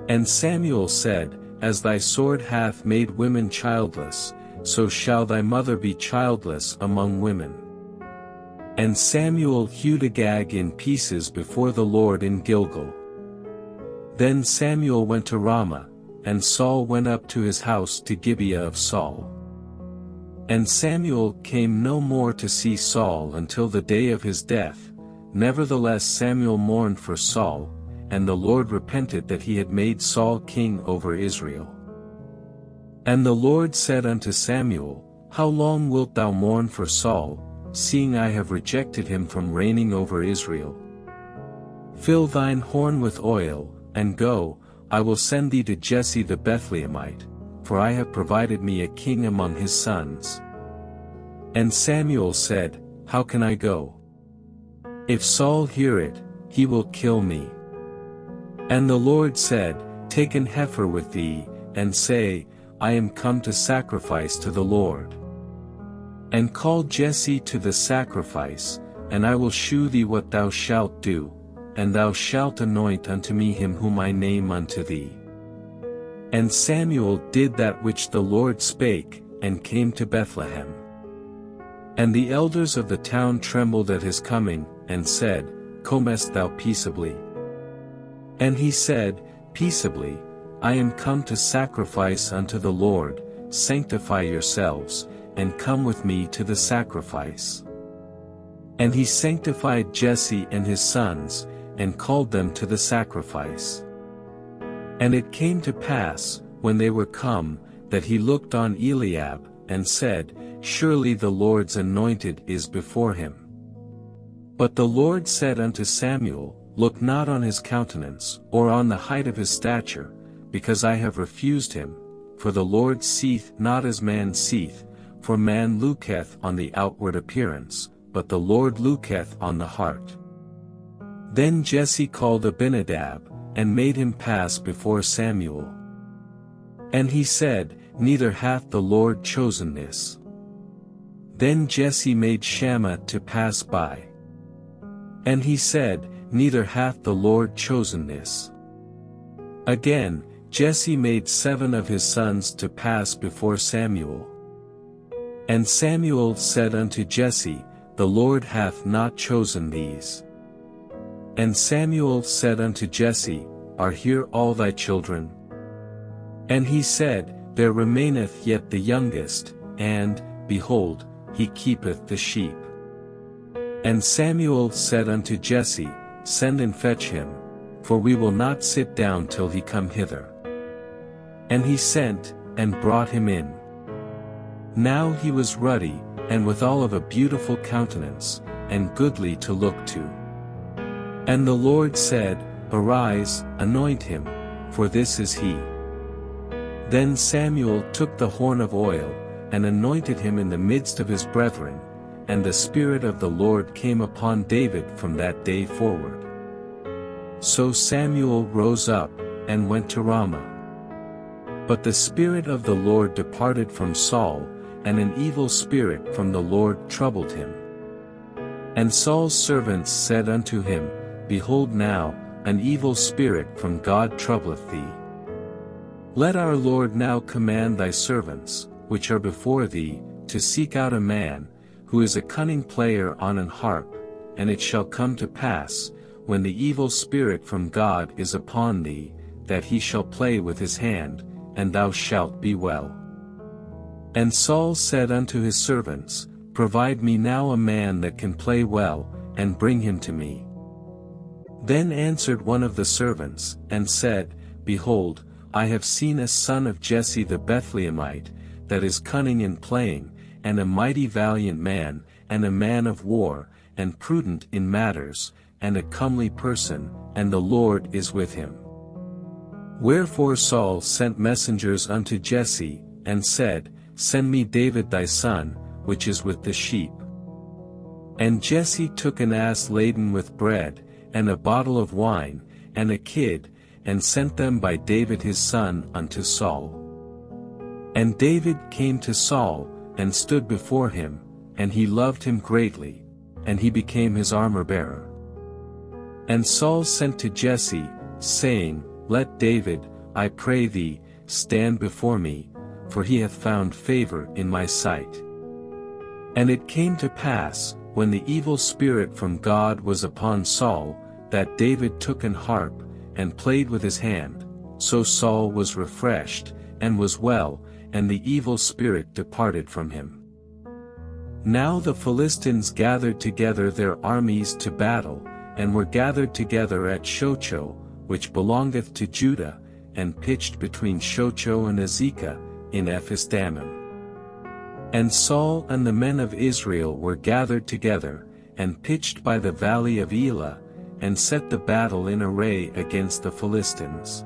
And Samuel said, As thy sword hath made women childless, so shall thy mother be childless among women. And Samuel hewed Agag in pieces before the Lord in Gilgal. Then Samuel went to Ramah, and Saul went up to his house to Gibeah of Saul. And Samuel came no more to see Saul until the day of his death. Nevertheless Samuel mourned for Saul, and the Lord repented that he had made Saul king over Israel. And the Lord said unto Samuel, How long wilt thou mourn for Saul, seeing I have rejected him from reigning over Israel? Fill thine horn with oil, and go, I will send thee to Jesse the Bethlehemite, for I have provided me a king among his sons. And Samuel said, How can I go? If Saul hear it, he will kill me. And the Lord said, Take an heifer with thee, and say, I am come to sacrifice to the Lord. And call Jesse to the sacrifice, and I will shew thee what thou shalt do, and thou shalt anoint unto me him whom I name unto thee. And Samuel did that which the Lord spake, and came to Bethlehem. And the elders of the town trembled at his coming, and said, Comest thou peaceably? And he said, Peaceably, I am come to sacrifice unto the Lord, sanctify yourselves, and come with me to the sacrifice. And he sanctified Jesse and his sons, and called them to the sacrifice. And it came to pass, when they were come, that he looked on Eliab, and said, Surely the Lord's anointed is before him. But the Lord said unto Samuel, Look not on his countenance, or on the height of his stature, because I have refused him, for the Lord seeth not as man seeth, for man looketh on the outward appearance, but the Lord looketh on the heart. Then Jesse called Abinadab, and made him pass before Samuel. And he said, Neither hath the Lord chosen this. Then Jesse made Shammah to pass by. And he said, Neither hath the Lord chosen this. Again, Jesse made 7 of his sons to pass before Samuel. And Samuel said unto Jesse, The Lord hath not chosen these. And Samuel said unto Jesse, Are here all thy children? And he said, There remaineth yet the youngest, and, behold, he keepeth the sheep. And Samuel said unto Jesse, Send and fetch him, for we will not sit down till he come hither. And he sent, and brought him in. Now he was ruddy, and withal of a beautiful countenance, and goodly to look to. And the Lord said, Arise, anoint him, for this is he. Then Samuel took the horn of oil, and anointed him in the midst of his brethren, and the Spirit of the Lord came upon David from that day forward. So Samuel rose up, and went to Ramah. But the Spirit of the Lord departed from Saul, and an evil spirit from the Lord troubled him. And Saul's servants said unto him, Behold now, an evil spirit from God troubleth thee. Let our Lord now command thy servants, which are before thee, to seek out a man, who is a cunning player on an harp, and it shall come to pass, when the evil spirit from God is upon thee, that he shall play with his hand, and thou shalt be well. And Saul said unto his servants, Provide me now a man that can play well, and bring him to me. Then answered one of the servants, and said, Behold, I have seen a son of Jesse the Bethlehemite, that is cunning in playing, and a mighty valiant man, and a man of war, and prudent in matters, and a comely person, and the Lord is with him. Wherefore Saul sent messengers unto Jesse, and said, Send me David thy son, which is with the sheep. And Jesse took an ass laden with bread, and a bottle of wine, and a kid, and sent them by David his son unto Saul. And David came to Saul, and stood before him, and he loved him greatly, and he became his armor-bearer. And Saul sent to Jesse, saying, Let David, I pray thee, stand before me, for he hath found favor in my sight. And it came to pass, when the evil spirit from God was upon Saul, that David took an harp, and played with his hand, so Saul was refreshed, and was well, and the evil spirit departed from him. Now the Philistines gathered together their armies to battle, and were gathered together at Shochoh, which belongeth to Judah, and pitched between Shochoh and Azekah, in Ephes-dammim. And Saul and the men of Israel were gathered together, and pitched by the valley of Elah, and set the battle in array against the Philistines.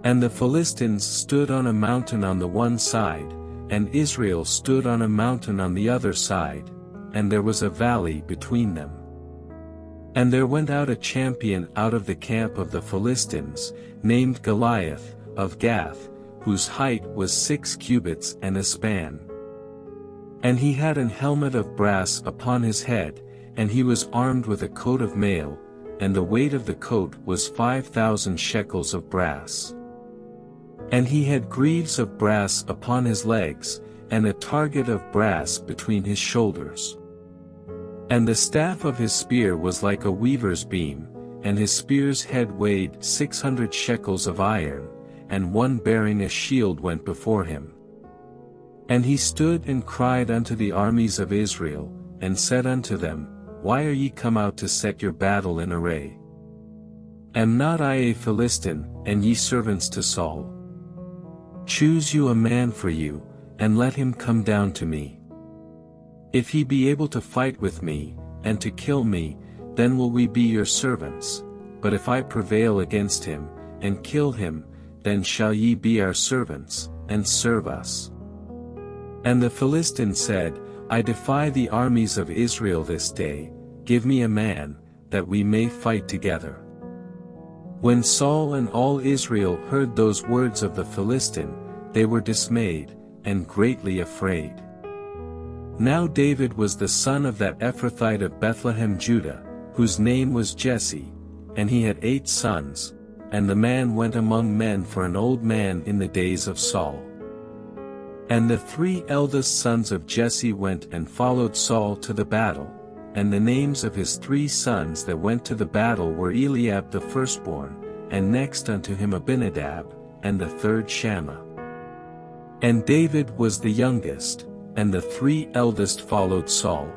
And the Philistines stood on a mountain on the one side, and Israel stood on a mountain on the other side, and there was a valley between them. And there went out a champion out of the camp of the Philistines, named Goliath, of Gath, whose height was 6 cubits and a span. And he had an helmet of brass upon his head, and he was armed with a coat of mail, and the weight of the coat was 5,000 shekels of brass. And he had greaves of brass upon his legs, and a target of brass between his shoulders. And the staff of his spear was like a weaver's beam, and his spear's head weighed 600 shekels of iron, and one bearing a shield went before him. And he stood and cried unto the armies of Israel, and said unto them, Why are ye come out to set your battle in array? Am not I a Philistine, and ye servants to Saul? Choose you a man for you, and let him come down to me. If he be able to fight with me, and to kill me, then will we be your servants, but if I prevail against him, and kill him, then shall ye be our servants, and serve us. And the Philistine said, I defy the armies of Israel this day, give me a man, that we may fight together. When Saul and all Israel heard those words of the Philistine, they were dismayed, and greatly afraid. Now David was the son of that Ephrathite of Bethlehem Judah, whose name was Jesse, and he had 8 sons, and the man went among men for an old man in the days of Saul. And the 3 eldest sons of Jesse went and followed Saul to the battle, and the names of his 3 sons that went to the battle were Eliab the firstborn, and next unto him Abinadab, and the third Shammah. And David was the youngest, and the 3 eldest followed Saul.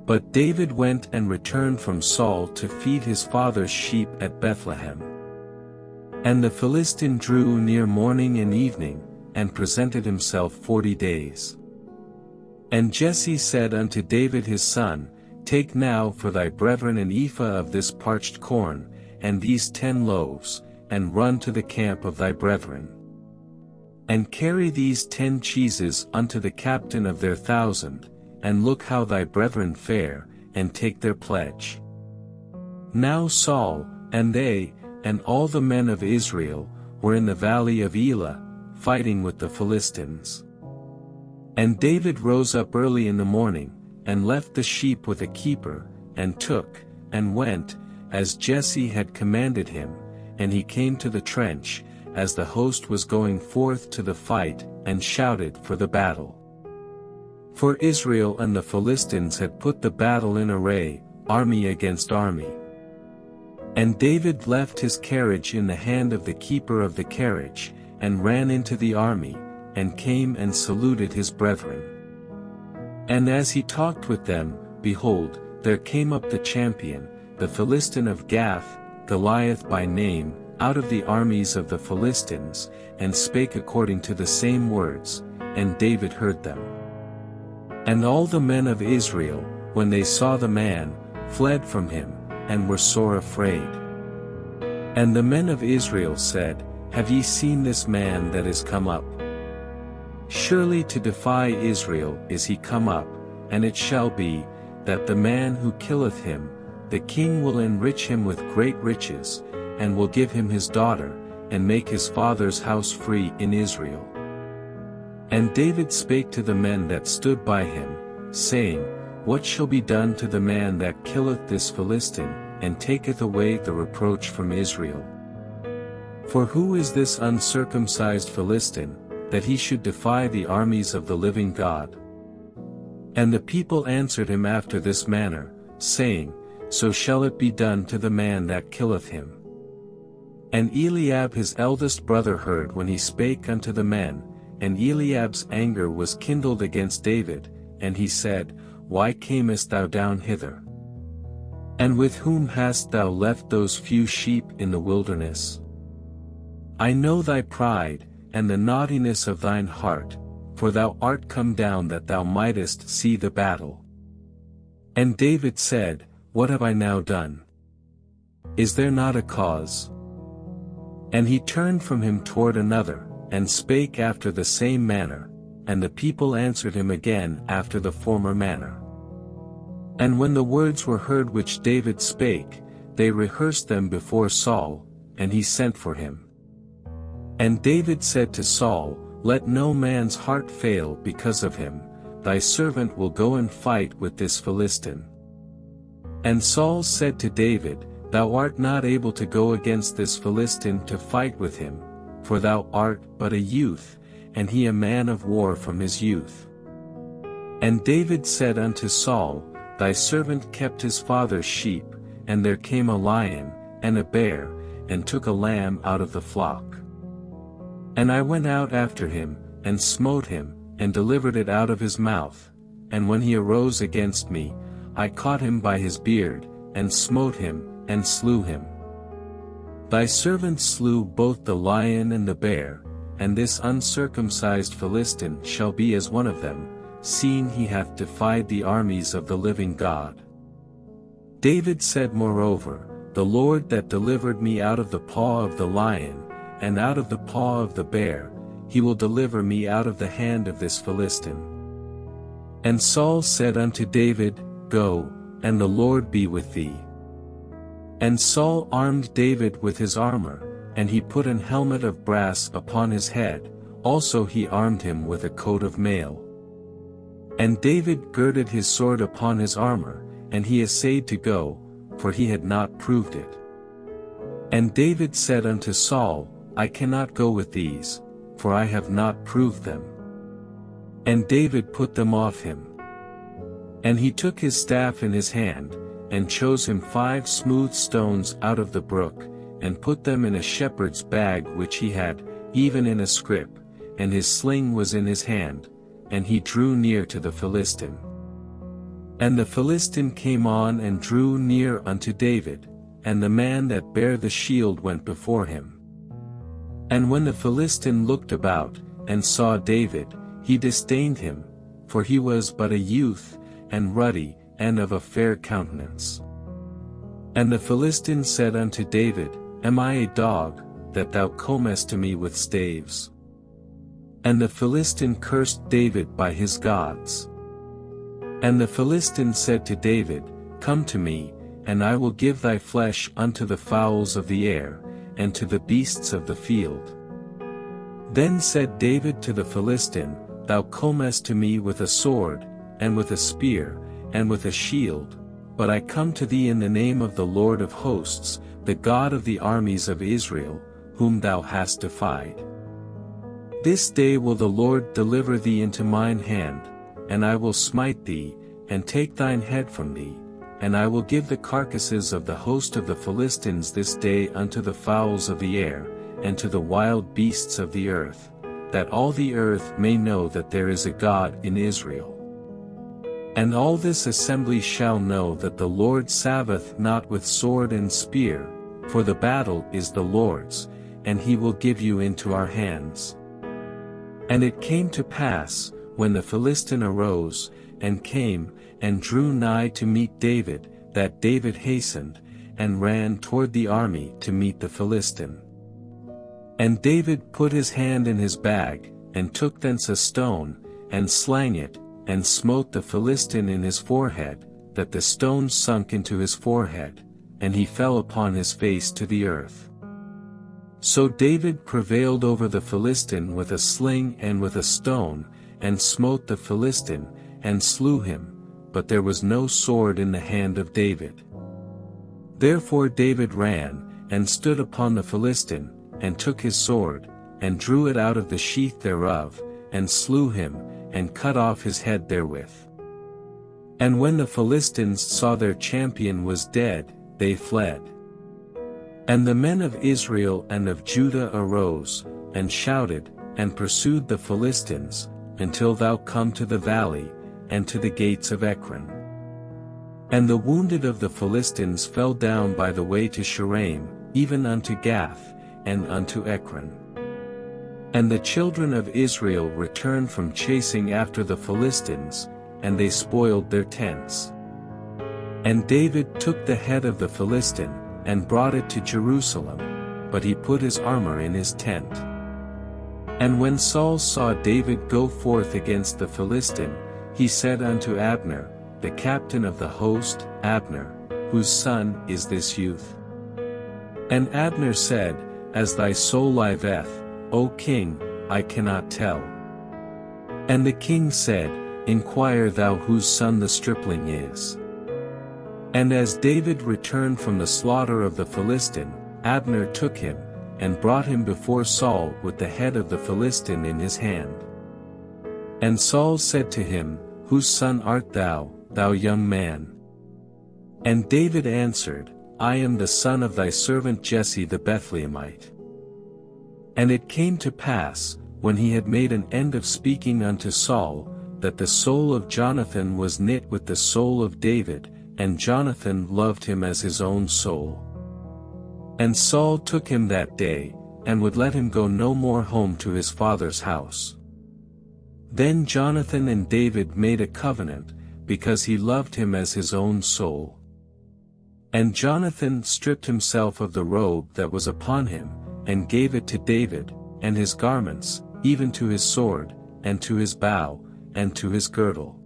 But David went and returned from Saul to feed his father's sheep at Bethlehem. And the Philistine drew near morning and evening, and presented himself 40 days. And Jesse said unto David his son, Take now for thy brethren an ephah of this parched corn, and these 10 loaves, and run to the camp of thy brethren. And carry these 10 cheeses unto the captain of their 1,000, and look how thy brethren fare, and take their pledge. Now Saul, and they, and all the men of Israel, were in the valley of Elah, fighting with the Philistines. And David rose up early in the morning, and left the sheep with a keeper, and took, and went, as Jesse had commanded him, and he came to the trench, as the host was going forth to the fight, and shouted for the battle. For Israel and the Philistines had put the battle in array, army against army. And David left his carriage in the hand of the keeper of the carriage, and ran into the army, and came and saluted his brethren. And as he talked with them, behold, there came up the champion, the Philistine of Gath, Goliath by name, out of the armies of the Philistines, and spake according to the same words, and David heard them. And all the men of Israel, when they saw the man, fled from him, and were sore afraid. And the men of Israel said, Have ye seen this man that is come up? Surely to defy Israel is he come up, and it shall be, that the man who killeth him, the king will enrich him with great riches, and will give him his daughter, and make his father's house free in Israel. And David spake to the men that stood by him, saying, What shall be done to the man that killeth this Philistine, and taketh away the reproach from Israel? For who is this uncircumcised Philistine, that he should defy the armies of the living God? And the people answered him after this manner, saying, So shall it be done to the man that killeth him. And Eliab his eldest brother heard when he spake unto the men, and Eliab's anger was kindled against David, and he said, Why camest thou down hither? And with whom hast thou left those few sheep in the wilderness? I know thy pride, and the naughtiness of thine heart, for thou art come down that thou mightest see the battle. And David said, What have I now done? Is there not a cause? And he turned from him toward another, and spake after the same manner, and the people answered him again after the former manner. And when the words were heard which David spake, they rehearsed them before Saul, and he sent for him. And David said to Saul, Let no man's heart fail because of him, thy servant will go and fight with this Philistine. And Saul said to David, Thou art not able to go against this Philistine to fight with him, for thou art but a youth, and he a man of war from his youth. And David said unto Saul, Thy servant kept his father's sheep, and there came a lion, and a bear, and took a lamb out of the flock. And I went out after him, and smote him, and delivered it out of his mouth, and when he arose against me, I caught him by his beard, and smote him, and slew him. Thy servant slew both the lion and the bear, and this uncircumcised Philistine shall be as one of them, seeing he hath defied the armies of the living God. David said moreover, The Lord that delivered me out of the paw of the lion, and out of the paw of the bear, he will deliver me out of the hand of this Philistine. And Saul said unto David, Go, and the Lord be with thee. And Saul armed David with his armor, and he put an helmet of brass upon his head, also he armed him with a coat of mail. And David girded his sword upon his armor, and he essayed to go, for he had not proved it. And David said unto Saul, I cannot go with these, for I have not proved them. And David put them off him. And he took his staff in his hand, and chose him 5 smooth stones out of the brook, and put them in a shepherd's bag which he had, even in a scrip, and his sling was in his hand, and he drew near to the Philistine. And the Philistine came on and drew near unto David, and the man that bare the shield went before him. And when the Philistine looked about, and saw David, he disdained him, for he was but a youth, and ruddy, and of a fair countenance. And the Philistine said unto David, Am I a dog, that thou comest to me with staves? And the Philistine cursed David by his gods. And the Philistine said to David, Come to me, and I will give thy flesh unto the fowls of the air, and to the beasts of the field. Then said David to the Philistine, Thou comest to me with a sword, and with a spear, and with a shield, but I come to thee in the name of the Lord of hosts, the God of the armies of Israel, whom thou hast defied. This day will the Lord deliver thee into mine hand, and I will smite thee, and take thine head from thee, and I will give the carcasses of the host of the Philistines this day unto the fowls of the air, and to the wild beasts of the earth, that all the earth may know that there is a God in Israel. And all this assembly shall know that the Lord saveth not with sword and spear, for the battle is the Lord's, and he will give you into our hands. And it came to pass, when the Philistine arose, and came, and drew nigh to meet David, that David hastened, and ran toward the army to meet the Philistine. And David put his hand in his bag, and took thence a stone, and slang it, and smote the Philistine in his forehead, that the stone sunk into his forehead, and he fell upon his face to the earth. So David prevailed over the Philistine with a sling and with a stone, and smote the Philistine, and slew him, but there was no sword in the hand of David. Therefore David ran, and stood upon the Philistine, and took his sword, and drew it out of the sheath thereof, and slew him, and cut off his head therewith. And when the Philistines saw their champion was dead, they fled. And the men of Israel and of Judah arose, and shouted, and pursued the Philistines, until thou come to the valley, and to the gates of Ekron. And the wounded of the Philistines fell down by the way to Shaaraim, even unto Gath, and unto Ekron. And the children of Israel returned from chasing after the Philistines, and they spoiled their tents. And David took the head of the Philistine, and brought it to Jerusalem, but he put his armor in his tent. And when Saul saw David go forth against the Philistine, he said unto Abner, the captain of the host, Abner, whose son is this youth? And Abner said, As thy soul liveth, O king, I cannot tell. And the king said, Inquire thou whose son the stripling is. And as David returned from the slaughter of the Philistine, Abner took him, and brought him before Saul with the head of the Philistine in his hand. And Saul said to him, Whose son art thou, thou young man? And David answered, I am the son of thy servant Jesse the Bethlehemite. And it came to pass, when he had made an end of speaking unto Saul, that the soul of Jonathan was knit with the soul of David, and Jonathan loved him as his own soul. And Saul took him that day, and would let him go no more home to his father's house. Then Jonathan and David made a covenant, because he loved him as his own soul. And Jonathan stripped himself of the robe that was upon him, and gave it to David, and his garments, even to his sword, and to his bow, and to his girdle.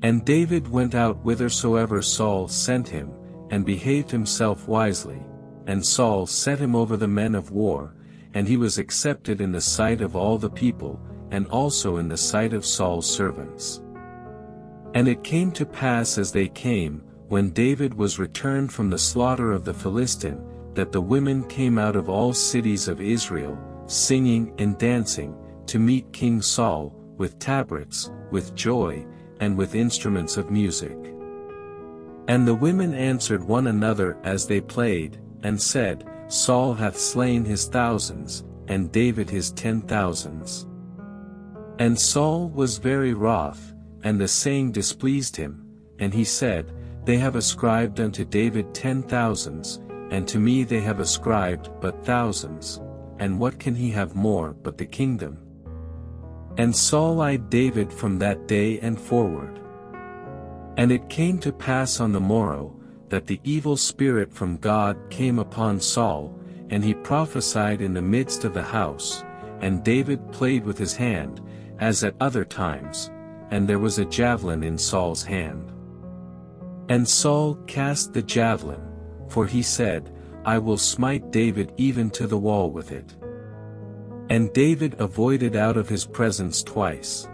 And David went out whithersoever Saul sent him, and behaved himself wisely, and Saul set him over the men of war, and he was accepted in the sight of all the people, and also in the sight of Saul's servants. And it came to pass as they came, when David was returned from the slaughter of the Philistine, that the women came out of all cities of Israel, singing and dancing, to meet King Saul, with tabrets, with joy, and with instruments of music. And the women answered one another as they played, and said, Saul hath slain his thousands, and David his 10,000s. And Saul was very wroth, and the saying displeased him, and he said, They have ascribed unto David 10,000s, and to me they have ascribed but thousands, and what can he have more but the kingdom? And Saul eyed David from that day and forward. And it came to pass on the morrow, that the evil spirit from God came upon Saul, and he prophesied in the midst of the house, and David played with his hand, as at other times, and there was a javelin in Saul's hand. And Saul cast the javelin, for he said, I will smite David even to the wall with it. And David avoided out of his presence twice.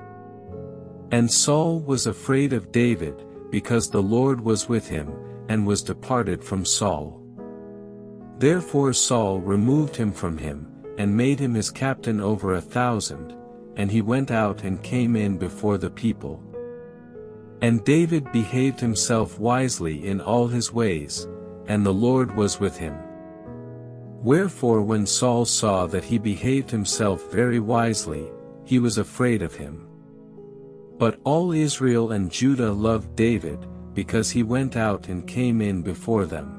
And Saul was afraid of David, because the Lord was with him, and was departed from Saul. Therefore Saul removed him from him, and made him his captain over 1,000, and he went out and came in before the people. And David behaved himself wisely in all his ways, and the Lord was with him. Wherefore when Saul saw that he behaved himself very wisely, he was afraid of him. But all Israel and Judah loved David, because he went out and came in before them.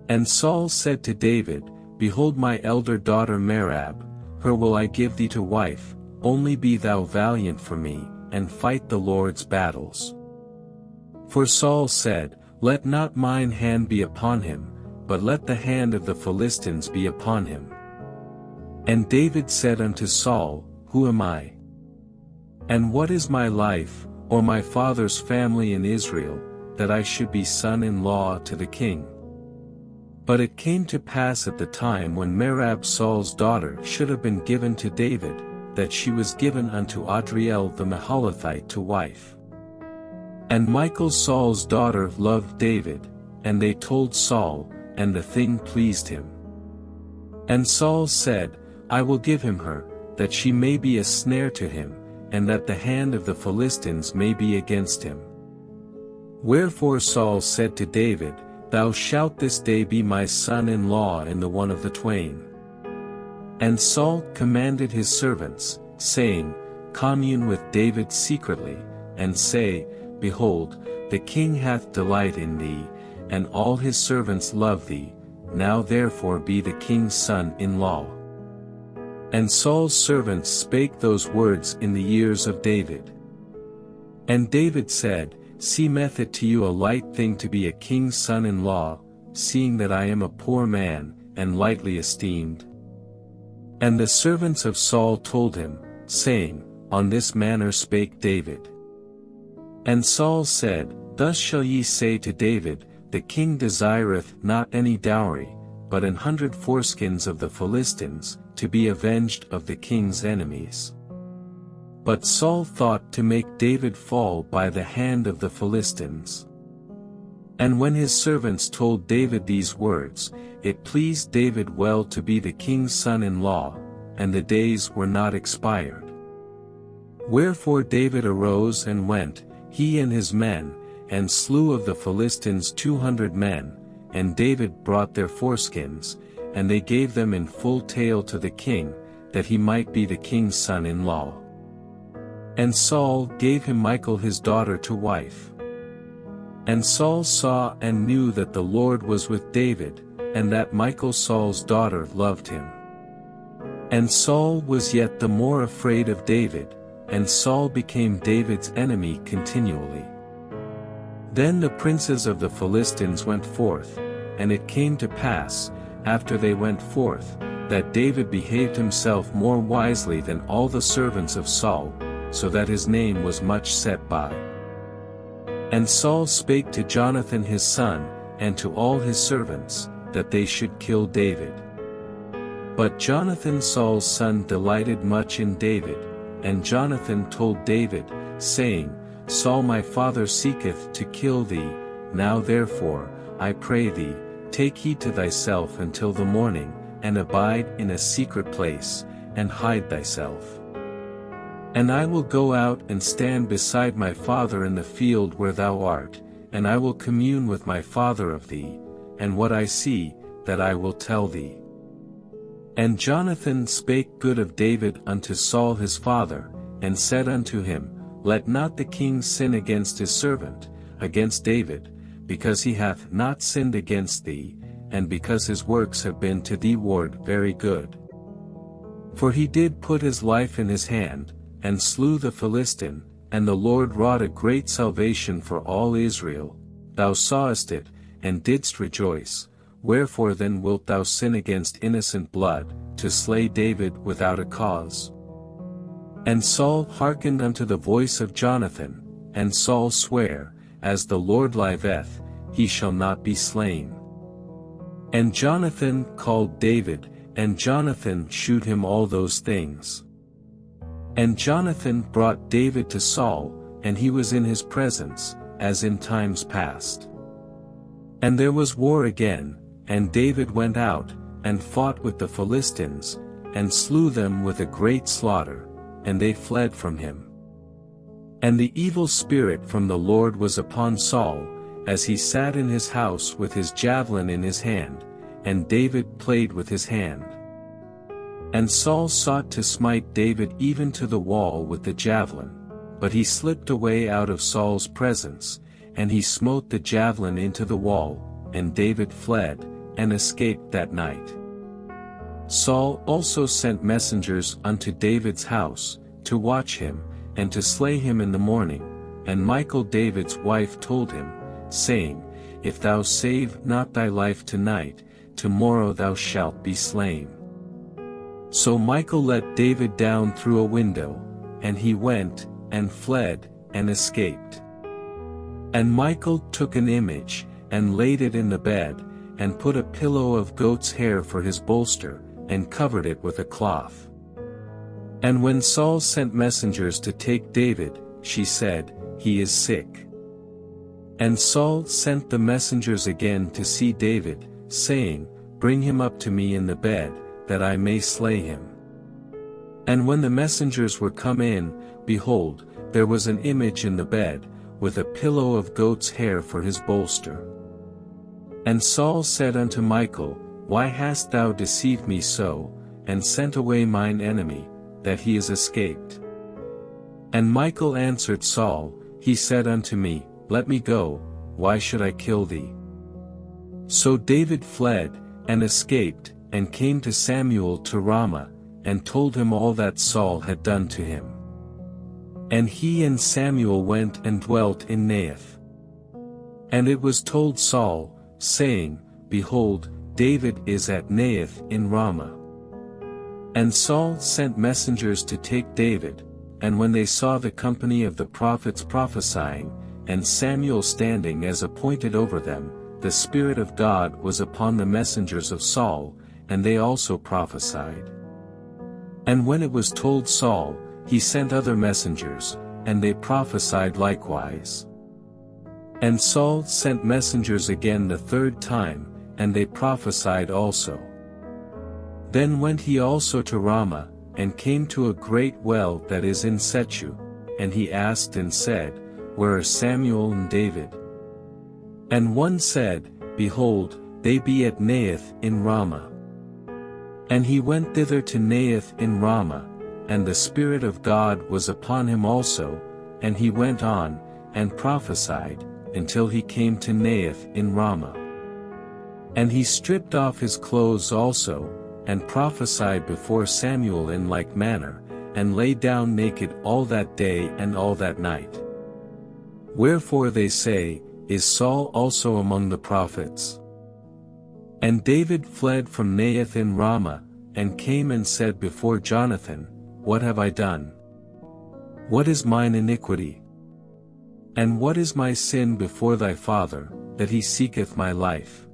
And Saul said to David, Behold my elder daughter Merab, her will I give thee to wife, only be thou valiant for me, and fight the Lord's battles. For Saul said, Let not mine hand be upon him, but let the hand of the Philistines be upon him. And David said unto Saul, Who am I? And what is my life, or my father's family in Israel, that I should be son-in-law to the king? But it came to pass at the time when Merab Saul's daughter should have been given to David, that she was given unto Adriel the Mahalathite to wife. And Michal Saul's daughter loved David, and they told Saul, and the thing pleased him. And Saul said, I will give him her, that she may be a snare to him, and that the hand of the Philistines may be against him. Wherefore Saul said to David, Thou shalt this day be my son-in-law in the one of the twain. And Saul commanded his servants, saying, Commune with David secretly, and say, Behold, the king hath delight in thee, and all his servants love thee, now therefore be the king's son-in-law. And Saul's servants spake those words in the ears of David. And David said, Seemeth it to you a light thing to be a king's son-in-law, seeing that I am a poor man, and lightly esteemed? And the servants of Saul told him, saying, On this manner spake David. And Saul said, Thus shall ye say to David, The king desireth not any dowry, but 100 foreskins of the Philistines, to be avenged of the king's enemies. But Saul thought to make David fall by the hand of the Philistines. And when his servants told David these words, it pleased David well to be the king's son-in-law, and the days were not expired. Wherefore David arose and went, he and his men, and slew of the Philistines 200 men, and David brought their foreskins, and they gave them in full tale to the king, that he might be the king's son-in-law. And Saul gave him Michal his daughter to wife. And Saul saw and knew that the Lord was with David, and that Michal Saul's daughter loved him. And Saul was yet the more afraid of David, and Saul became David's enemy continually. Then the princes of the Philistines went forth, and it came to pass, after they went forth, that David behaved himself more wisely than all the servants of Saul, so that his name was much set by. And Saul spake to Jonathan his son, and to all his servants, that they should kill David. But Jonathan Saul's son delighted much in David, and Jonathan told David, saying, Saul my father seeketh to kill thee, now therefore, I pray thee, take heed to thyself until the morning, and abide in a secret place, and hide thyself. And I will go out and stand beside my father in the field where thou art, and I will commune with my father of thee, and what I see, that I will tell thee. And Jonathan spake good of David unto Saul his father, and said unto him, Let not the king sin against his servant, against David, because he hath not sinned against thee, and because his works have been to thee ward very good. For he did put his life in his hand, and slew the Philistine, and the Lord wrought a great salvation for all Israel. Thou sawest it, and didst rejoice. Wherefore then wilt thou sin against innocent blood, to slay David without a cause? And Saul hearkened unto the voice of Jonathan, and Saul sware, As the Lord liveth, he shall not be slain. And Jonathan called David, and Jonathan shewed him all those things. And Jonathan brought David to Saul, and he was in his presence, as in times past. And there was war again, and David went out, and fought with the Philistines, and slew them with a great slaughter, and they fled from him. And the evil spirit from the Lord was upon Saul, as he sat in his house with his javelin in his hand, and David played with his hand. And Saul sought to smite David even to the wall with the javelin, but he slipped away out of Saul's presence, and he smote the javelin into the wall, and David fled, and escaped that night. Saul also sent messengers unto David's house, to watch him, and to slay him in the morning, and Michal David's wife told him, saying, If thou save not thy life tonight, tomorrow thou shalt be slain. So Michal let David down through a window, and he went, and fled, and escaped. And Michal took an image, and laid it in the bed, and put a pillow of goat's hair for his bolster, and covered it with a cloth. And when Saul sent messengers to take David, she said, He is sick. And Saul sent the messengers again to see David, saying, Bring him up to me in the bed, that I may slay him. And when the messengers were come in, behold, there was an image in the bed, with a pillow of goat's hair for his bolster. And Saul said unto Michal, Why hast thou deceived me so, and sent away mine enemy, that he is escaped? And Michal answered Saul, He said unto me, Let me go, why should I kill thee? So David fled, and escaped, and came to Samuel to Ramah, and told him all that Saul had done to him. And he and Samuel went and dwelt in Naioth. And it was told Saul, saying, Behold, David is at Naioth in Ramah. And Saul sent messengers to take David, and when they saw the company of the prophets prophesying, and Samuel standing as appointed over them, the Spirit of God was upon the messengers of Saul, and they also prophesied. And when it was told Saul, he sent other messengers, and they prophesied likewise. And Saul sent messengers again the third time, and they prophesied also. Then went he also to Ramah, and came to a great well that is in Sechu, and he asked and said, Where are Samuel and David? And one said, Behold, they be at Naioth in Ramah. And he went thither to Naioth in Ramah, and the Spirit of God was upon him also, and he went on, and prophesied, until he came to Naioth in Ramah. And he stripped off his clothes also, and prophesied before Samuel in like manner, and lay down naked all that day and all that night. Wherefore they say, Is Saul also among the prophets? And David fled from Naioth in Ramah, and came and said before Jonathan, What have I done? What is mine iniquity? And what is my sin before thy father, that he seeketh my life?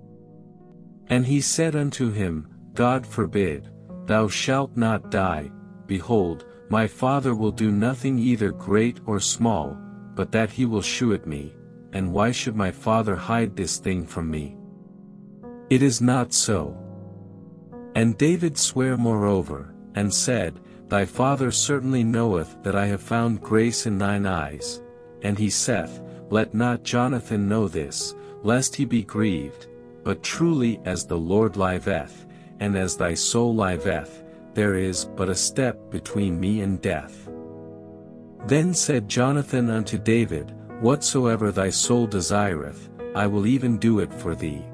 And he said unto him, God forbid, thou shalt not die. Behold, my father will do nothing either great or small, but that he will shew it me, and why should my father hide this thing from me? It is not so. And David sware moreover, and said, Thy father certainly knoweth that I have found grace in thine eyes. And he saith, Let not Jonathan know this, lest he be grieved, but truly as the Lord liveth, and as thy soul liveth, there is but a step between me and death. Then said Jonathan unto David, Whatsoever thy soul desireth, I will even do it for thee.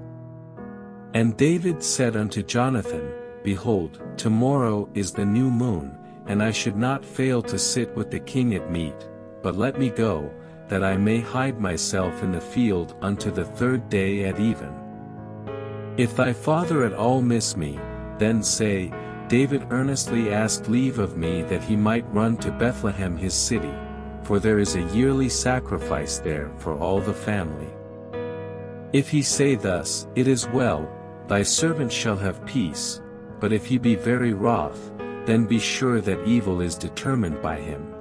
And David said unto Jonathan, Behold, tomorrow is the new moon, and I should not fail to sit with the king at meat, but let me go, that I may hide myself in the field unto the third day at even. If thy father at all miss me, then say, David earnestly asked leave of me that he might run to Bethlehem his city, for there is a yearly sacrifice there for all the family. If he say thus, It is well, thy servant shall have peace, but if he be very wroth, then be sure that evil is determined by him.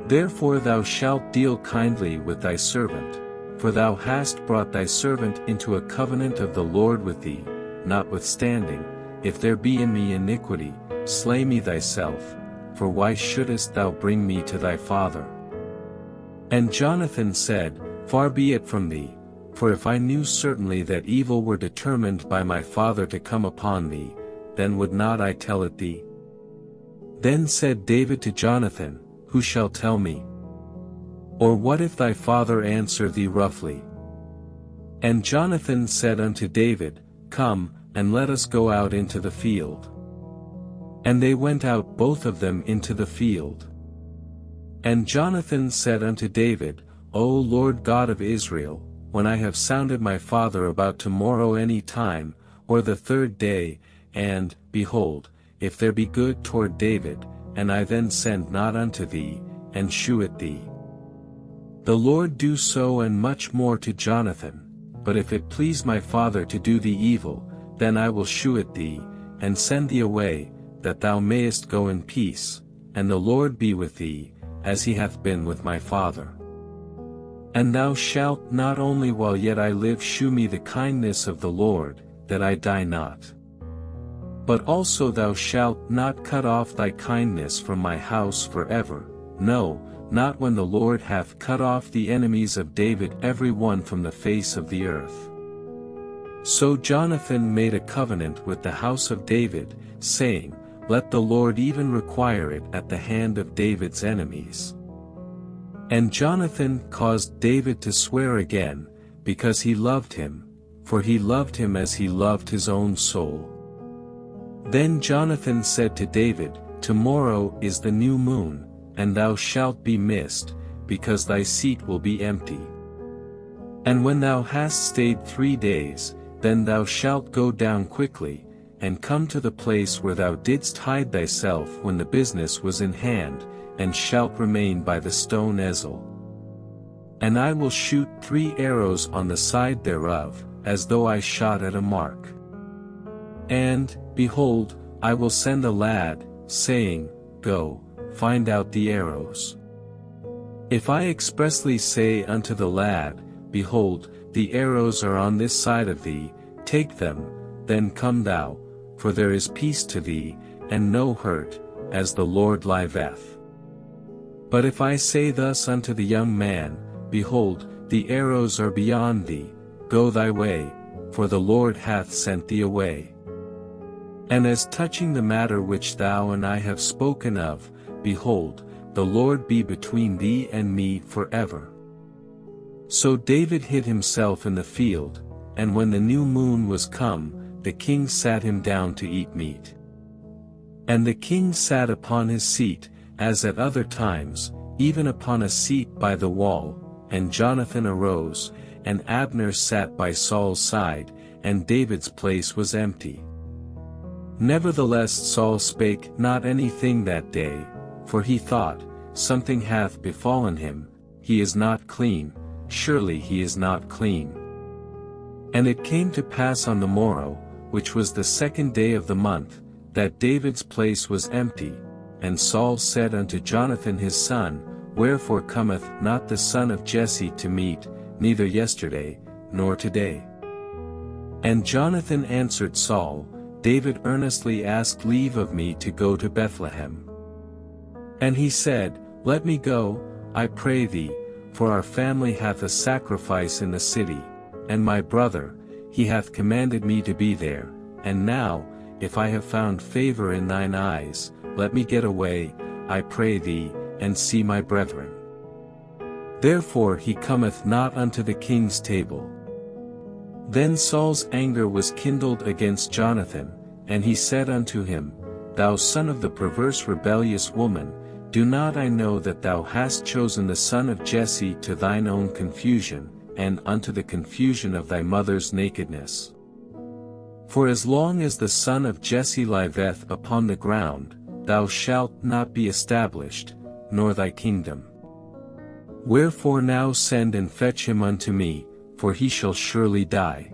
Therefore thou shalt deal kindly with thy servant, for thou hast brought thy servant into a covenant of the Lord with thee. Notwithstanding, if there be in me iniquity, slay me thyself, for why shouldest thou bring me to thy father? And Jonathan said, Far be it from thee, for if I knew certainly that evil were determined by my father to come upon thee, then would not I tell it thee? Then said David to Jonathan, Who shall tell me? Or what if thy father answer thee roughly? And Jonathan said unto David, Come, and let us go out into the field. And they went out both of them into the field. And Jonathan said unto David, O Lord God of Israel, when I have sounded my father about tomorrow any time, or the third day, and, behold, if there be good toward David, and I then send not unto thee, and shew it thee. The Lord do so and much more to Jonathan, but if it please my father to do thee evil, then I will shew it thee, and send thee away, that thou mayest go in peace, and the Lord be with thee, as he hath been with my father. And thou shalt not only while yet I live shew me the kindness of the Lord, that I die not. But also thou shalt not cut off thy kindness from my house forever, no, not when the Lord hath cut off the enemies of David every one from the face of the earth. So Jonathan made a covenant with the house of David, saying, Let the Lord even require it at the hand of David's enemies. And Jonathan caused David to swear again, because he loved him, for he loved him as he loved his own soul. Then Jonathan said to David, Tomorrow is the new moon, and thou shalt be missed, because thy seat will be empty. And when thou hast stayed 3 days, then thou shalt go down quickly, and come to the place where thou didst hide thyself when the business was in hand, and shalt remain by the stone Ezel. And I will shoot 3 arrows on the side thereof, as though I shot at a mark. And, behold, I will send a lad, saying, Go, find out the arrows. If I expressly say unto the lad, Behold, the arrows are on this side of thee, take them, then come thou, for there is peace to thee, and no hurt, as the Lord liveth. But if I say thus unto the young man, Behold, the arrows are beyond thee, go thy way, for the Lord hath sent thee away. And as touching the matter which thou and I have spoken of, behold, the Lord be between thee and me forever. So David hid himself in the field, and when the new moon was come, the king sat him down to eat meat. And the king sat upon his seat, as at other times, even upon a seat by the wall, and Jonathan arose, and Abner sat by Saul's side, and David's place was empty. Nevertheless Saul spake not anything that day, for he thought, Something hath befallen him, he is not clean, surely he is not clean. And it came to pass on the morrow, which was the 2nd day of the month, that David's place was empty, and Saul said unto Jonathan his son, Wherefore cometh not the son of Jesse to meat, neither yesterday, nor today? And Jonathan answered Saul, David earnestly asked leave of me to go to Bethlehem. And he said, Let me go, I pray thee, for our family hath a sacrifice in the city, and my brother, he hath commanded me to be there, and now, if I have found favor in thine eyes, let me get away, I pray thee, and see my brethren. Therefore he cometh not unto the king's table. Then Saul's anger was kindled against Jonathan, and he said unto him, Thou son of the perverse rebellious woman, do not I know that thou hast chosen the son of Jesse to thine own confusion, and unto the confusion of thy mother's nakedness? For as long as the son of Jesse liveth upon the ground, thou shalt not be established, nor thy kingdom. Wherefore now send and fetch him unto me, for he shall surely die.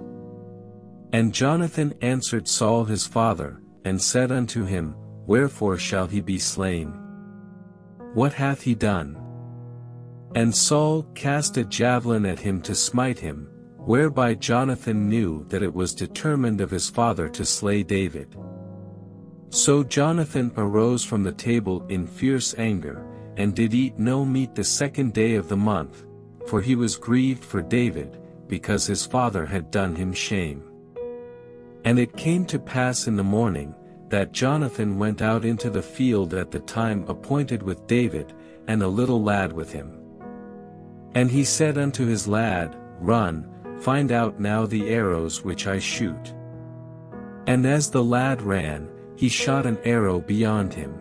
And Jonathan answered Saul his father, and said unto him, Wherefore shall he be slain? What hath he done? And Saul cast a javelin at him to smite him, whereby Jonathan knew that it was determined of his father to slay David. So Jonathan arose from the table in fierce anger, and did eat no meat the 2nd day of the month, for he was grieved for David, because his father had done him shame. And it came to pass in the morning, that Jonathan went out into the field at the time appointed with David, and a little lad with him. And he said unto his lad, Run, find out now the arrows which I shoot. And as the lad ran, he shot an arrow beyond him.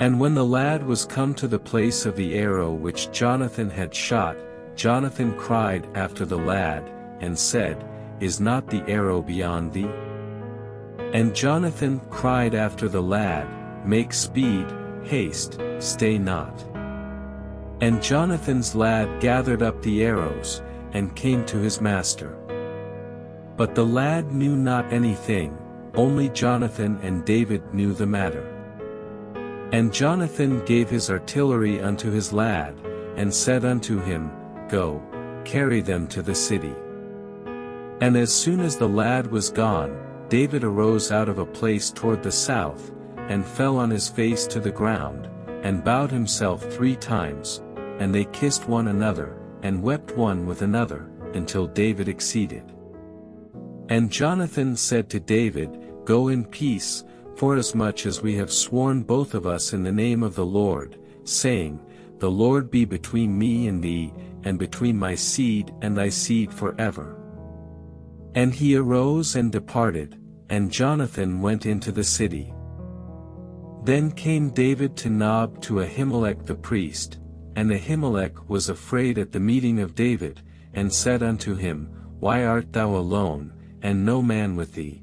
And when the lad was come to the place of the arrow which Jonathan had shot, Jonathan cried after the lad, and said, Is not the arrow beyond thee? And Jonathan cried after the lad, Make speed, haste, stay not. And Jonathan's lad gathered up the arrows, and came to his master. But the lad knew not anything, only Jonathan and David knew the matter. And Jonathan gave his artillery unto his lad, and said unto him, Go, carry them to the city. And as soon as the lad was gone, David arose out of a place toward the south, and fell on his face to the ground, and bowed himself 3 times, and they kissed one another, and wept one with another, until David exceeded. And Jonathan said to David, Go in peace, forasmuch as we have sworn both of us in the name of the Lord, saying, The Lord be between me and thee, and between my seed and thy seed forever. And he arose and departed, and Jonathan went into the city. Then came David to Nob to Ahimelech the priest, and Ahimelech was afraid at the meeting of David, and said unto him, Why art thou alone, and no man with thee?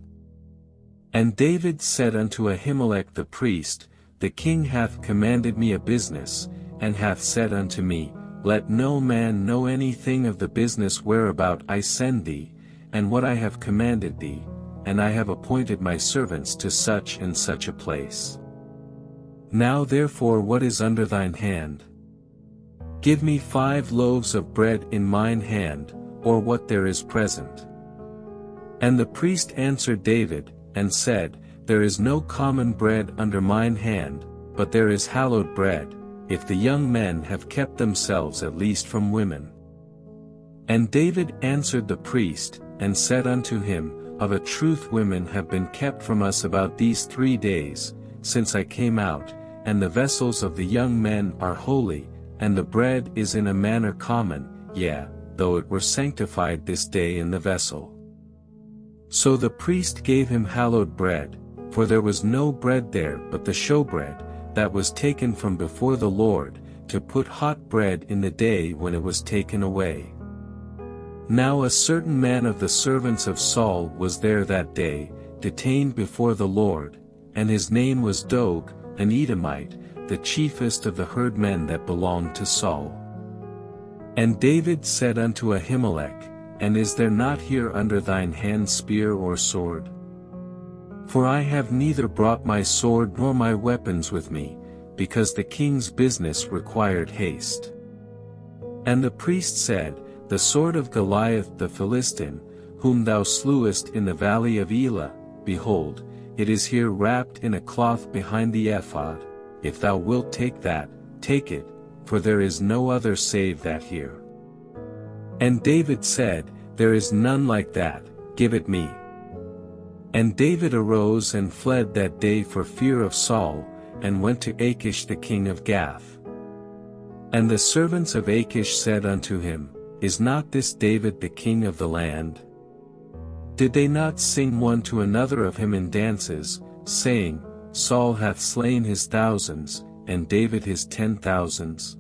And David said unto Ahimelech the priest, The king hath commanded me a business, and hath said unto me, Let no man know anything of the business whereabout I send thee, and what I have commanded thee, and I have appointed my servants to such and such a place. Now therefore what is under thine hand? Give me 5 loaves of bread in mine hand, or what there is present. And the priest answered David, and said, There is no common bread under mine hand, but there is hallowed bread, if the young men have kept themselves at least from women. And David answered the priest, and said unto him, Of a truth women have been kept from us about these 3 days, since I came out, and the vessels of the young men are holy, and the bread is in a manner common, yea, though it were sanctified this day in the vessel. So the priest gave him hallowed bread, for there was no bread there but the showbread, that was taken from before the Lord, to put hot bread in the day when it was taken away. Now a certain man of the servants of Saul was there that day, detained before the Lord, and his name was Doeg, an Edomite, the chiefest of the herdmen that belonged to Saul. And David said unto Ahimelech, And is there not here under thine hand spear or sword? For I have neither brought my sword nor my weapons with me, because the king's business required haste. And the priest said, The sword of Goliath the Philistine, whom thou slewest in the valley of Elah, behold, it is here wrapped in a cloth behind the ephod. If thou wilt take that, take it, for there is no other save that here. And David said, There is none like that, give it me. And David arose and fled that day for fear of Saul, and went to Achish the king of Gath. And the servants of Achish said unto him, Is not this David the king of the land? Did they not sing one to another of him in dances, saying, Saul hath slain his thousands, and David his 10,000s?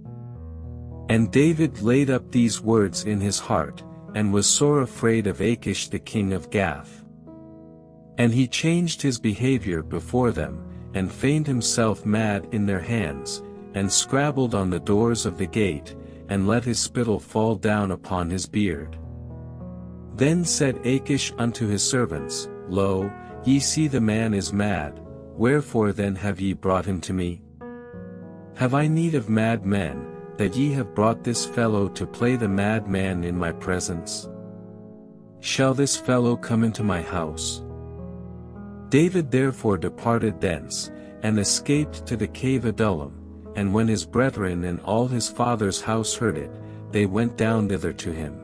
And David laid up these words in his heart, and was sore afraid of Achish the king of Gath. And he changed his behavior before them, and feigned himself mad in their hands, and scrabbled on the doors of the gate, and let his spittle fall down upon his beard. Then said Achish unto his servants, Lo, ye see the man is mad, wherefore then have ye brought him to me? Have I need of mad men, that ye have brought this fellow to play the mad man in my presence? Shall this fellow come into my house? David therefore departed thence, and escaped to the cave Adullam, and when his brethren and all his father's house heard it, they went down thither to him.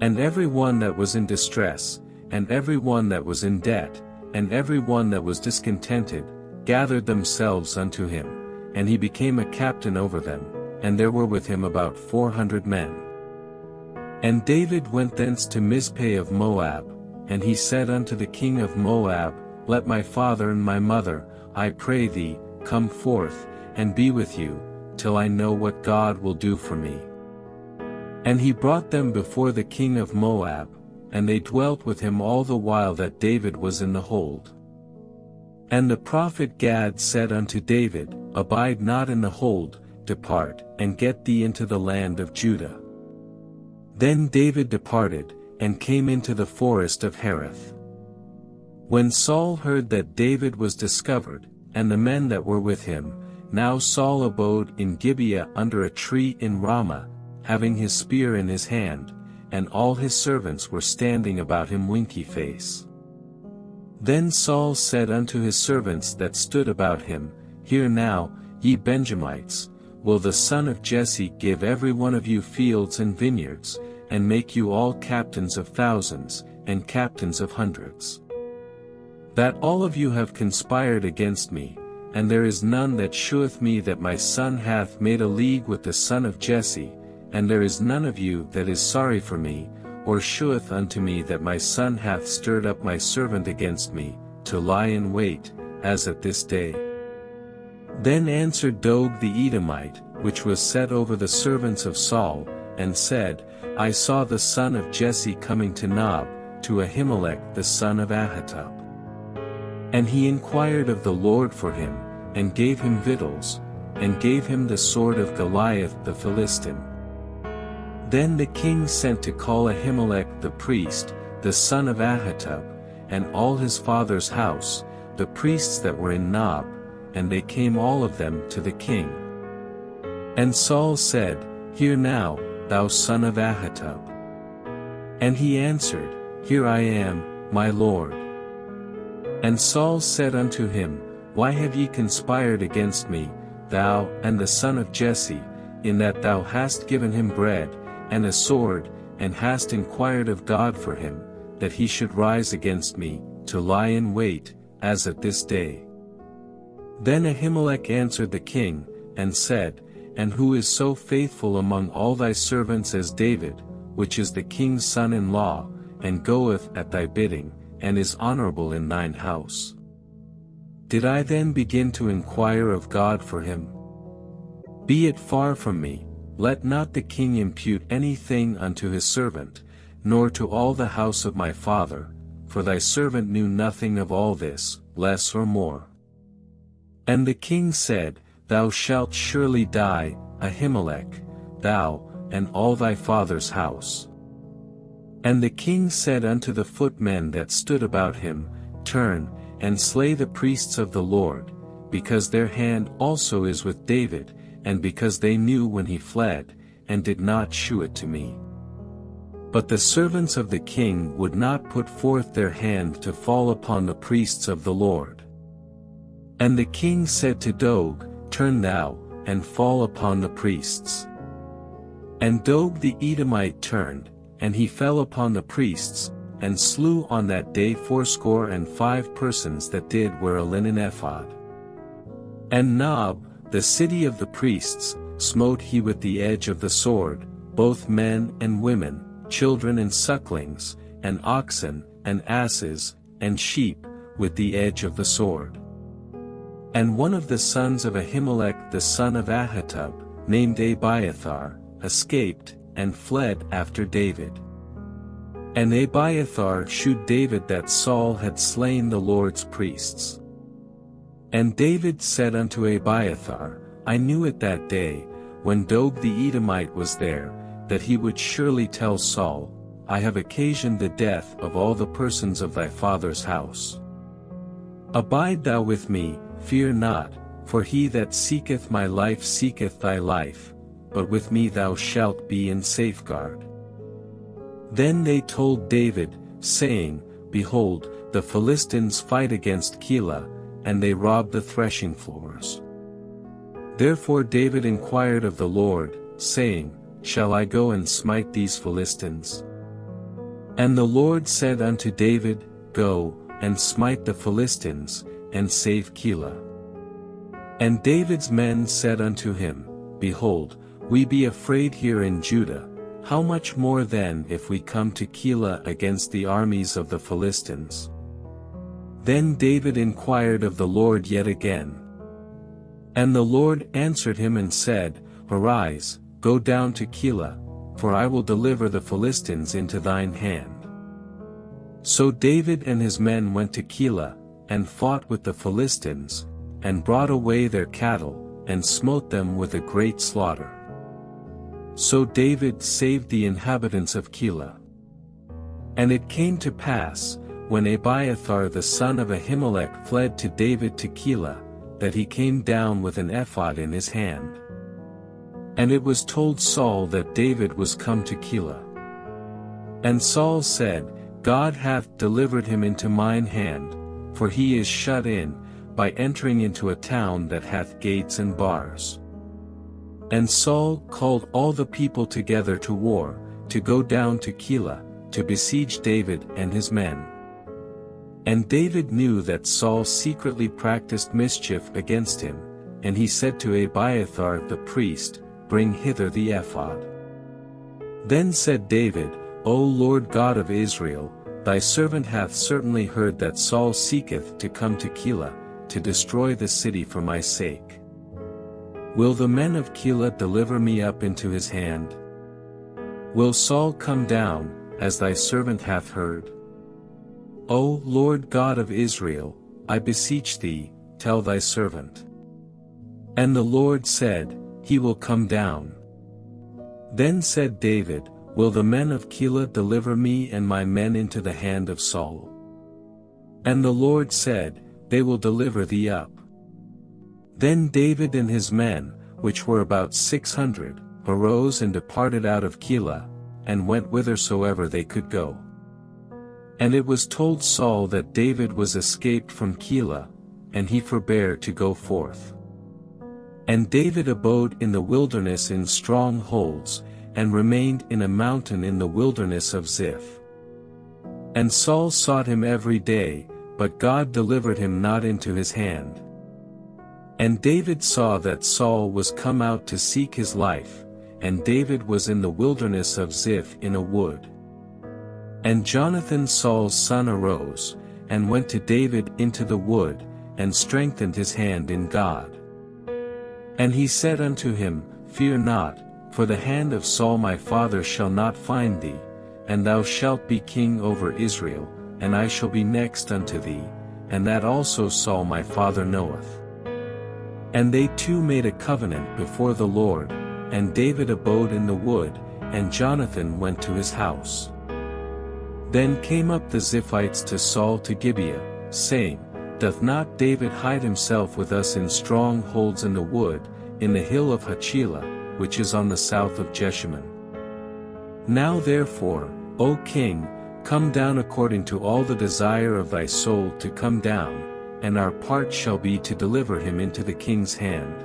And every one that was in distress, and every one that was in debt, and every one that was discontented, gathered themselves unto him, and he became a captain over them, and there were with him about 400 men. And David went thence to Mizpeh of Moab, and he said unto the king of Moab, Let my father and my mother, I pray thee, come forth, and be with you, till I know what God will do for me. And he brought them before the king of Moab, and they dwelt with him all the while that David was in the hold. And the prophet Gad said unto David, Abide not in the hold, depart, and get thee into the land of Judah. Then David departed, and came into the forest of Hereth. When Saul heard that David was discovered, and the men that were with him, now Saul abode in Gibeah under a tree in Ramah, having his spear in his hand, and all his servants were standing about him winky-face. Then Saul said unto his servants that stood about him, Hear now, ye Benjamites, will the son of Jesse give every one of you fields and vineyards, and make you all captains of thousands, and captains of hundreds? That all of you have conspired against me, and there is none that sheweth me that my son hath made a league with the son of Jesse, and there is none of you that is sorry for me, or sheweth unto me that my son hath stirred up my servant against me, to lie in wait, as at this day. Then answered Doeg the Edomite, which was set over the servants of Saul, and said, I saw the son of Jesse coming to Nob, to Ahimelech the son of Ahitub. And he inquired of the Lord for him, and gave him victuals, and gave him the sword of Goliath the Philistine. Then the king sent to call Ahimelech the priest, the son of Ahitub, and all his father's house, the priests that were in Nob, and they came all of them to the king. And Saul said, Hear now, thou son of Ahitub. And he answered, Here I am, my lord. And Saul said unto him, Why have ye conspired against me, thou and the son of Jesse, in that thou hast given him bread, and a sword, and hast inquired of God for him, that he should rise against me, to lie in wait, as at this day? Then Ahimelech answered the king, and said, And who is so faithful among all thy servants as David, which is the king's son-in-law, and goeth at thy bidding, and is honorable in thine house? Did I then begin to inquire of God for him? Be it far from me, let not the king impute anything unto his servant, nor to all the house of my father, for thy servant knew nothing of all this, less or more. And the king said, Thou shalt surely die, Ahimelech, thou, and all thy father's house. And the king said unto the footmen that stood about him, Turn, and slay the priests of the Lord, because their hand also is with David, and because they knew when he fled, and did not shew it to me. But the servants of the king would not put forth their hand to fall upon the priests of the Lord. And the king said to Doeg, Turn thou, and fall upon the priests. And Doeg the Edomite turned, and he fell upon the priests, and slew on that day 75 persons that did wear a linen ephod. And Nob, the city of the priests, smote he with the edge of the sword, both men and women, children and sucklings, and oxen, and asses, and sheep, with the edge of the sword. And one of the sons of Ahimelech the son of Ahitub, named Abiathar, escaped, and fled after David. And Abiathar shewed David that Saul had slain the Lord's priests. And David said unto Abiathar, I knew it that day, when Doeg the Edomite was there, that he would surely tell Saul, I have occasioned the death of all the persons of thy father's house. Abide thou with me, fear not, for he that seeketh my life seeketh thy life, but with me thou shalt be in safeguard. Then they told David, saying, Behold, the Philistines fight against Keilah, and they rob the threshing floors. Therefore David inquired of the Lord, saying, Shall I go and smite these Philistines? And the Lord said unto David, Go, and smite the Philistines, and save Keilah. And David's men said unto him, Behold, we be afraid here in Judah, how much more then if we come to Keilah against the armies of the Philistines? Then David inquired of the Lord yet again. And the Lord answered him and said, Arise, go down to Keilah, for I will deliver the Philistines into thine hand. So David and his men went to Keilah, and fought with the Philistines, and brought away their cattle, and smote them with a great slaughter. So David saved the inhabitants of Keilah. And it came to pass, when Abiathar the son of Ahimelech fled to David to Keilah, that he came down with an ephod in his hand. And it was told Saul that David was come to Keilah. And Saul said, God hath delivered him into mine hand, for he is shut in, by entering into a town that hath gates and bars. And Saul called all the people together to war, to go down to Keilah, to besiege David and his men. And David knew that Saul secretly practiced mischief against him, and he said to Abiathar the priest, Bring hither the ephod. Then said David, O Lord God of Israel, thy servant hath certainly heard that Saul seeketh to come to Keilah, to destroy the city for my sake. Will the men of Keilah deliver me up into his hand? Will Saul come down, as thy servant hath heard? O Lord God of Israel, I beseech thee, tell thy servant. And the Lord said, He will come down. Then said David, Will the men of Keilah deliver me and my men into the hand of Saul? And the Lord said, They will deliver thee up. Then David and his men, which were about 600, arose and departed out of Keilah, and went whithersoever they could go. And it was told Saul that David was escaped from Keilah, and he forbare to go forth. And David abode in the wilderness in strongholds, and remained in a mountain in the wilderness of Ziph. And Saul sought him every day, but God delivered him not into his hand. And David saw that Saul was come out to seek his life, and David was in the wilderness of Ziph in a wood. And Jonathan Saul's son arose, and went to David into the wood, and strengthened his hand in God. And he said unto him, Fear not, for the hand of Saul my father shall not find thee, and thou shalt be king over Israel, and I shall be next unto thee, and that also Saul my father knoweth. And they two made a covenant before the Lord, and David abode in the wood, and Jonathan went to his house. Then came up the Ziphites to Saul to Gibeah, saying, Doth not David hide himself with us in strongholds in the wood, in the hill of Hachilah, which is on the south of Jeshimon? Now therefore, O king, come down according to all the desire of thy soul to come down, and our part shall be to deliver him into the king's hand.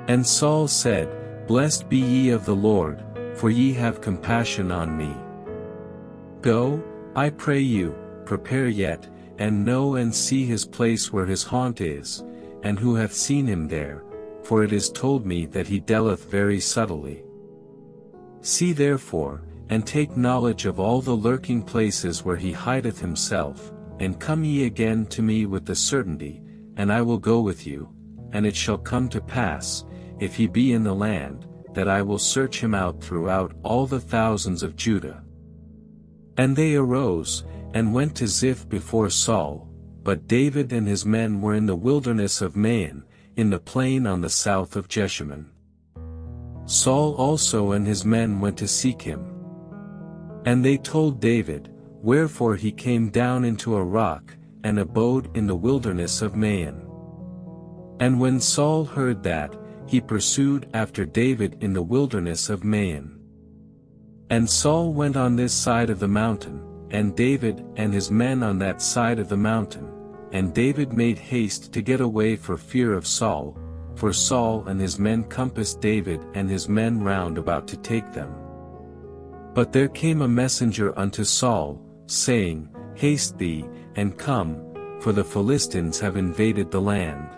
And Saul said, Blessed be ye of the Lord, for ye have compassion on me. Go, I pray you, prepare yet, and know and see his place where his haunt is, and who hath seen him there, for it is told me that he dealeth very subtly. See therefore, and take knowledge of all the lurking places where he hideth himself, and come ye again to me with the certainty, and I will go with you, and it shall come to pass, if he be in the land, that I will search him out throughout all the thousands of Judah. And they arose, and went to Ziph before Saul, but David and his men were in the wilderness of Maon, in the plain on the south of Jeshimon. Saul also and his men went to seek him. And they told David, wherefore he came down into a rock, and abode in the wilderness of Maon. And when Saul heard that, he pursued after David in the wilderness of Maon. And Saul went on this side of the mountain, and David and his men on that side of the mountain, and David made haste to get away for fear of Saul, for Saul and his men compassed David and his men round about to take them. But there came a messenger unto Saul, saying, Haste thee, and come, for the Philistines have invaded the land.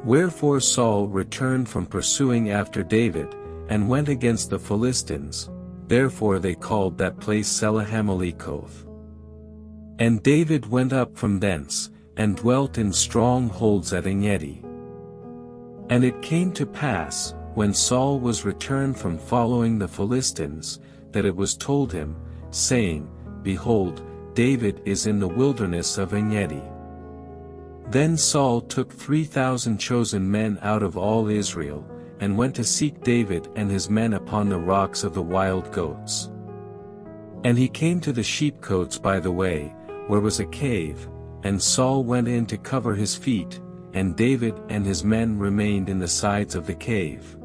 Wherefore Saul returned from pursuing after David, and went against the Philistines, therefore they called that place Selahammalekoth. And David went up from thence, and dwelt in strongholds at Engedi. And it came to pass, when Saul was returned from following the Philistines, that it was told him, saying, Behold, David is in the wilderness of Engedi. Then Saul took 3,000 chosen men out of all Israel, and went to seek David and his men upon the rocks of the wild goats. And he came to the sheepcotes by the way, where was a cave, and Saul went in to cover his feet, and David and his men remained in the sides of the cave.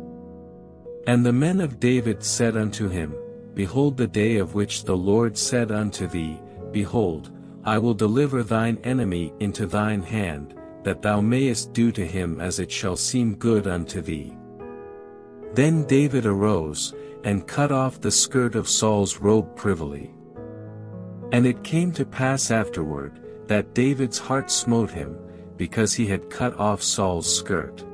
And the men of David said unto him, Behold the day of which the Lord said unto thee, Behold, I will deliver thine enemy into thine hand, that thou mayest do to him as it shall seem good unto thee. Then David arose, and cut off the skirt of Saul's robe privily. And it came to pass afterward, that David's heart smote him, because he had cut off Saul's skirt.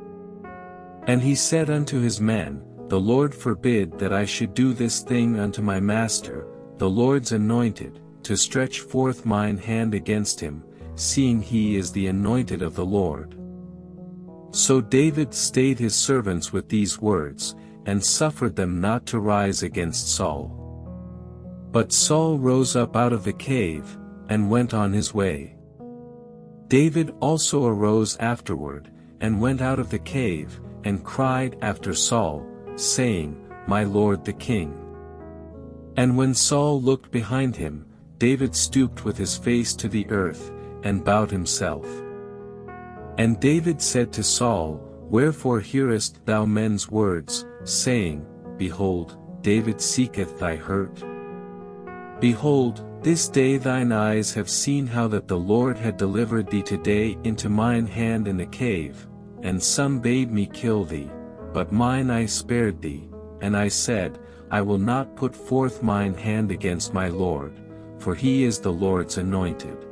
And he said unto his men, The Lord forbid that I should do this thing unto my master, the Lord's anointed, to stretch forth mine hand against him, seeing he is the anointed of the Lord. So David stayed his servants with these words, and suffered them not to rise against Saul. But Saul rose up out of the cave, and went on his way. David also arose afterward, and went out of the cave, and cried after Saul, saying, My lord the king. And when Saul looked behind him, David stooped with his face to the earth, and bowed himself. And David said to Saul, Wherefore hearest thou men's words, saying, Behold, David seeketh thy hurt? Behold, this day thine eyes have seen how that the Lord had delivered thee today into mine hand in the cave, and some bade me kill thee, but mine eye spared thee, and I said, I will not put forth mine hand against my Lord, for he is the Lord's anointed.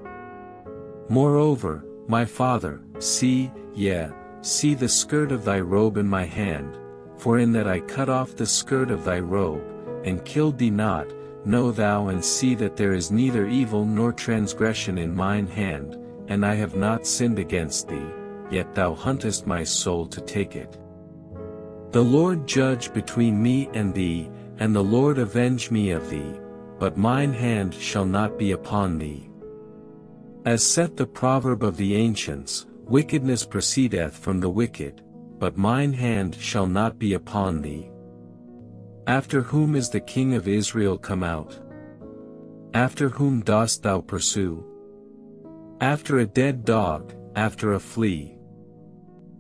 Moreover, my father, see the skirt of thy robe in my hand, for in that I cut off the skirt of thy robe, and killed thee not, know thou and see that there is neither evil nor transgression in mine hand, and I have not sinned against thee, yet thou huntest my soul to take it. The Lord judge between me and thee, and the Lord avenge me of thee, but mine hand shall not be upon thee. As saith the proverb of the ancients, wickedness proceedeth from the wicked, but mine hand shall not be upon thee. After whom is the king of Israel come out? After whom dost thou pursue? After a dead dog, after a flea.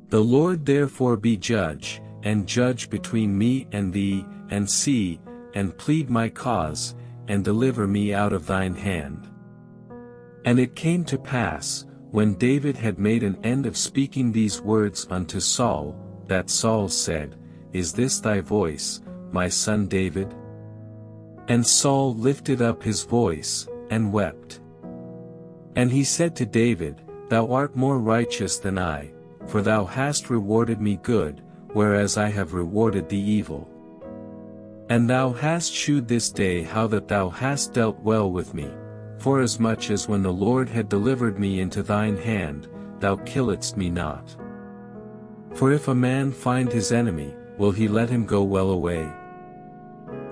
The Lord therefore be judge, and judge between me and thee, and see, and plead my cause, and deliver me out of thine hand. And it came to pass, when David had made an end of speaking these words unto Saul, that Saul said, Is this thy voice, my son David? And Saul lifted up his voice, and wept. And he said to David, Thou art more righteous than I, for thou hast rewarded me good, whereas I have rewarded thee evil. And thou hast shewed this day how that thou hast dealt well with me, forasmuch as when the Lord had delivered me into thine hand, thou killedst me not. For if a man find his enemy, will he let him go well away?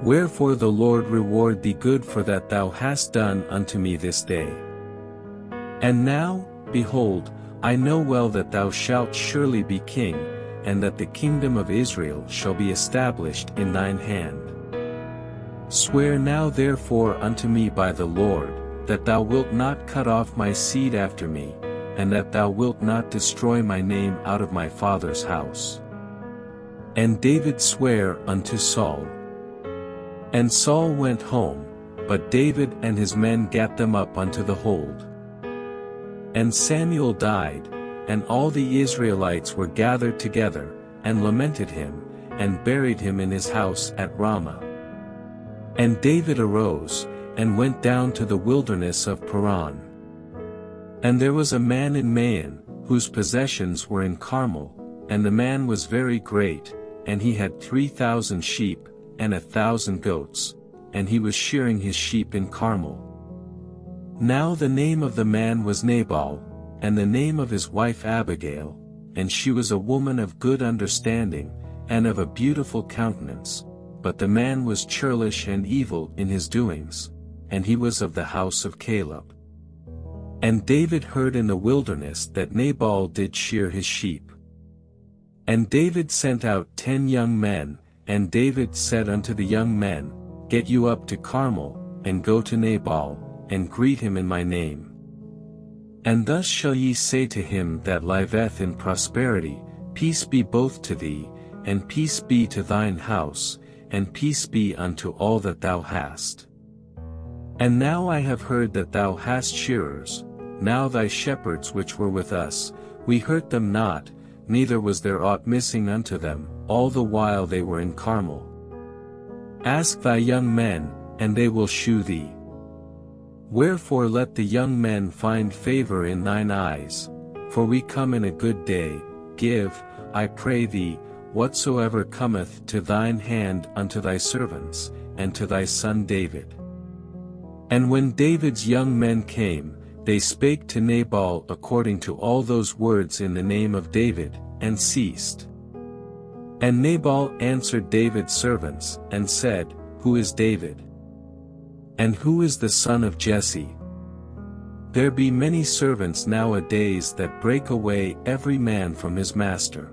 Wherefore the Lord reward thee good for that thou hast done unto me this day. And now, behold, I know well that thou shalt surely be king, and that the kingdom of Israel shall be established in thine hand. Swear now therefore unto me by the Lord, that thou wilt not cut off my seed after me, and that thou wilt not destroy my name out of my father's house. And David sware unto Saul. And Saul went home, but David and his men gat them up unto the hold. And Samuel died, and all the Israelites were gathered together, and lamented him, and buried him in his house at Ramah. And David arose, and went down to the wilderness of Paran. And there was a man in Maon, whose possessions were in Carmel, and the man was very great, and he had 3,000 sheep, and 1,000 goats, and he was shearing his sheep in Carmel. Now the name of the man was Nabal, and the name of his wife Abigail, and she was a woman of good understanding, and of a beautiful countenance, but the man was churlish and evil in his doings, and he was of the house of Caleb. And David heard in the wilderness that Nabal did shear his sheep. And David sent out 10 young men, and David said unto the young men, Get you up to Carmel, and go to Nabal, and greet him in my name. And thus shall ye say to him that liveth in prosperity, Peace be both to thee, and peace be to thine house, and peace be unto all that thou hast. And now I have heard that thou hast shearers, now thy shepherds which were with us, we hurt them not, neither was there aught missing unto them, all the while they were in Carmel. Ask thy young men, and they will shew thee. Wherefore let the young men find favor in thine eyes, for we come in a good day, give, I pray thee, whatsoever cometh to thine hand unto thy servants, and to thy son David. And when David's young men came, they spake to Nabal according to all those words in the name of David, and ceased. And Nabal answered David's servants, and said, Who is David? And who is the son of Jesse? There be many servants nowadays that break away every man from his master.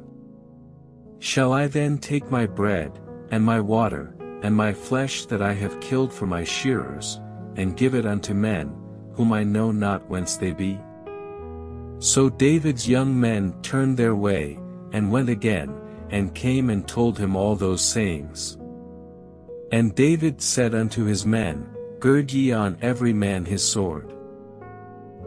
Shall I then take my bread, and my water, and my flesh that I have killed for my shearers, and give it unto men, whom I know not whence they be? So David's young men turned their way, and went again, and came and told him all those sayings. And David said unto his men, Gird ye on every man his sword.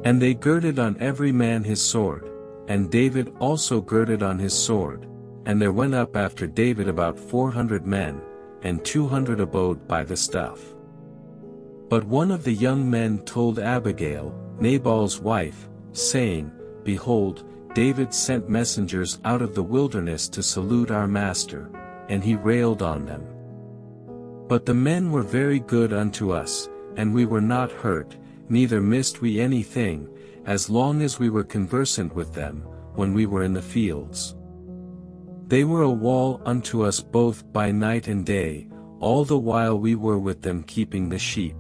And they girded on every man his sword, and David also girded on his sword, and there went up after David about 400 men, and 200 abode by the stuff. But one of the young men told Abigail, Nabal's wife, saying, Behold, David sent messengers out of the wilderness to salute our master, and he railed on them. But the men were very good unto us, and we were not hurt, neither missed we anything, as long as we were conversant with them, when we were in the fields. They were a wall unto us both by night and day, all the while we were with them keeping the sheep.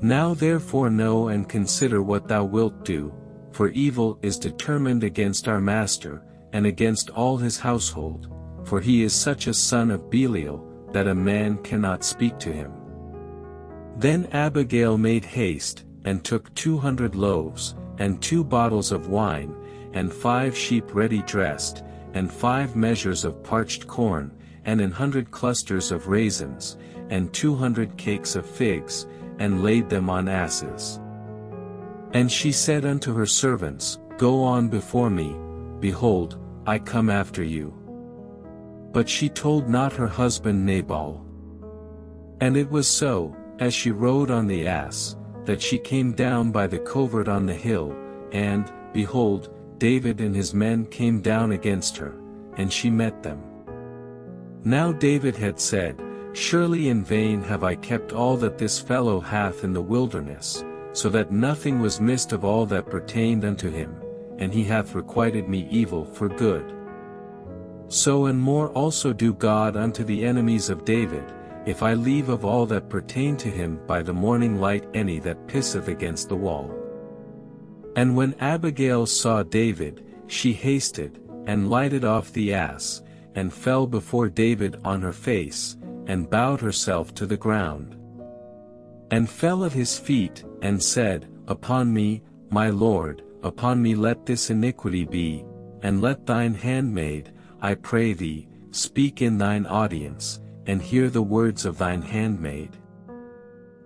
Now therefore know and consider what thou wilt do, for evil is determined against our master, and against all his household, for he is such a son of Belial, that a man cannot speak to him. Then Abigail made haste, and took 200 loaves, and 2 bottles of wine, and 5 sheep ready dressed, and 5 measures of parched corn, and 100 clusters of raisins, and 200 cakes of figs, and laid them on asses. And she said unto her servants, Go on before me, behold, I come after you. But she told not her husband Nabal. And it was so, as she rode on the ass, that she came down by the covert on the hill, and, behold, David and his men came down against her, and she met them. Now David had said, Surely in vain have I kept all that this fellow hath in the wilderness, so that nothing was missed of all that pertained unto him, and he hath requited me evil for good. So and more also do God unto the enemies of David, if I leave of all that pertain to him by the morning light any that pisseth against the wall. And when Abigail saw David, she hasted, and lighted off the ass, and fell before David on her face, and bowed herself to the ground. And fell at his feet, and said, Upon me, my lord, upon me let this iniquity be, and let thine handmaid, I pray thee, speak in thine audience, and hear the words of thine handmaid.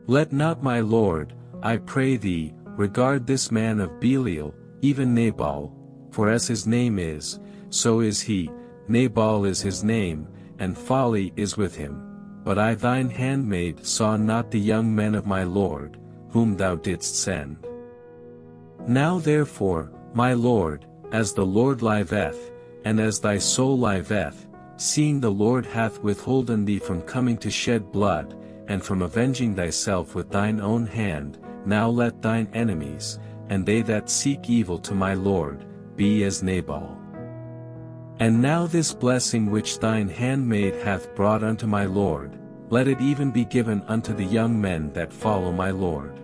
Let not my lord, I pray thee, regard this man of Belial, even Nabal, for as his name is, so is he, Nabal is his name, and folly is with him. But I thine handmaid saw not the young men of my lord, whom thou didst send. Now therefore, my lord, as the Lord liveth, and as thy soul liveth, seeing the Lord hath withholden thee from coming to shed blood, and from avenging thyself with thine own hand, now let thine enemies, and they that seek evil to my lord, be as Nabal. And now this blessing which thine handmaid hath brought unto my lord, let it even be given unto the young men that follow my lord.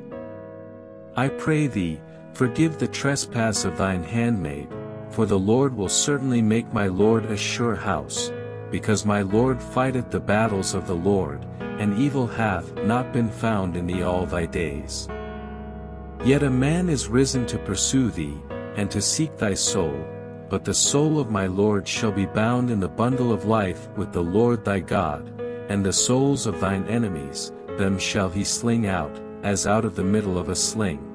I pray thee, forgive the trespass of thine handmaid, for the Lord will certainly make my lord a sure house, because my lord fighteth the battles of the Lord, and evil hath not been found in thee all thy days. Yet a man is risen to pursue thee, and to seek thy soul, but the soul of my lord shall be bound in the bundle of life with the Lord thy God, and the souls of thine enemies, them shall he sling out, as out of the middle of a sling.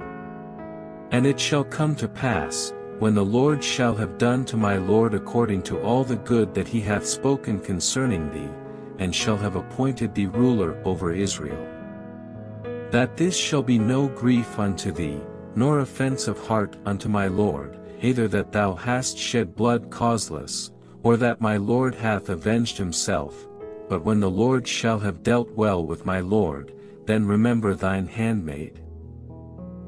And it shall come to pass, when the Lord shall have done to my lord according to all the good that he hath spoken concerning thee, and shall have appointed thee ruler over Israel, that this shall be no grief unto thee, nor offense of heart unto my lord, either that thou hast shed blood causeless, or that my lord hath avenged himself, but when the Lord shall have dealt well with my lord, then remember thine handmaid.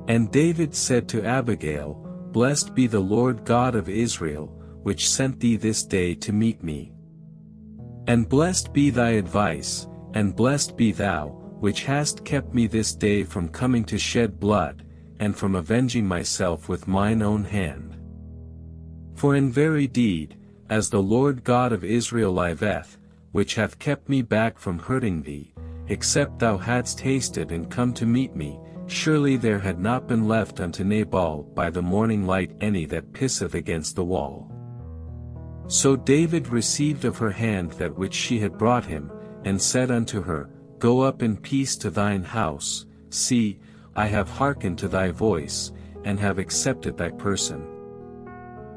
And David said to Abigail, Blessed be the Lord God of Israel, which sent thee this day to meet me. And blessed be thy advice, and blessed be thou, which hast kept me this day from coming to shed blood, and from avenging myself with mine own hand. For in very deed, as the Lord God of Israel liveth, which hath kept me back from hurting thee, except thou hadst hasted and come to meet me, surely there had not been left unto Nabal by the morning light any that pisseth against the wall. So David received of her hand that which she had brought him, and said unto her, Go up in peace to thine house, see, I have hearkened to thy voice, and have accepted thy person.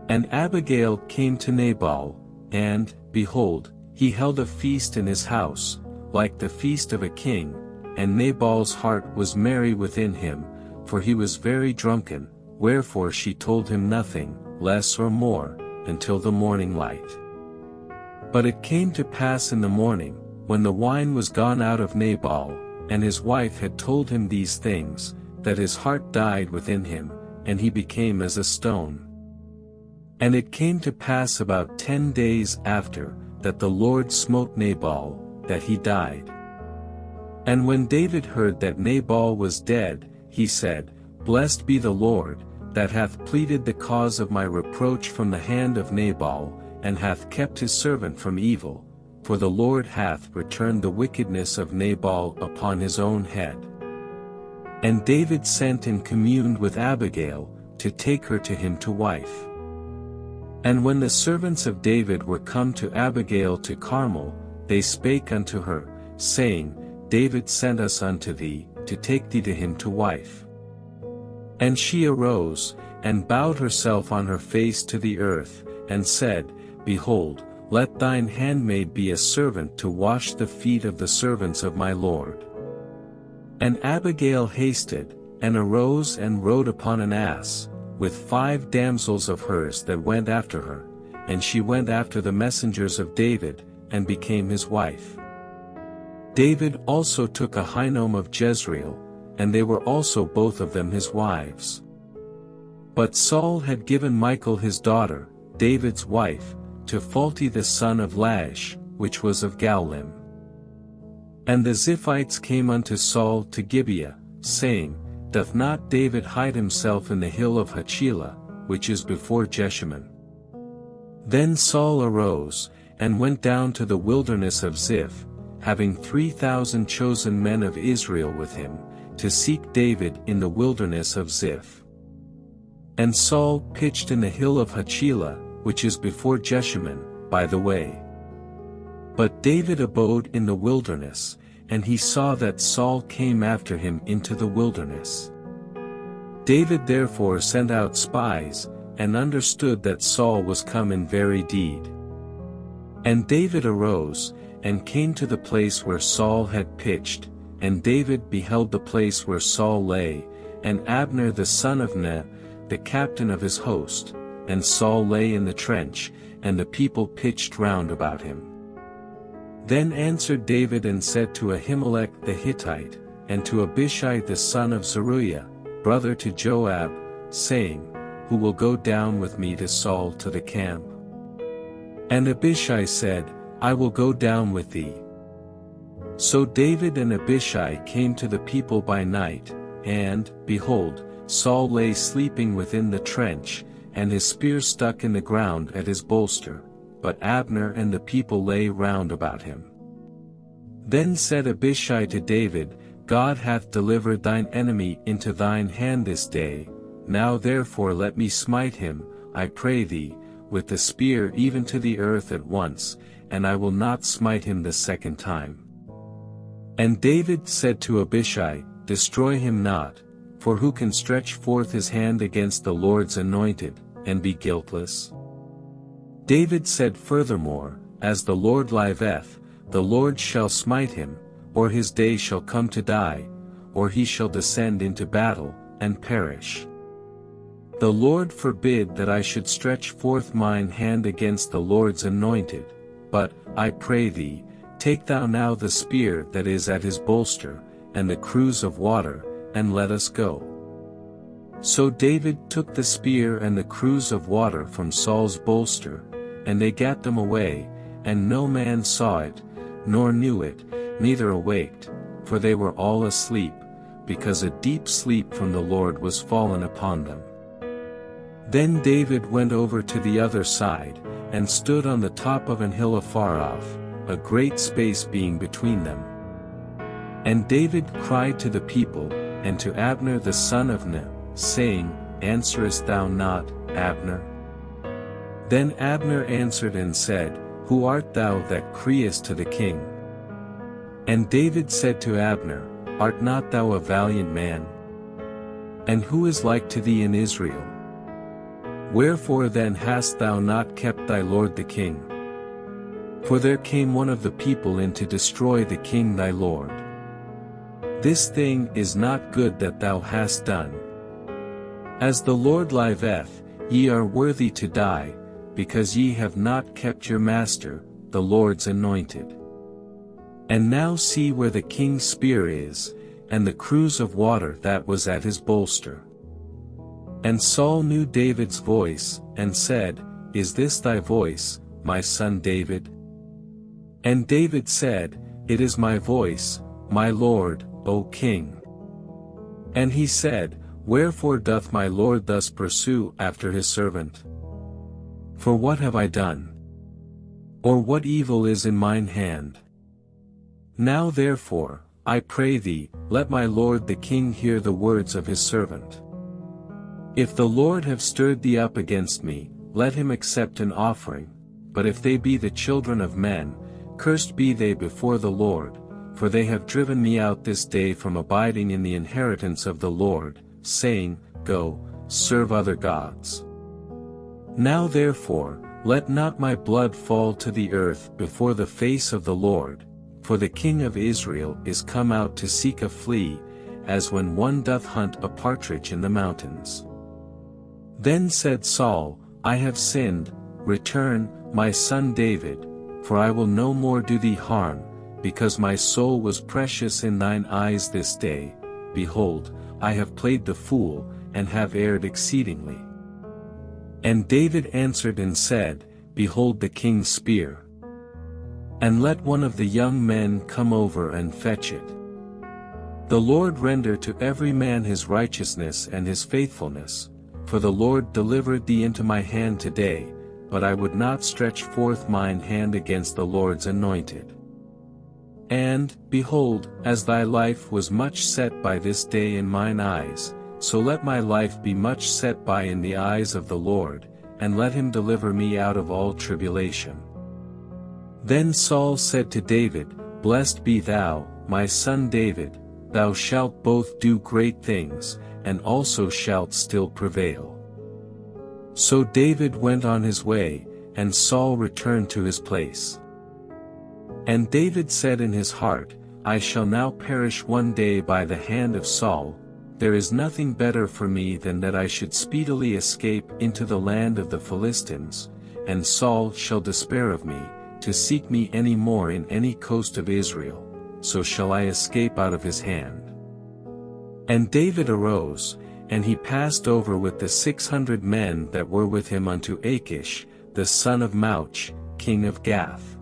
And Abigail came to Nabal, and, behold, he held a feast in his house, like the feast of a king, and Nabal's heart was merry within him, for he was very drunken, wherefore she told him nothing, less or more, until the morning light. But it came to pass in the morning, when the wine was gone out of Nabal, and his wife had told him these things, that his heart died within him, and he became as a stone. And it came to pass about 10 days after, that the Lord smote Nabal, that he died. And when David heard that Nabal was dead, he said, Blessed be the Lord, that hath pleaded the cause of my reproach from the hand of Nabal, and hath kept his servant from evil, for the Lord hath returned the wickedness of Nabal upon his own head. And David sent and communed with Abigail, to take her to him to wife. And when the servants of David were come to Abigail to Carmel, they spake unto her, saying, David sent us unto thee, to take thee to him to wife. And she arose, and bowed herself on her face to the earth, and said, Behold, let thine handmaid be a servant to wash the feet of the servants of my lord. And Abigail hasted, and arose and rode upon an ass, with 5 damsels of hers that went after her, and she went after the messengers of David, and became his wife. David also took Ahinoam of Jezreel, and they were also both of them his wives. But Saul had given Michal his daughter, David's wife, to Phalti the son of Laish, which was of Gaulim. And the Ziphites came unto Saul to Gibeah, saying, Doth not David hide himself in the hill of Hachilah, which is before Jeshimon? Then Saul arose, and went down to the wilderness of Ziph, having 3,000 chosen men of Israel with him, to seek David in the wilderness of Ziph. And Saul pitched in the hill of Hachilah, which is before Jeshimon, by the way. But David abode in the wilderness, and he saw that Saul came after him into the wilderness. David therefore sent out spies, and understood that Saul was come in very deed. And David arose, and came to the place where Saul had pitched, and David beheld the place where Saul lay, and Abner the son of Ner, the captain of his host, and Saul lay in the trench, and the people pitched round about him. Then answered David and said to Ahimelech the Hittite, and to Abishai the son of Zeruiah, brother to Joab, saying, Who will go down with me to Saul to the camp? And Abishai said, I will go down with thee. So David and Abishai came to the people by night, and, behold, Saul lay sleeping within the trench, and his spear stuck in the ground at his bolster, but Abner and the people lay round about him. Then said Abishai to David, God hath delivered thine enemy into thine hand this day, now therefore let me smite him, I pray thee, with the spear even to the earth at once, and I will not smite him the second time. And David said to Abishai, Destroy him not, for who can stretch forth his hand against the Lord's anointed, and be guiltless? David said furthermore, As the Lord liveth, the Lord shall smite him, or his day shall come to die, or he shall descend into battle, and perish. The Lord forbid that I should stretch forth mine hand against the Lord's anointed, but, I pray thee, take thou now the spear that is at his bolster, and the cruse of water, and let us go. So David took the spear and the cruse of water from Saul's bolster, and they gat them away, and no man saw it, nor knew it, neither awaked, for they were all asleep, because a deep sleep from the Lord was fallen upon them. Then David went over to the other side, and stood on the top of an hill afar off, a great space being between them. And David cried to the people, and to Abner the son of Ner, saying, Answerest thou not, Abner? Then Abner answered and said, Who art thou that criest to the king? And David said to Abner, Art not thou a valiant man? And who is like to thee in Israel? Wherefore then hast thou not kept thy lord the king? For there came one of the people in to destroy the king thy lord. This thing is not good that thou hast done. As the Lord liveth, ye are worthy to die, because ye have not kept your master, the Lord's anointed. And now see where the king's spear is, and the cruse of water that was at his bolster. And Saul knew David's voice, and said, Is this thy voice, my son David? And David said, It is my voice, my lord, O king. And he said, Wherefore doth my lord thus pursue after his servant? For what have I done? Or what evil is in mine hand? Now therefore, I pray thee, let my lord the king hear the words of his servant. If the Lord have stirred thee up against me, let him accept an offering, but if they be the children of men, cursed be they before the Lord, for they have driven me out this day from abiding in the inheritance of the Lord, saying, Go, serve other gods. Now therefore, let not my blood fall to the earth before the face of the Lord, for the king of Israel is come out to seek a flea, as when one doth hunt a partridge in the mountains. Then said Saul, I have sinned, return, my son David, for I will no more do thee harm, because my soul was precious in thine eyes this day. Behold, I have played the fool, and have erred exceedingly. And David answered and said, Behold the king's spear. And let one of the young men come over and fetch it. The Lord render to every man his righteousness and his faithfulness, for the Lord delivered thee into my hand today, but I would not stretch forth mine hand against the Lord's anointed. And, behold, as thy life was much set by this day in mine eyes, so let my life be much set by in the eyes of the Lord, and let him deliver me out of all tribulation. Then Saul said to David, Blessed be thou, my son David, thou shalt both do great things, and also shalt still prevail. So David went on his way, and Saul returned to his place. And David said in his heart, I shall now perish one day by the hand of Saul. There is nothing better for me than that I should speedily escape into the land of the Philistines, and Saul shall despair of me, to seek me any more in any coast of Israel, so shall I escape out of his hand. And David arose, and he passed over with the 600 men that were with him unto Achish, the son of Mauch, king of Gath.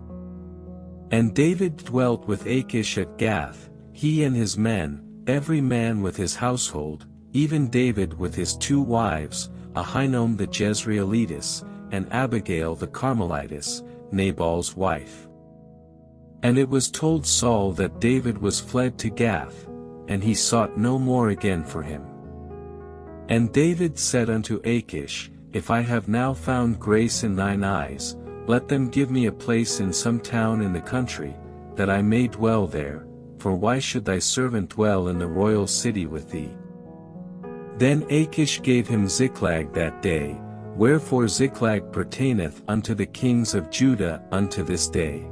And David dwelt with Achish at Gath, he and his men, every man with his household, even David with his 2 wives, Ahinoam the Jezreelitess, and Abigail the Carmelitess, Nabal's wife. And it was told Saul that David was fled to Gath, and he sought no more again for him. And David said unto Achish, If I have now found grace in thine eyes, let them give me a place in some town in the country, that I may dwell there, for why should thy servant dwell in the royal city with thee? Then Achish gave him Ziklag that day, wherefore Ziklag pertaineth unto the kings of Judah unto this day.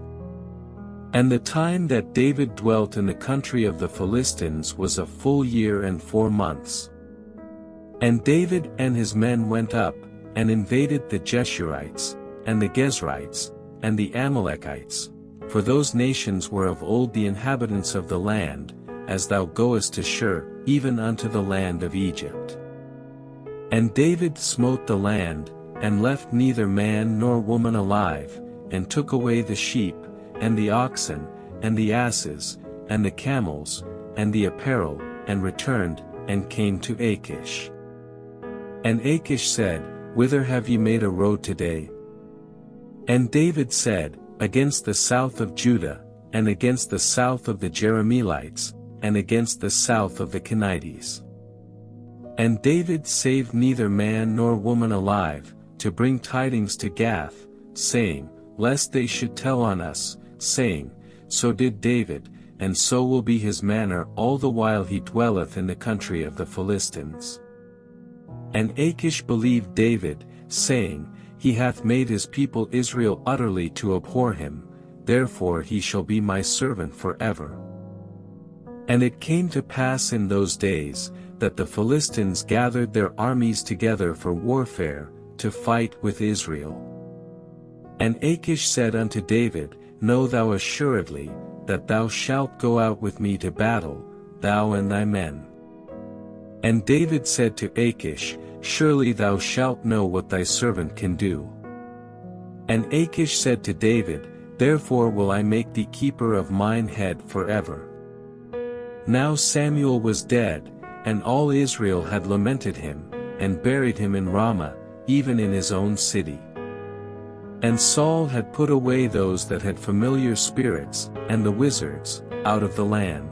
And the time that David dwelt in the country of the Philistines was a full year and 4 months. And David and his men went up, and invaded the Geshurites, and the Gezrites, and the Amalekites, for those nations were of old the inhabitants of the land, as thou goest to Shur, even unto the land of Egypt. And David smote the land, and left neither man nor woman alive, and took away the sheep, and the oxen, and the asses, and the camels, and the apparel, and returned, and came to Achish. And Achish said, Whither have ye made a road today? And David said, Against the south of Judah, and against the south of the Jerahmeelites, and against the south of the Kenites. And David saved neither man nor woman alive, to bring tidings to Gath, saying, Lest they should tell on us, saying, So did David, and so will be his manner all the while he dwelleth in the country of the Philistines. And Achish believed David, saying, He hath made his people Israel utterly to abhor him, therefore he shall be my servant forever. And it came to pass in those days, that the Philistines gathered their armies together for warfare, to fight with Israel. And Achish said unto David, Know thou assuredly, that thou shalt go out with me to battle, thou and thy men. And David said to Achish, Surely thou shalt know what thy servant can do. And Achish said to David, Therefore will I make thee keeper of mine head forever. Now Samuel was dead, and all Israel had lamented him, and buried him in Ramah, even in his own city. And Saul had put away those that had familiar spirits, and the wizards, out of the land.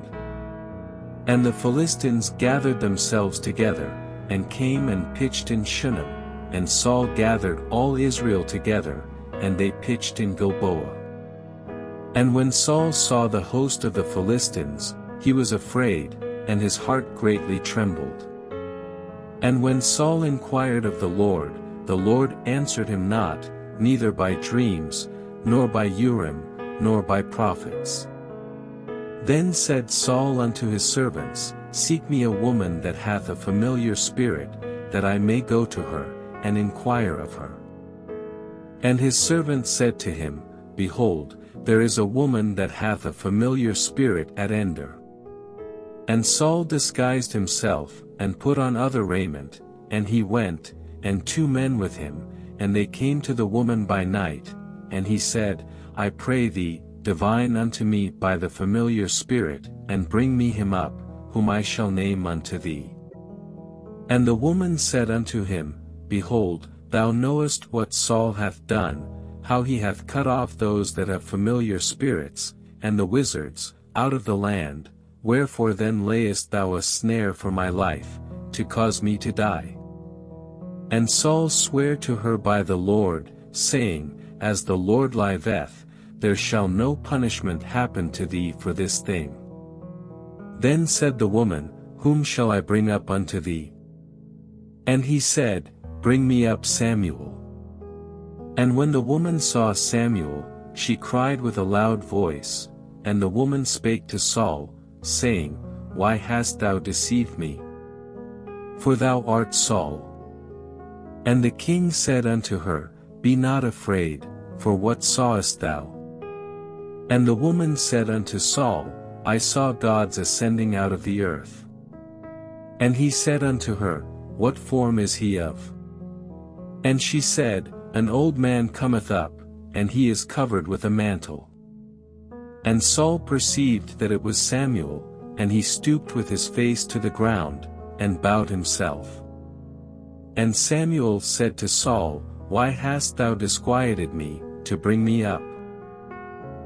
And the Philistines gathered themselves together, and came and pitched in Shunem, and Saul gathered all Israel together, and they pitched in Gilboa. And when Saul saw the host of the Philistines, he was afraid, and his heart greatly trembled. And when Saul inquired of the Lord answered him not, neither by dreams, nor by Urim, nor by prophets. Then said Saul unto his servants, Seek me a woman that hath a familiar spirit, that I may go to her, and inquire of her. And his servants said to him, Behold, there is a woman that hath a familiar spirit at Endor. And Saul disguised himself, and put on other raiment, and he went, and 2 men with him, and they came to the woman by night, and he said, I pray thee, divine unto me by the familiar spirit, and bring me him up, whom I shall name unto thee. And the woman said unto him, Behold, thou knowest what Saul hath done, how he hath cut off those that have familiar spirits, and the wizards, out of the land, wherefore then layest thou a snare for my life, to cause me to die? And Saul sware to her by the Lord, saying, As the Lord liveth, there shall no punishment happen to thee for this thing. Then said the woman, Whom shall I bring up unto thee? And he said, Bring me up Samuel. And when the woman saw Samuel, she cried with a loud voice, and the woman spake to Saul, saying, Why hast thou deceived me? For thou art Saul. And the king said unto her, Be not afraid, for what sawest thou? And the woman said unto Saul, I saw gods ascending out of the earth. And he said unto her, What form is he of? And she said, An old man cometh up, and he is covered with a mantle. And Saul perceived that it was Samuel, and he stooped with his face to the ground, and bowed himself. And Samuel said to Saul, Why hast thou disquieted me, to bring me up?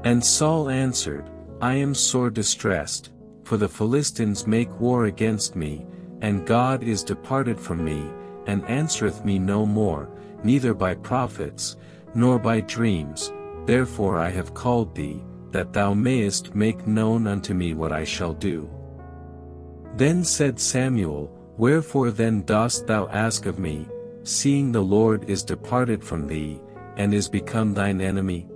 And Saul answered, I am sore distressed, for the Philistines make war against me, and God is departed from me, and answereth me no more, neither by prophets, nor by dreams, therefore I have called thee, that thou mayest make known unto me what I shall do. Then said Samuel, Wherefore then dost thou ask of me, seeing the Lord is departed from thee, and is become thine enemy?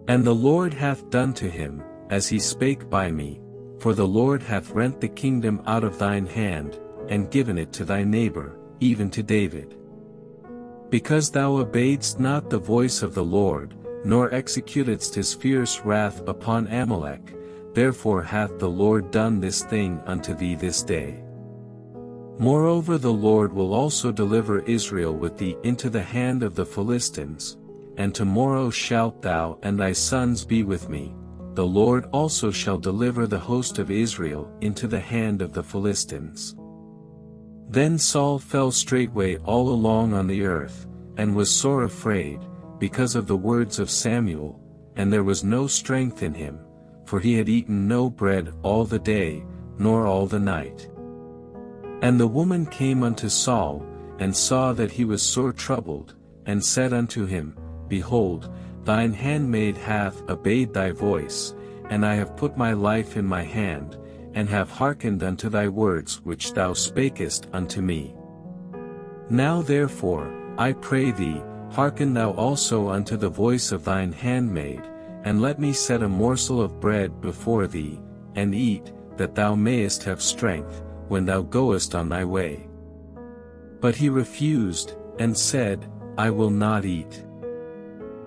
And the Lord hath done to him, as he spake by me, for the Lord hath rent the kingdom out of thine hand, and given it to thy neighbor, even to David. Because thou obeyedst not the voice of the Lord, nor executedst his fierce wrath upon Amalek, therefore hath the Lord done this thing unto thee this day. Moreover the Lord will also deliver Israel with thee into the hand of the Philistines, and tomorrow shalt thou and thy sons be with me, the Lord also shall deliver the host of Israel into the hand of the Philistines. Then Saul fell straightway all along on the earth, and was sore afraid, because of the words of Samuel, and there was no strength in him, for he had eaten no bread all the day, nor all the night. And the woman came unto Saul, and saw that he was sore troubled, and said unto him, Behold, thine handmaid hath obeyed thy voice, and I have put my life in my hand, and have hearkened unto thy words which thou spakest unto me. Now therefore, I pray thee, hearken thou also unto the voice of thine handmaid, and let me set a morsel of bread before thee, and eat, that thou mayest have strength, when thou goest on thy way. But he refused, and said, I will not eat.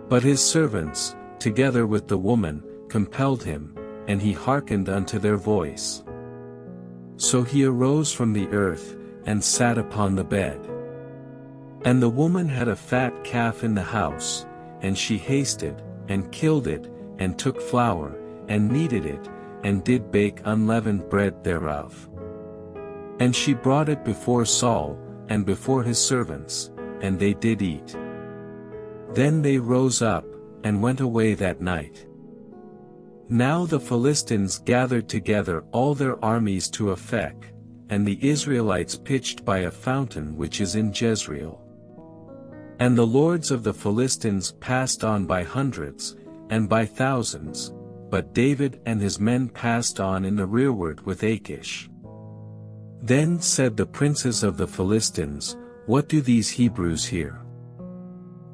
But his servants, together with the woman, compelled him, and he hearkened unto their voice. So he arose from the earth, and sat upon the bed. And the woman had a fat calf in the house, and she hasted, and killed it, and took flour, and kneaded it, and did bake unleavened bread thereof. And she brought it before Saul, and before his servants, and they did eat. Then they rose up, and went away that night. Now the Philistines gathered together all their armies to Aphek, and the Israelites pitched by a fountain which is in Jezreel. And the lords of the Philistines passed on by hundreds, and by thousands, but David and his men passed on in the rearward with Achish. Then said the princes of the Philistines, What do these Hebrews here?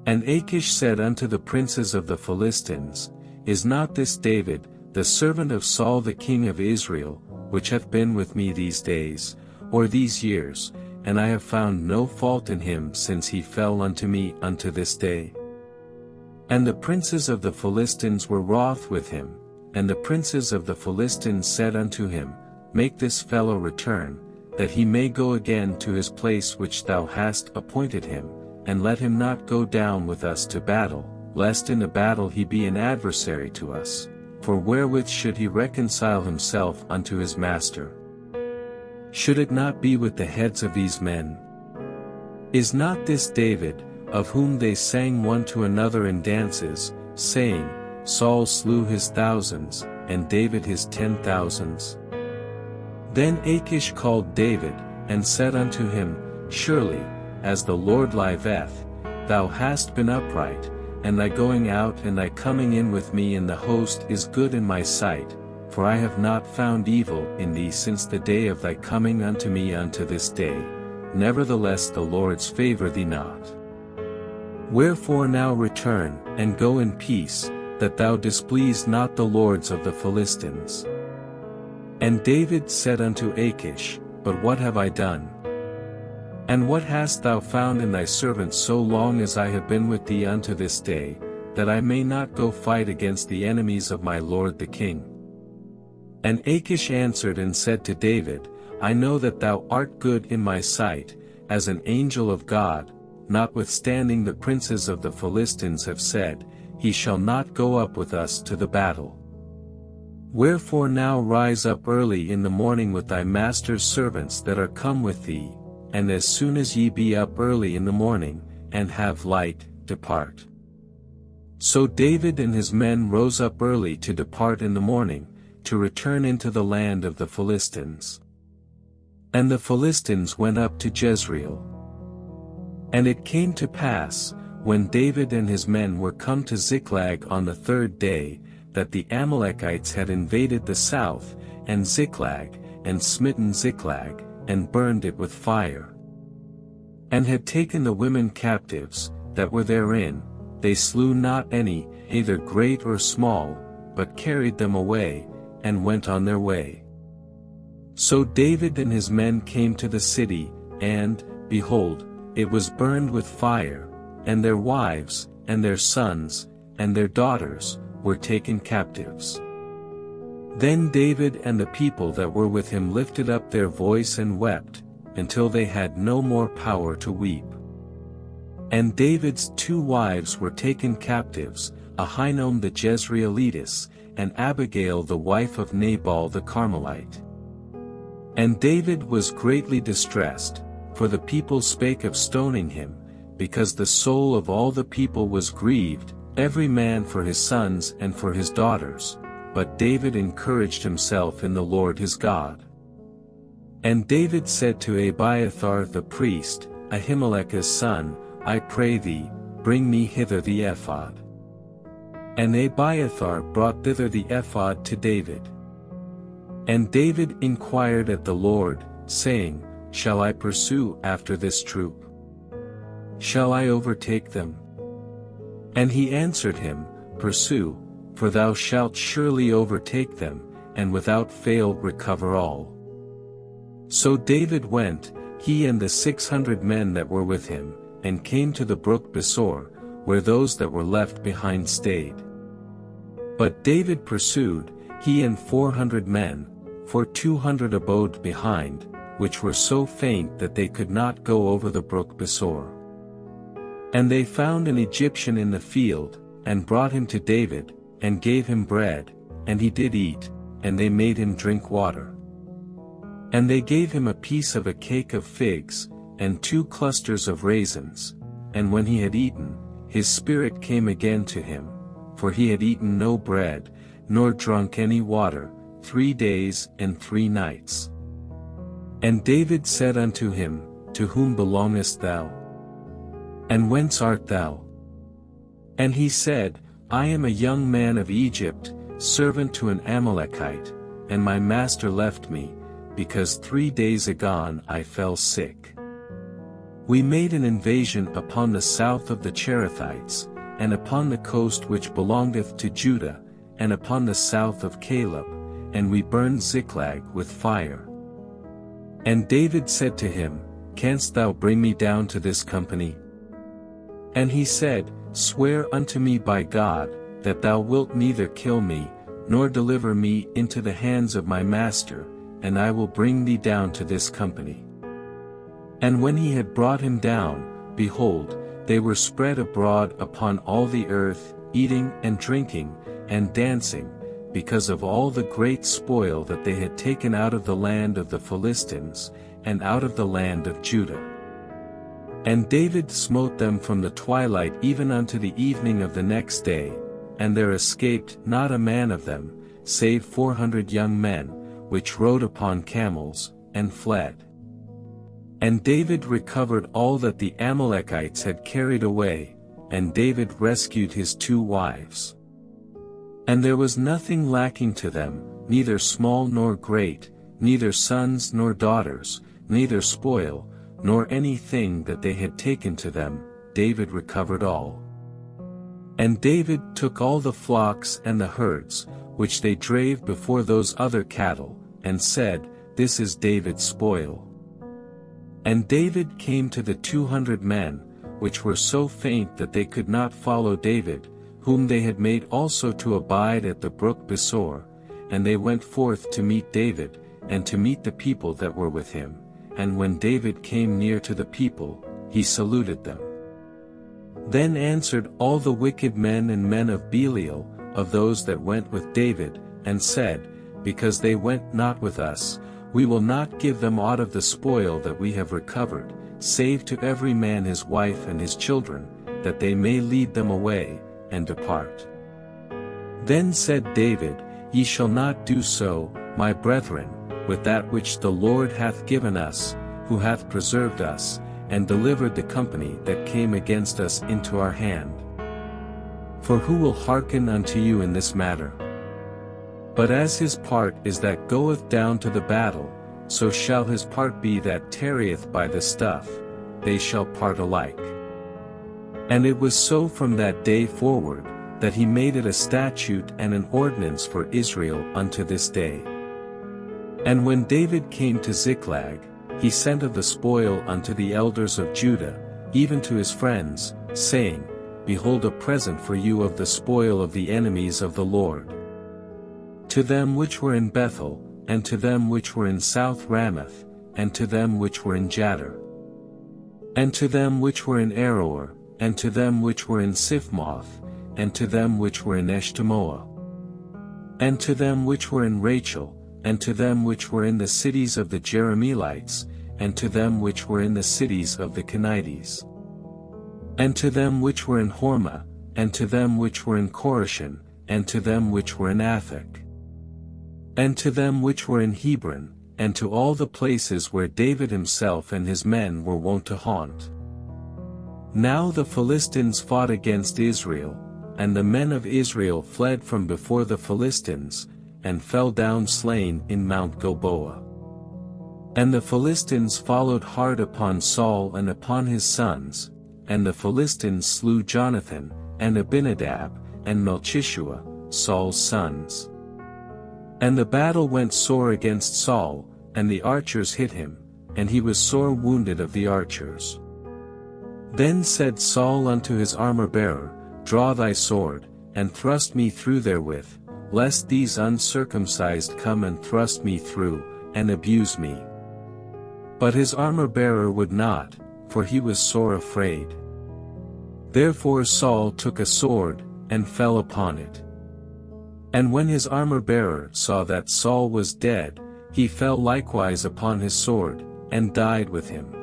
And Achish said unto the princes of the Philistines, Is not this David, the servant of Saul the king of Israel, which hath been with me these days, or these years, and I have found no fault in him since he fell unto me unto this day? And the princes of the Philistines were wroth with him, and the princes of the Philistines said unto him, Make this fellow return, that he may go again to his place which thou hast appointed him, and let him not go down with us to battle, lest in the battle he be an adversary to us, for wherewith should he reconcile himself unto his master? Should it not be with the heads of these men? Is not this David, of whom they sang one to another in dances, saying, Saul slew his thousands, and David his 10,000s? Then Achish called David, and said unto him, Surely, as the Lord liveth, thou hast been upright, and thy going out and thy coming in with me in the host is good in my sight, for I have not found evil in thee since the day of thy coming unto me unto this day. Nevertheless the Lord's favour thee not. Wherefore now return, and go in peace, that thou displease not the lords of the Philistines. And David said unto Achish, But what have I done? And what hast thou found in thy servant so long as I have been with thee unto this day, that I may not go fight against the enemies of my lord the king? And Achish answered and said to David, I know that thou art good in my sight, as an angel of God, notwithstanding the princes of the Philistines have said, He shall not go up with us to the battle. Wherefore now rise up early in the morning with thy master's servants that are come with thee, and as soon as ye be up early in the morning, and have light, depart. So David and his men rose up early to depart in the morning, to return into the land of the Philistines. And the Philistines went up to Jezreel. And it came to pass, when David and his men were come to Ziklag on the third day, that the Amalekites had invaded the south, and Ziklag, and smitten Ziklag, and burned it with fire. And had taken the women captives, that were therein, they slew not any, either great or small, but carried them away, and went on their way. So David and his men came to the city, and, behold, it was burned with fire, and their wives, and their sons, and their daughters, were taken captives. Then David and the people that were with him lifted up their voice and wept, until they had no more power to weep. And David's 2 wives were taken captives, Ahinoam the Jezreelitess, and Abigail the wife of Nabal the Carmelite. And David was greatly distressed, for the people spake of stoning him, because the soul of all the people was grieved, every man for his sons and for his daughters, but David encouraged himself in the Lord his God. And David said to Abiathar the priest, Ahimelech's son, I pray thee, bring me hither the ephod. And Abiathar brought thither the ephod to David. And David inquired at the Lord, saying, Shall I pursue after this troop? Shall I overtake them? And he answered him, Pursue, for thou shalt surely overtake them, and without fail recover all. So David went, he and the 600 men that were with him, and came to the brook Besor, where those that were left behind stayed. But David pursued, he and 400 men, for 200 abode behind, which were so faint that they could not go over the brook Besor. And they found an Egyptian in the field, and brought him to David, and gave him bread, and he did eat, and they made him drink water. And they gave him a piece of a cake of figs, and 2 clusters of raisins, and when he had eaten, his spirit came again to him, for he had eaten no bread, nor drunk any water, 3 days and 3 nights. And David said unto him, To whom belongest thou? And whence art thou? And he said, I am a young man of Egypt, servant to an Amalekite, and my master left me, because 3 days agone I fell sick. We made an invasion upon the south of the Cherethites, and upon the coast which belongeth to Judah, and upon the south of Caleb, and we burned Ziklag with fire. And David said to him, Canst thou bring me down to this company? And he said, Swear unto me by God, that thou wilt neither kill me, nor deliver me into the hands of my master, and I will bring thee down to this company. And when he had brought him down, behold, they were spread abroad upon all the earth, eating and drinking, and dancing, because of all the great spoil that they had taken out of the land of the Philistines, and out of the land of Judah. And David smote them from the twilight even unto the evening of the next day, and there escaped not a man of them, save 400 young men, which rode upon camels, and fled. And David recovered all that the Amalekites had carried away, and David rescued his 2 wives. And there was nothing lacking to them, neither small nor great, neither sons nor daughters, neither spoil, nor anything that they had taken to them, David recovered all. And David took all the flocks and the herds, which they drave before those other cattle, and said, This is David's spoil. And David came to the 200 men, which were so faint that they could not follow David, whom they had made also to abide at the brook Besor, and they went forth to meet David, and to meet the people that were with him, and when David came near to the people, he saluted them. Then answered all the wicked men and men of Belial, of those that went with David, and said, Because they went not with us, we will not give them aught of the spoil that we have recovered, save to every man his wife and his children, that they may lead them away, and depart. Then said David, Ye shall not do so, my brethren, with that which the Lord hath given us, who hath preserved us, and delivered the company that came against us into our hand. For who will hearken unto you in this matter? But as his part is that goeth down to the battle, so shall his part be that tarrieth by the stuff, they shall part alike. And it was so from that day forward, that he made it a statute and an ordinance for Israel unto this day. And when David came to Ziklag, he sent of the spoil unto the elders of Judah, even to his friends, saying, Behold a present for you of the spoil of the enemies of the Lord. To them which were in Bethel, and to them which were in South Ramoth, and to them which were in Jadar. And to them which were in Aroer, and to them which were in Siphmoth, and to them which were in Eshtemoa. And to them which were in Rachel, and to them which were in the cities of the Jerahmeelites, and to them which were in the cities of the Kenites. And to them which were in Hormah, and to them which were in Chorashan, and to them which were in Athak. And to them which were in Hebron, and to all the places where David himself and his men were wont to haunt. Now the Philistines fought against Israel, and the men of Israel fled from before the Philistines, and fell down slain in Mount Gilboa. And the Philistines followed hard upon Saul and upon his sons, and the Philistines slew Jonathan, and Abinadab, and Melchishua, Saul's sons. And the battle went sore against Saul, and the archers hit him, and he was sore wounded of the archers. Then said Saul unto his armor-bearer, Draw thy sword, and thrust me through therewith, lest these uncircumcised come and thrust me through, and abuse me. But his armor-bearer would not, for he was sore afraid. Therefore Saul took a sword, and fell upon it. And when his armor-bearer saw that Saul was dead, he fell likewise upon his sword, and died with him.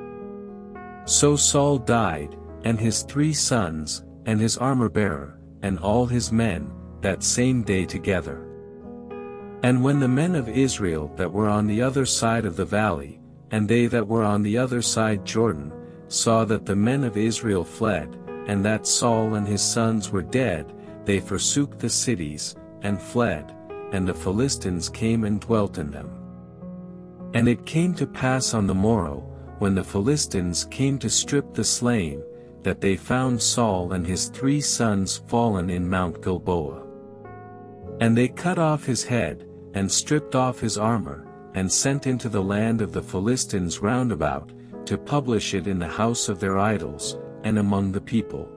So Saul died, and his 3 sons, and his armor-bearer, and all his men, that same day together. And when the men of Israel that were on the other side of the valley, and they that were on the other side Jordan, saw that the men of Israel fled, and that Saul and his sons were dead, they forsook the cities, and fled, and the Philistines came and dwelt in them. And it came to pass on the morrow, when the Philistines came to strip the slain, that they found Saul and his 3 sons fallen in Mount Gilboa. And they cut off his head, and stripped off his armor, and sent into the land of the Philistines round about, to publish it in the house of their idols, and among the people.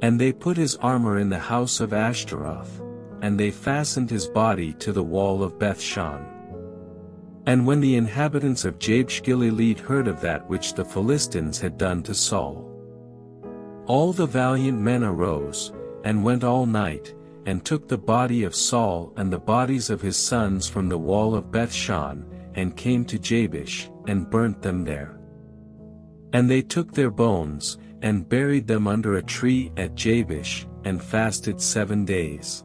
And they put his armor in the house of Ashtaroth, and they fastened his body to the wall of Bethshan. And when the inhabitants of Jabesh-Gilead heard of that which the Philistines had done to Saul, all the valiant men arose, and went all night, and took the body of Saul and the bodies of his sons from the wall of Bethshan, and came to Jabesh, and burnt them there. And they took their bones, and buried them under a tree at Jabesh, and fasted 7 days.